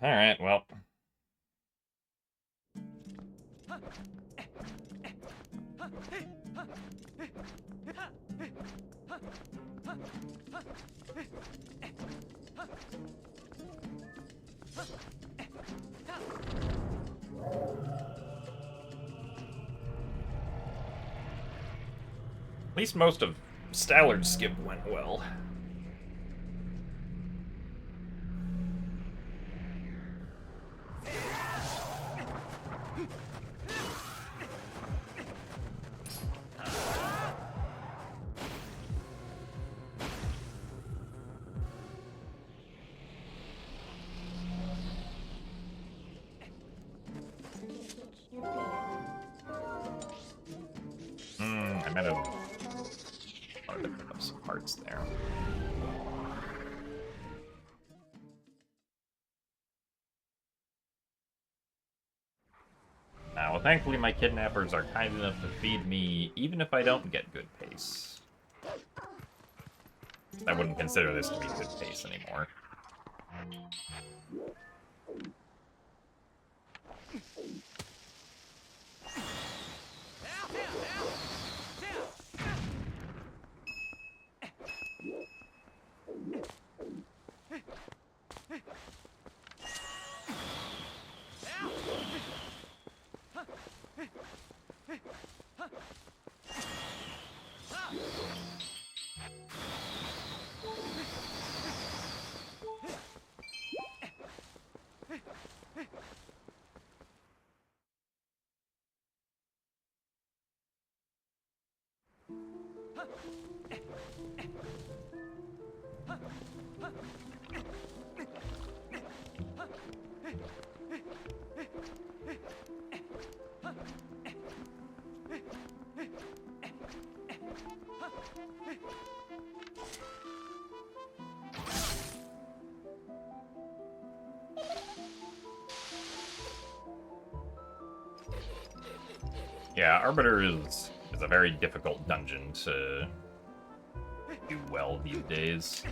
Alright, well. At least most of Stallard's skip went well. I might have wanted to pick up some parts there. Well, thankfully my kidnappers are kind enough to feed me, even if I don't get good pace. I wouldn't consider this to be good pace anymore. Yeah, Arbiter is a very difficult dungeon to do well these days.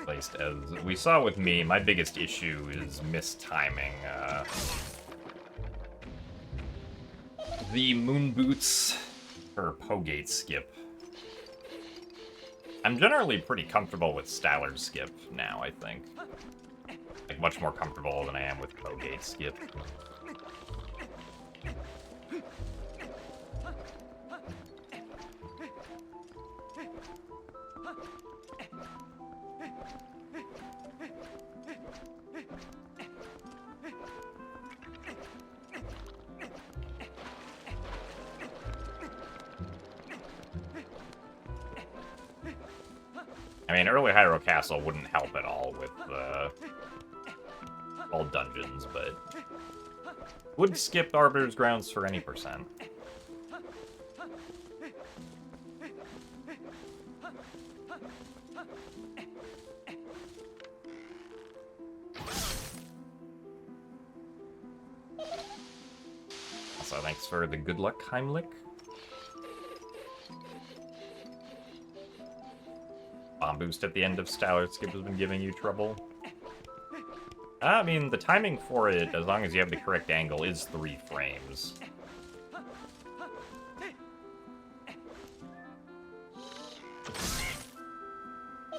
At least, as we saw with me, my biggest issue is mistiming. The moon boots or Pogate skip. I'm generally pretty comfortable with Stallard skip now, I think. Like, much more comfortable than I am with Pogate skip. I mean, early Hyrule Castle wouldn't help at all with all dungeons, but would skip Arbiter's Grounds for any percent. Also, thanks for the good luck, Heimlich. Bomb boost at the end of Stallard skip has been giving you trouble. I mean, the timing for it, as long as you have the correct angle, is 3 frames.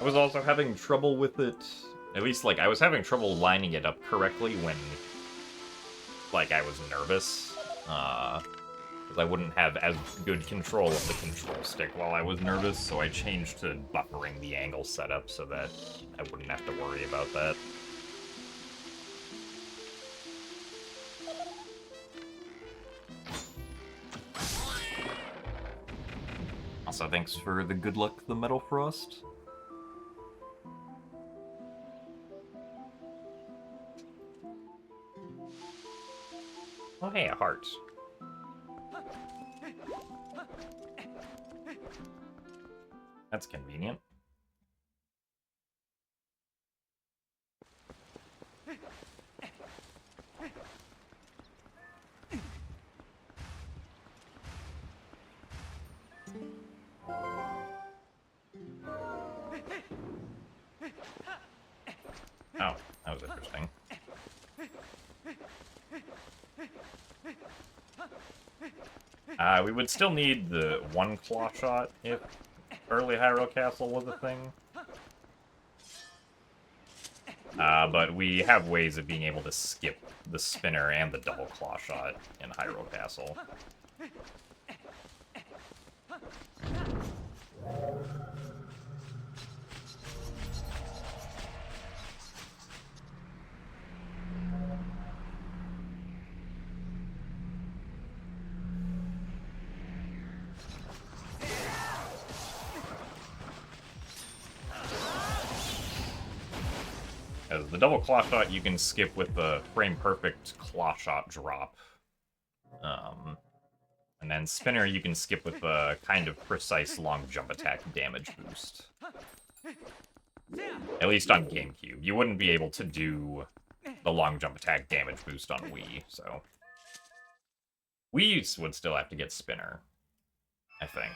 I was also having trouble with it. At least, like, I was having trouble lining it up correctly when, like, I was nervous. Because I wouldn't have as good control of the control stick while I was nervous, so I changed to buffering the angle setup so that I wouldn't have to worry about that. Also, thanks for the good luck, the Metal Frost. Oh, hey, a heart. That's convenient. Oh, that was interesting. We would still need the 1 claw shot if early Hyrule Castle was a thing. But we have ways of being able to skip the spinner and the double claw shot in Hyrule Castle. As the double claw shot you can skip with the frame perfect claw shot drop. And then spinner you can skip with the kind of precise long jump attack damage boost. At least on GameCube. You wouldn't be able to do the long jump attack damage boost on Wii, so. Wii would still have to get spinner, I think.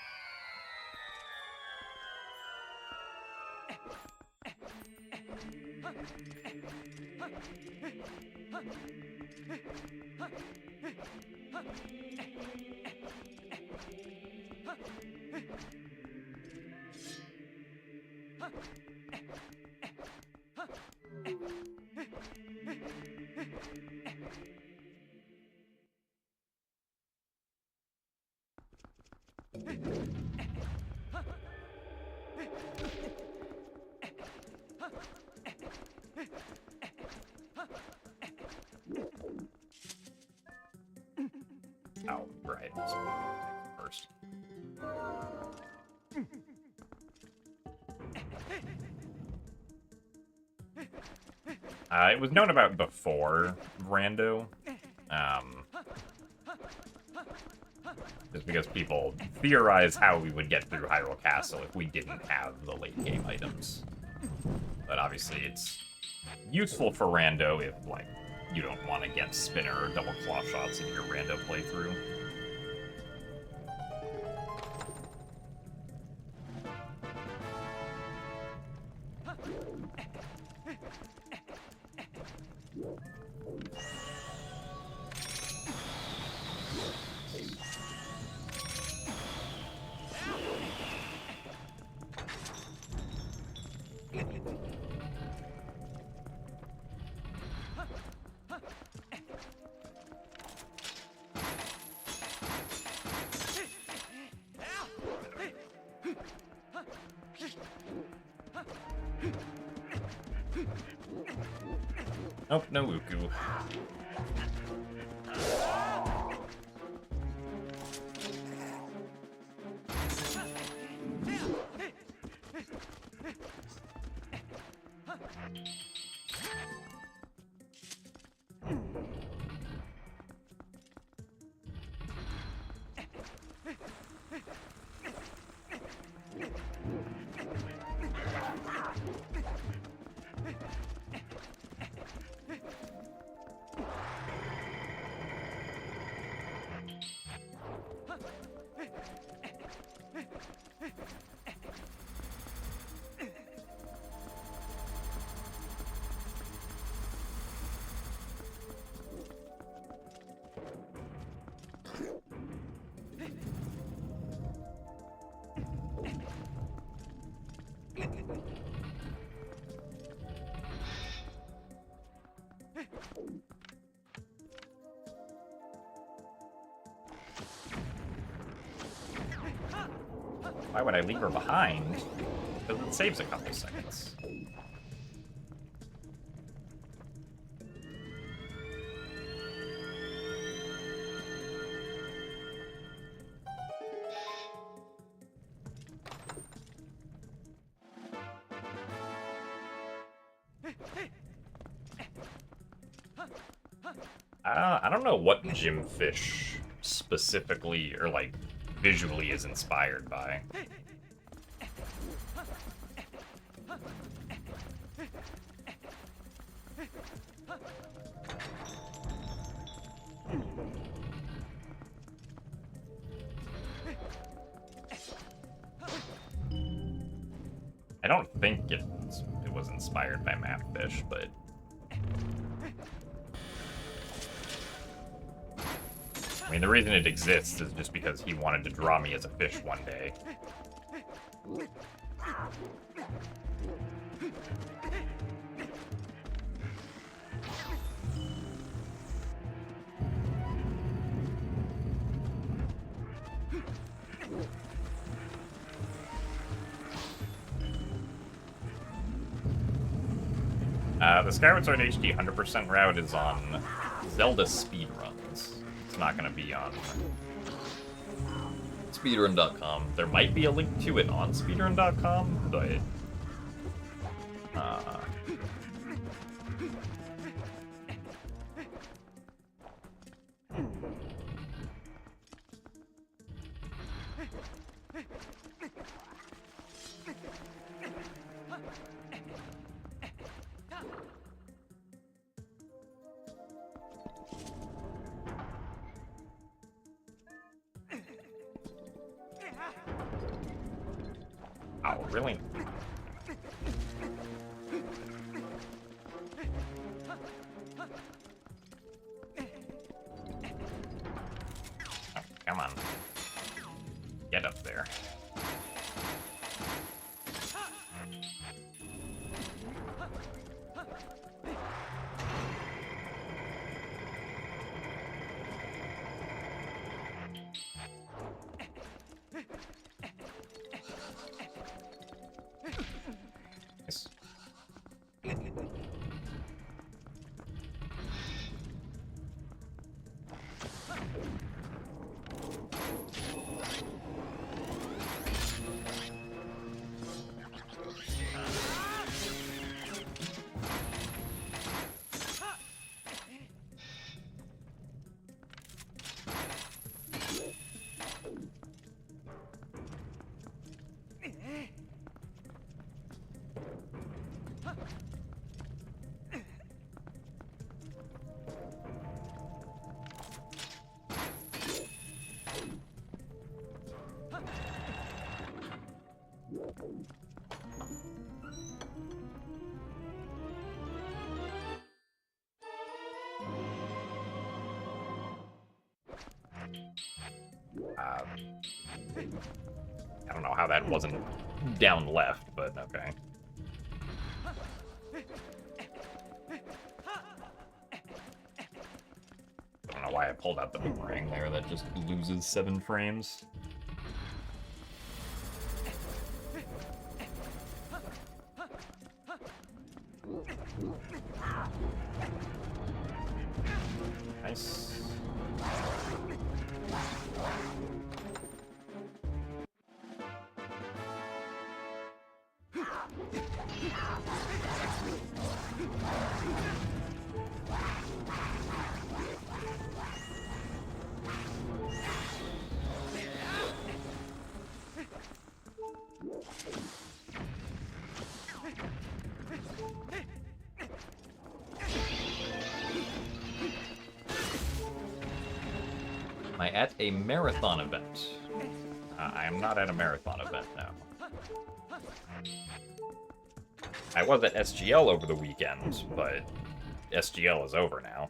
Oh, right. First. It was known about before Rando. Just because people theorize how we would get through Hyrule Castle if we didn't have the late game items. But obviously it's useful for Rando if, like, you don't want to get spinner or double claw shots in your Rando playthrough. Nope, no Uku. Why would I leave her behind? Because it saves a couple seconds. I don't know what Gym Fish specifically, or like, visually is inspired by. I don't think it was inspired by Mapfish, but I mean, the reason it exists is just because he wanted to draw me as a fish one day. The Skyward Sword HD 100% route is on Zelda Speedruns. It's not going to be on speedrun.com. There might be a link to it on speedrun.com, but oh, really? Oh, come on. Get up there. I don't know how that wasn't down left, but okay. I don't know why I pulled out the boomerang there. That just loses 7 frames. Nice. Am I at a marathon event? I am not at a marathon event now. I was at SGL over the weekend, but SGL is over now.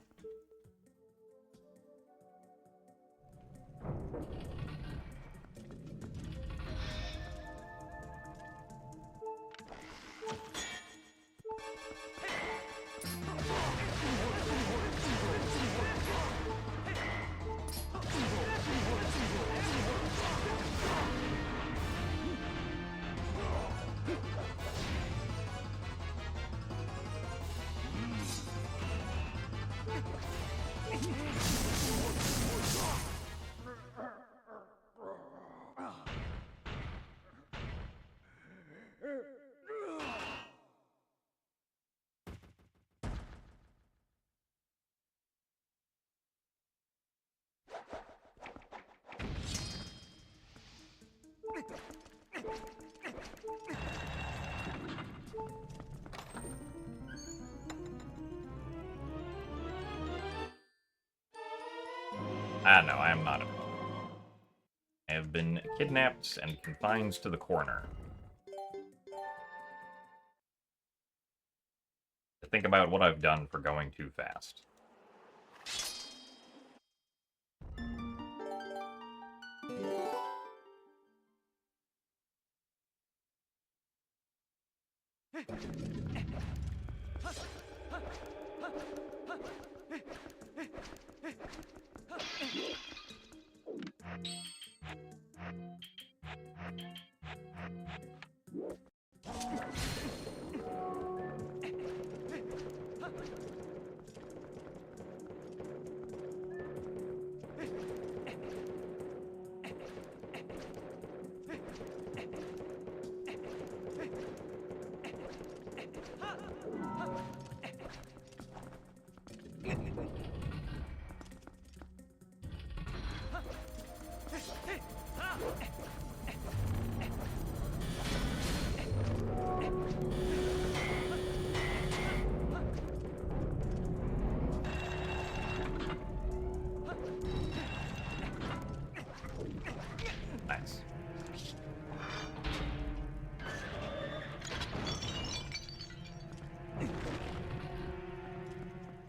No, I am not at all. I have been kidnapped and confined to the corner. Think about what I've done for going too fast. Nice.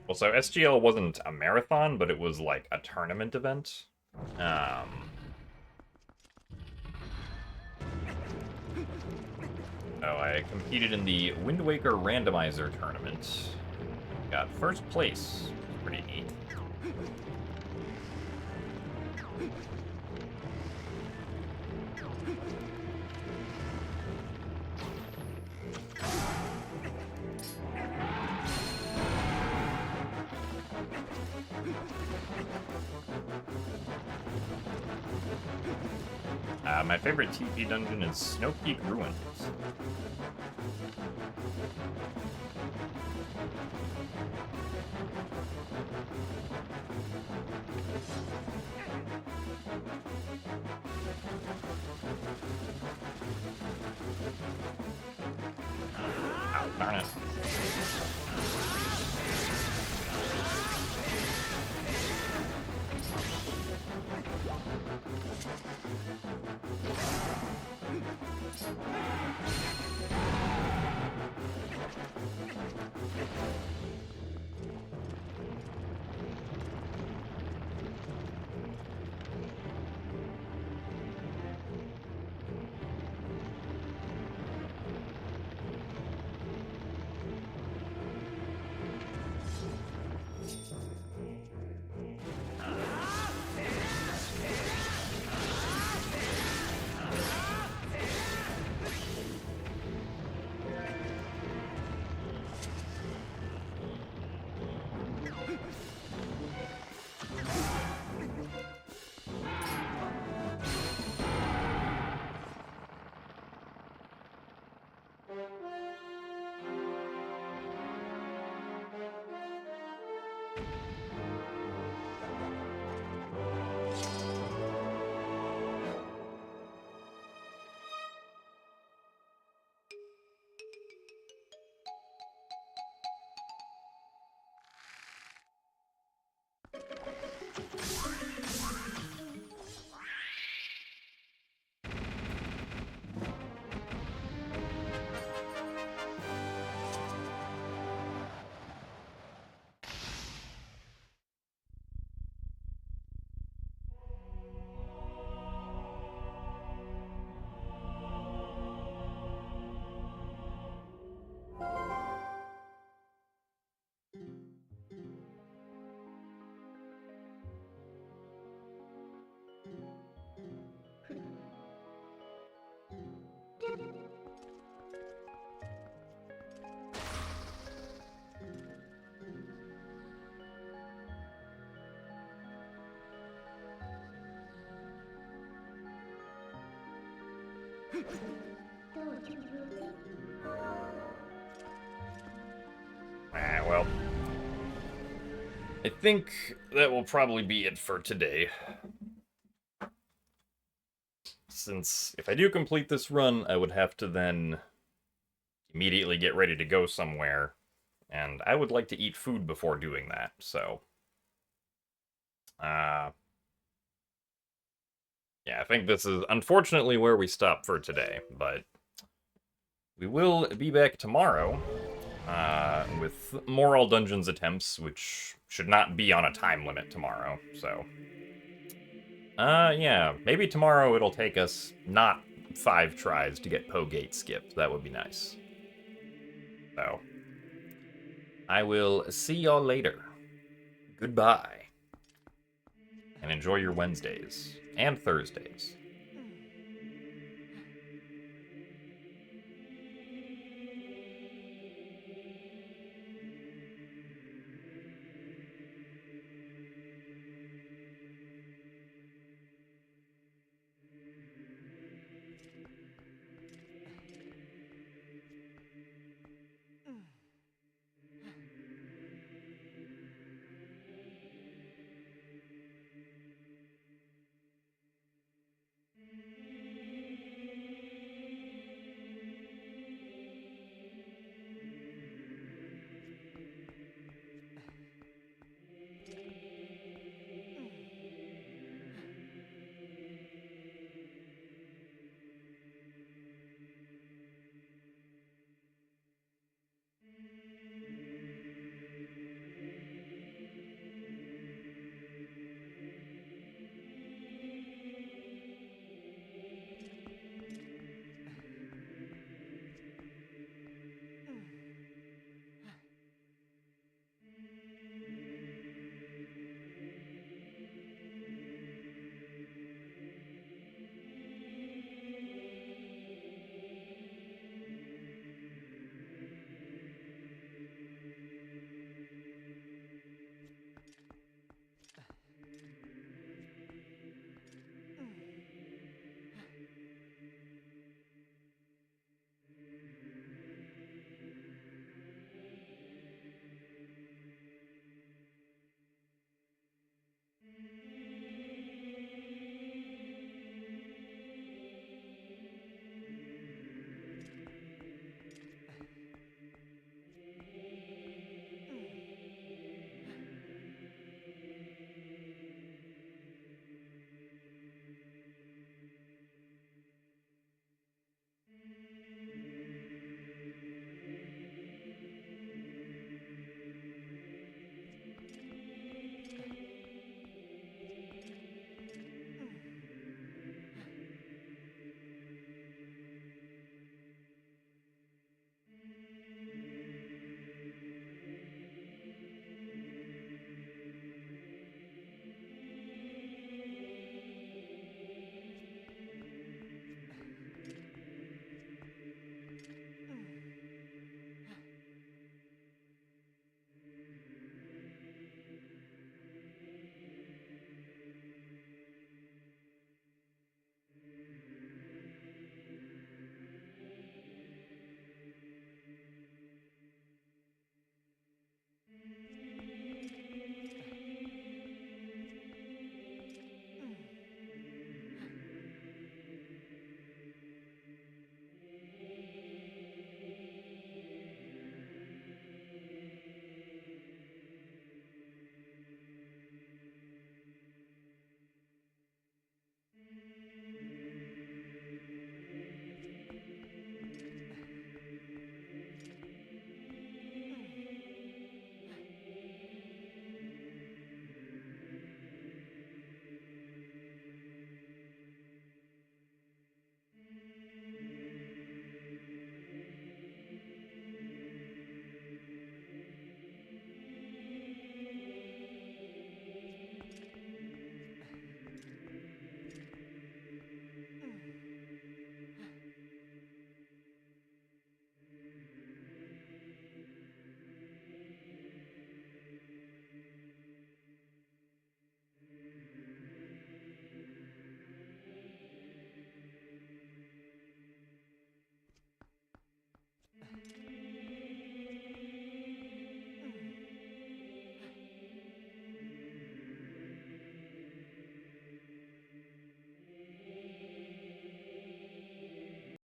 Well, so SGL wasn't a marathon, but it was like a tournament event. Oh, I competed in the Wind Waker Randomizer tournament. Got first place. Pretty neat. My favorite TP dungeon is Snow Peak Ruins. Ow, darn it. Well, I think that will probably be it for today. Since if I do complete this run, I would have to then immediately get ready to go somewhere, and I would like to eat food before doing that, so... yeah, I think this is unfortunately where we stop for today, but we will be back tomorrow with more All Dungeons attempts, which should not be on a time limit tomorrow, so... yeah, maybe tomorrow it'll take us not 5 tries to get Poe Gate skipped. That would be nice. So, I will see y'all later. Goodbye. And enjoy your Wednesdays and Thursdays.